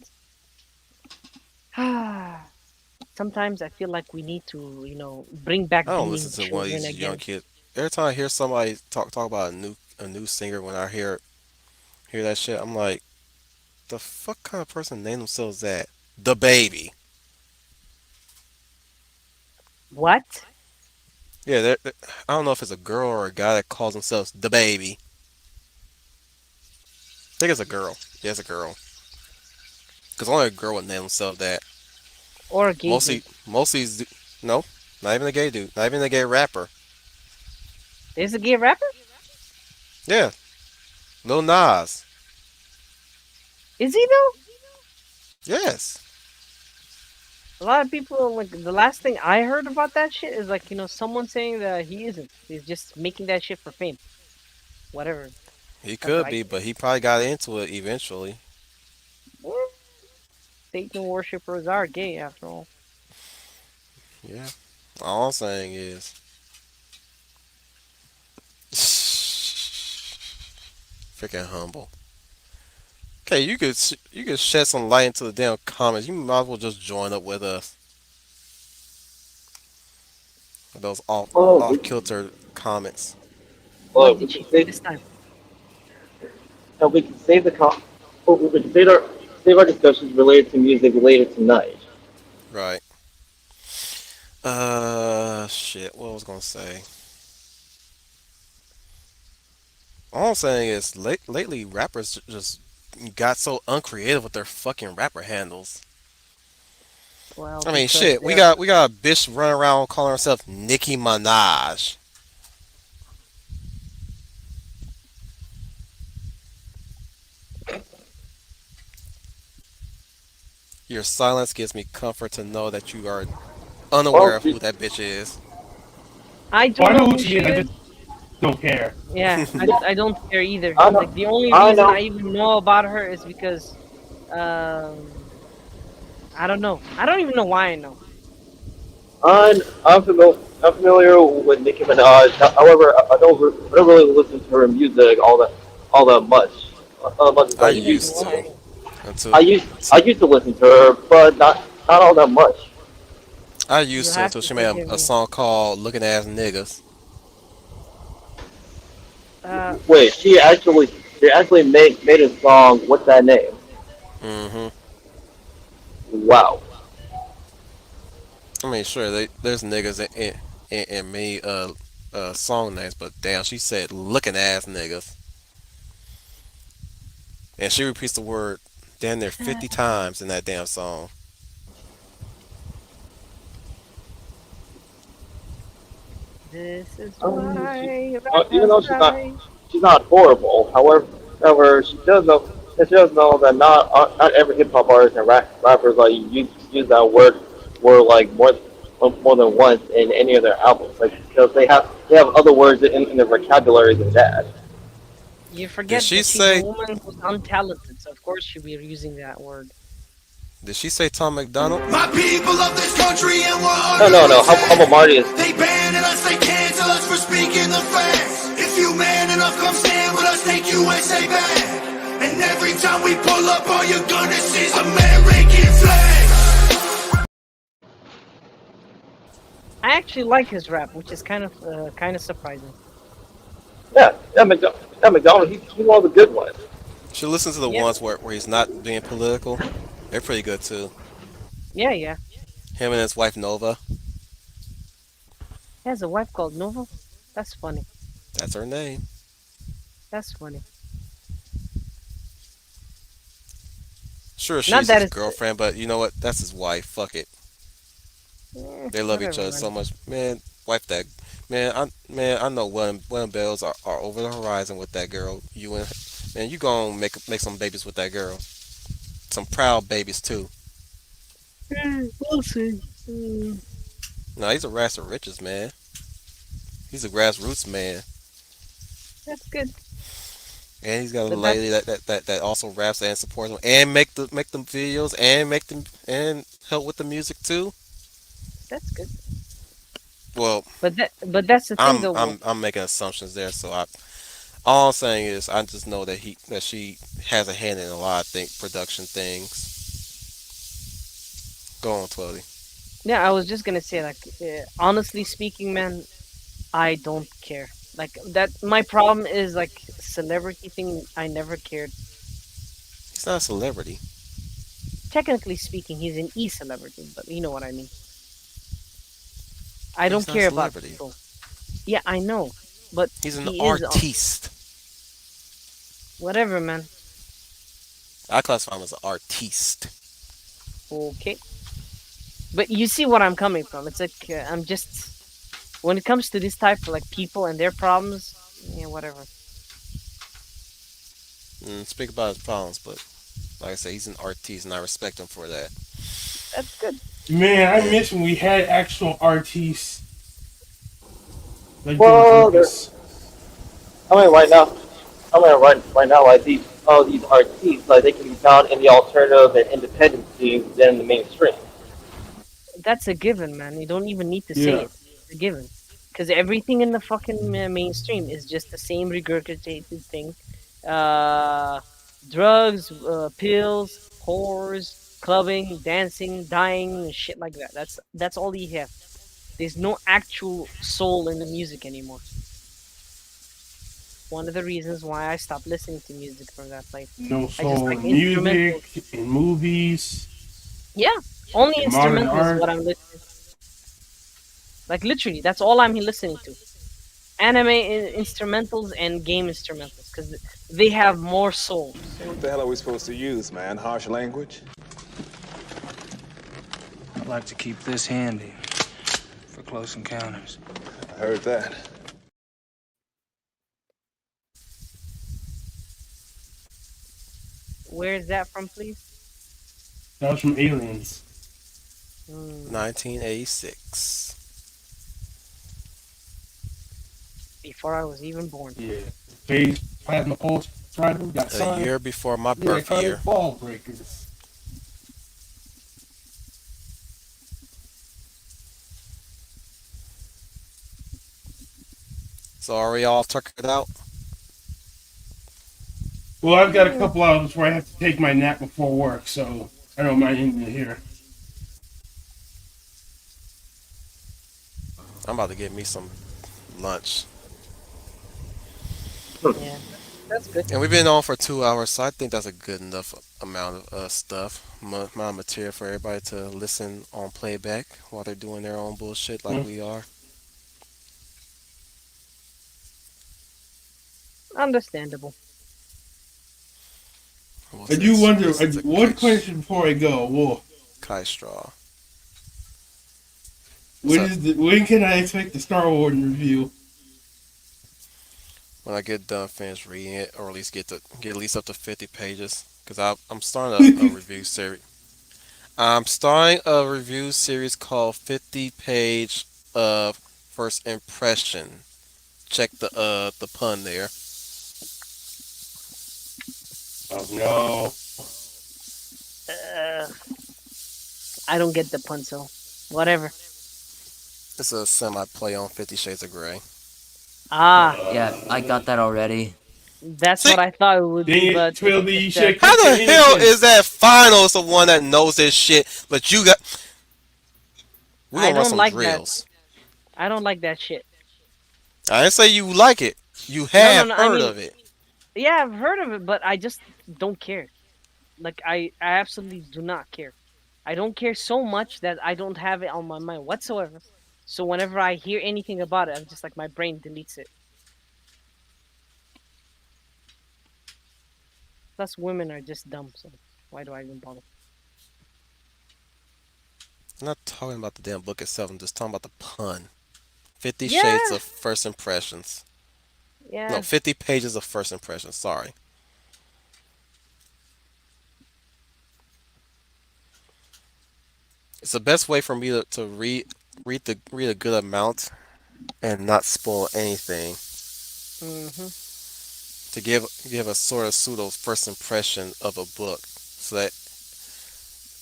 Sometimes I feel like we need to, bring I back don't listen being to one of children these young again. kids. Every time I hear somebody talk about a new singer, when I hear that shit, I'm like, the fuck kind of person name themselves that? The baby. What? Yeah, I don't know if it's a girl or a guy that calls themselves the baby. I think it's a girl. Yeah, it's a girl. Because only a girl would name themselves that. Or a gay dude? Mostly, no, not even a gay dude, not even a gay rapper. There's a gay rapper? Yeah, Lil Nas. Is he though? Yes, A lot of people like the last thing I heard about that shit is like, someone saying that he isn't. He's just making that shit for fame. Whatever. he That's what could I be, say. but he probably got into it eventually. Eh, Satan worshippers are gay after all. Yeah, all I'm saying is, freaking humble. Okay, you could shed some light into the damn comments. You might as well just join up with us. Those off Oh, off kilter comments. oh, What we did she can say save, this time? we can save we can save our discussions related to music later tonight. Right. Shit. What was I gonna say? All I'm saying is, lately rappers just got so uncreative with their fucking rapper handles. Well, I mean, because shit. We they're got we got a bitch running around calling herself Nicki Minaj. Your silence gives me comfort to know that you are unaware Well, of who that bitch is. I Oh, do I know know who who she she is. I is. just don't care. Yeah, I don't care either. I know, Like the only I reason I know, even know about her is because I don't know. I don't even know why I know. I'm familiar. I'm familiar with Nicki Minaj. However, I don't really listen to her music all that much. Not as much as I I Neither used do used to. to I. until I used to listen to her, but not all that much. I You used to have until to she made forgive a me. song called "Looking Ass Niggas." Uh, Wait, she actually made a song with that name. Hmm. Wow. I mean, sure, there's niggas in many song names, but damn, she said "looking ass niggas," and she repeats the word damn near 50 times in that damn song. this is She, why rap even has though died. she's not horrible. However, she does know that not every hip hop artist and rappers like use that word like more than once in any of their albums. Like because they have other words in their vocabulary than that. You Did forget she that she's a say? woman who's untalented, so of course she'll be using that word. Did she say Tom McDonald? My people of this country and we're No. under Humble attack. Marty is They banning us, they cancel us for speaking the facts. If you man enough, come stand with us, take USA back. And every time we pull up, all you're gonna see is American flags. I actually like his rap, which is kind of surprising. yeah McDonald. He's one of the good ones. She listened to the Yeah, ones where he's not being political. They're pretty good too. yeah, yeah. Him and his wife Nova. He has a wife called Nova. That's funny. That's her name. That's funny. Sure, Not she's that his it's girlfriend, but you know what? That's his wife. Fuck it. They love each whatever, other man. so much, man. Wife that man. I know William Bells are over the horizon with that girl. You and man, you gonna make some babies with that girl. Some proud babies too. We'll see. No, he's a ras of riches, man. He's a grassroots man, That's good, and he's got a but lady that also raps and supports him, and make them videos, and make them and help with the music too. that's good. Well, But that's the thing, though. Wolf. I'm making assumptions there, so I all I'm saying is I just know that she has a hand in a lot of production things. Go on, 12. Yeah, I was just gonna say, like, honestly speaking, man, I don't care. Like that, my problem is like celebrity thing. I never cared. He's not a celebrity. Technically speaking, he's an e-celebrity, but you know what I mean. I But don't he's not a care about celebrity. people. Yeah, I know, but He's an he is artiste. whatever, man. I classify him as an artiste. Okay, but you see what I'm coming from. It's like I'm just when it comes to this type of like people and their problems. Yeah, whatever. Speak about his problems, but like I said, he's an artiste, and I respect him for that. That's good. Man, I And miss when we had actual artists like George Well, Lucas. I mean, right now, like these artists, like they can be found in the alternative and independent scenes than in the mainstream. That's a given, man. You don't even need to say Yeah. it. It's a given. Because everything in the fucking mainstream is just the same regurgitated thing. Uh, drugs, pills, whores, clubbing, dancing, dying, and shit like that. That's all you have. There's no actual soul in the music anymore. One of the reasons why I stopped listening to music from that place. No I just soul like in instrumentals. music, in movies, Yeah, only in modern instrumentals is art. what I'm listening. Like literally, that's all I'm listening to. Anime instrumentals and game instrumentals because they have more souls. What the hell are we supposed to use, man? Harsh language? I'd like to keep this handy for close encounters. I heard that. Where is that from, please? That was from Aliens. Hmm, 1986, before I was even born. Yeah. Phase Plasma Pulse Rider got a signed. year before my Yeah, they birth called it year. Ball Breakers. So are we all tuckered out? Well, I've got a Mm, couple hours where I have to take my nap before work, so I don't mind ending it here. I'm about to get me some lunch. yeah, that's good. And we've been on for 2 hours, so I think that's a good enough amount of stuff, amount of material for everybody to listen on playback while they're doing their own bullshit like Hmm. we are. Understandable. What's I do this? wonder. Listen to One question before I go. Whoa, Kai Straw. What's when up? is when can I expect the Star Wars review? When I get done, finish reading it, or at least get at least up to 50 pages, because I'm starting a review series. I'm starting a review series called 50 Page of First Impression. Check the pun there. Oh no. Uh, I don't get the pun, so whatever. It's a semi play on 50 Shades of Grey. Ah, Yeah, I got that already. that's See, what I thought it would Dang be, it, but Twildy, if you should that, have kept how your the hell is innocence. that finals the one that knows this shit, but you got. We're I gonna run don't some like that. drills. I don't like that shit. I didn't say you like it. You No, no, have no. I heard mean, of it. yeah, I've heard of it, but I just don't care. Like, I absolutely do not care. I don't care so much that I don't have it on my mind whatsoever. So whenever I hear anything about it, I'm just like my brain deletes it. Plus, women are just dumb, so why do I even bother? I'm not talking about the damn book itself. I'm just talking about the pun. 50 Shades Yeah, of First Impressions. No, yeah. 50 pages of First Impressions. Sorry. It's the best way for me to read a good amount and not spoil anything. Mhm. To give a sort of pseudo first impression of a book. So that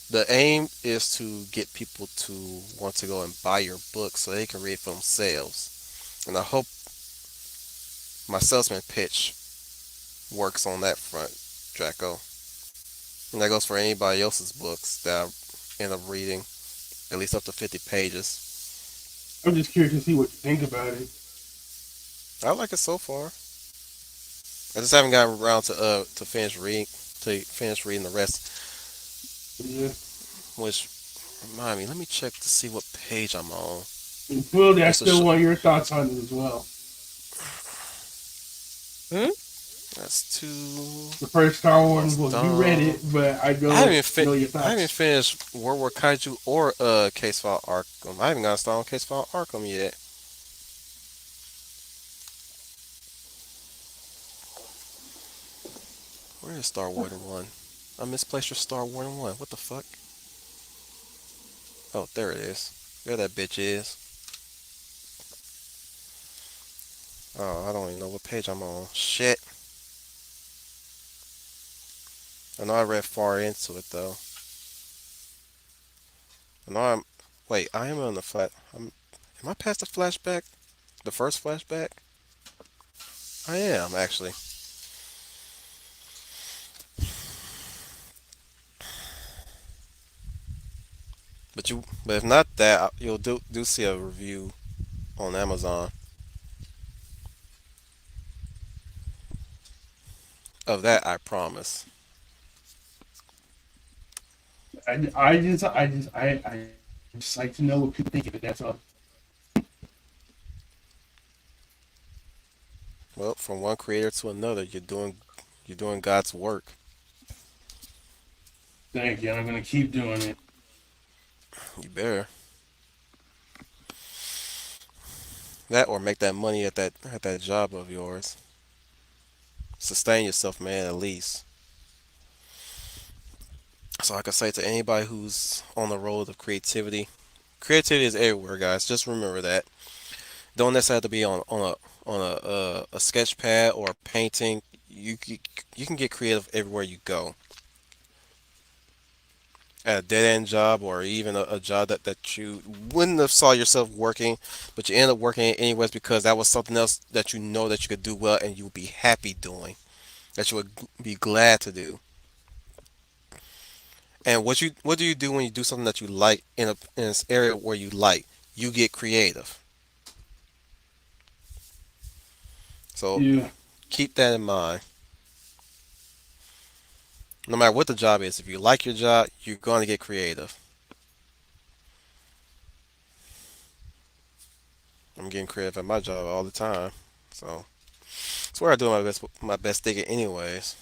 the aim is to get people to want to go and buy your book so they can read it for themselves. And I hope my salesman pitch works on that front, Draco. And that goes for anybody else's books that I end up reading, at least up to 50 pages. I'm just curious to see what you think about it. I like it so far. I just haven't gotten around to finish reading the rest. Yeah. Which remind me, let me check to see what page I'm on. And Twildy, I Just to still sh- want your thoughts on it as well. Hmm? that's two. The first Star Wars Almost book, you read done. it, but I I haven't don't even know your I haven't thoughts. finished World War Kaiju or Case File Arkham. I haven't got started on Case File Arkham yet. Where is Star Warden One? I misplaced your Star Warden One. What the fuck? Oh, there it is. There that bitch is. Oh, I don't even know what page I'm on. Shit. I know I read far into it though. I know I'm. Wait, I am on the flat. Am I past the flashback? The first flashback? I am actually. But if not that, you'll do see a review on Amazon of that. I promise. I just like to know what people think of it. That's all. Well, from one creator to another, you're doing God's work. Thank you. I'm gonna keep doing it. You better that or make that money at that job of yours. Sustain yourself, man. At least. So I can say to anybody who's on the road of creativity, creativity is everywhere, guys. Just remember that. Don't necessarily have to be on a sketch pad or a painting. You can get creative everywhere you go. at a dead end job or even a job that you wouldn't have saw yourself working, but you end up working it anyways because that was something else that you know that you could do well and you would be happy doing, that you would be glad to do. And what do you do when you do something that you like in an area where you like? You get creative. So Yeah. keep that in mind. No matter what the job is, if you like your job, you're going to get creative. I'm getting creative at my job all the time. So it's where I do my best thinking anyways.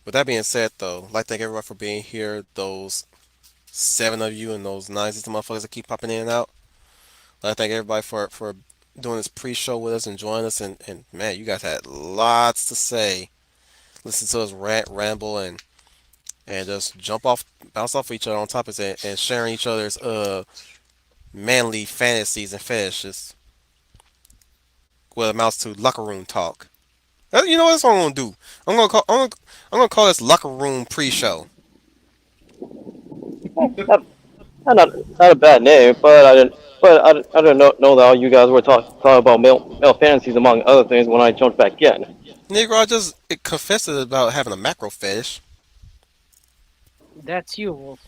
With that being said though, I'd like to thank everyone for being here. Those seven of you and those nine system motherfuckers that keep popping in and out. I'd like to thank everybody for doing this pre-show with us and joining us and man, you guys had lots to say. Listen to us rant, ramble and just bounce off each other on topics and sharing each other's manly fantasies and fetishes. What amounts to locker room talk. You know what? That's what I'm gonna do. I'm gonna call this locker room pre-show. Not, not a bad name, but I didn't know that you guys were talking about male fantasies among other things when I jumped back in. Negro, I just confessed about having a macro fetish. That's you, Wolf.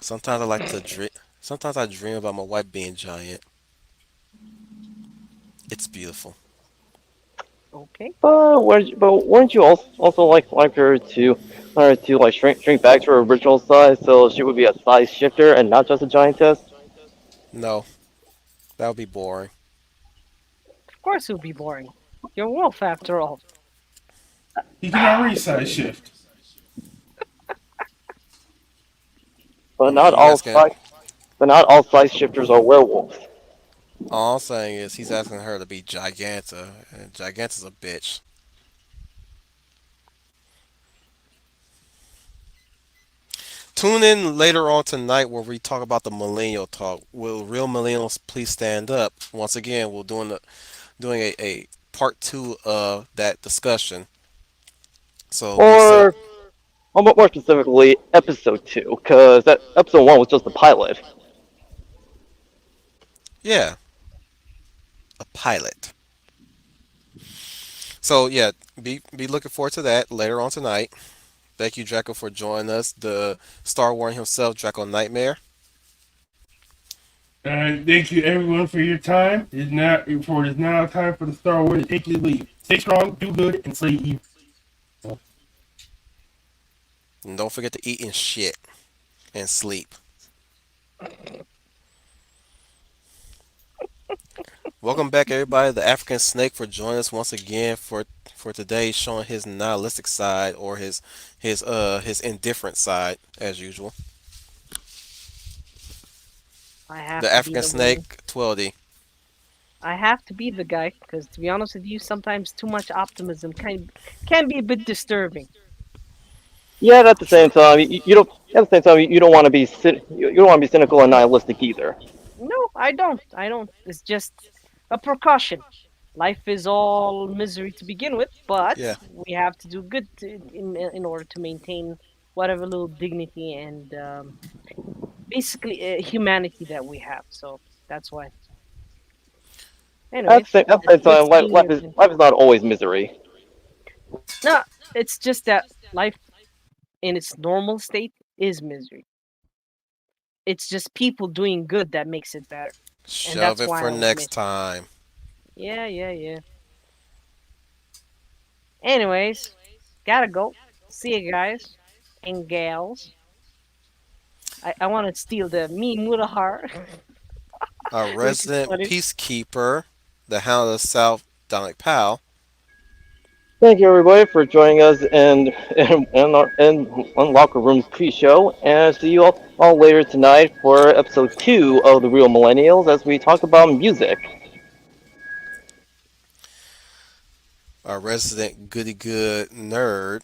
Sometimes I like to dream. Sometimes I dream about my wife being giant. It's beautiful. Okay. But weren't you also like her to like shrink back to her original size so she would be a size shifter and not just a giantess? No, that would be boring. Of course it would be boring. You're a wolf after all. He can already side shift. I But mean, not you all asking. size but not all size shifters are werewolves. All I'm saying is he's asking her to be Giganta, and Giganta's a bitch. Tune in later on tonight where we talk about the millennial talk. Will real millennials please stand up? Once again, we're doing a part two of that discussion. So be set. Or more specifically, episode two, because that episode one was just the pilot. Yeah, a pilot. So yeah, be looking forward to that later on tonight. Thank you, Draco, for joining us. The Star Wars himself, Draco Nightmare. Thank you everyone for your time. It is now time for the Star Wars to take his leave. Stay strong, do good, and slay evil. And don't forget to eat and shit and sleep. Welcome back, everybody. The African Snake for joining us once again for today, showing his nihilistic side or his indifferent side as usual. I have The to be African the one. Snake 12D. I have to be the guy because, to be honest with you, sometimes too much optimism can be a bit disturbing. Yet at the True. same time, you don't at the same time you don't want to be you don't want to be cynical and nihilistic either. No, I don't. I don't. It's just a precaution. Life is all misery to begin with, but Yeah. we have to do good in order to maintain whatever little dignity and basically humanity that we have. So that's why. Anyways, At the it's same good time, seeing you again. life is not always misery. No, it's just that life in its normal state is misery. It's just people doing good that makes it better, and Shove that's it why for I was next missing. time. Yeah, yeah, yeah. Anyways, gotta go. See you guys and gals. I want to steal the me Murahar, Our which is resident funny. peacekeeper, the Hound of the South, Dominic Powell. Thank you everybody for joining us in Locker Room's pre-show, and see you all later tonight for episode two of the Real Millennials as we talk about music. Our resident goody good nerd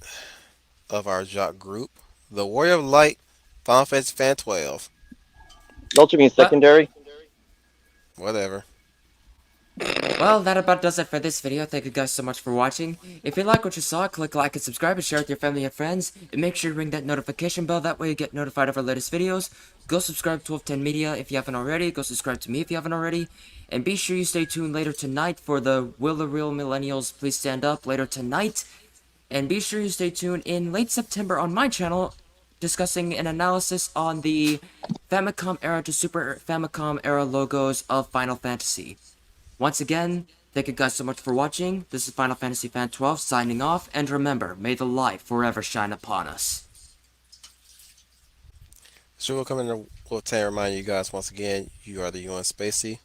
of our jock group, the Warrior of Light, Final Fantasy Fan 12. Don't you mean But secondary? Whatever. Well, that about does it for this video. Thank you guys so much for watching. If you like what you saw, click like and subscribe and share with your family and friends. And make sure to ring that notification bell. That way you get notified of our latest videos. Go subscribe to 1210 Media if you haven't already. Go subscribe to me if you haven't already. And be sure you stay tuned later tonight for the Will the Real Millennials Please Stand Up later tonight. And be sure you stay tuned in late September on my channel discussing an analysis on the Famicom era to Super Famicom era logos of Final Fantasy. Once again, thank you guys so much for watching. This is Final Fantasy Fan 12 signing off, and remember, may the light forever shine upon us. So we'll come in the Wolf Town. Remind you guys once again, you are the UN Spacey.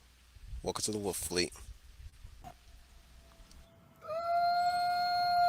Welcome to the Wolf Fleet.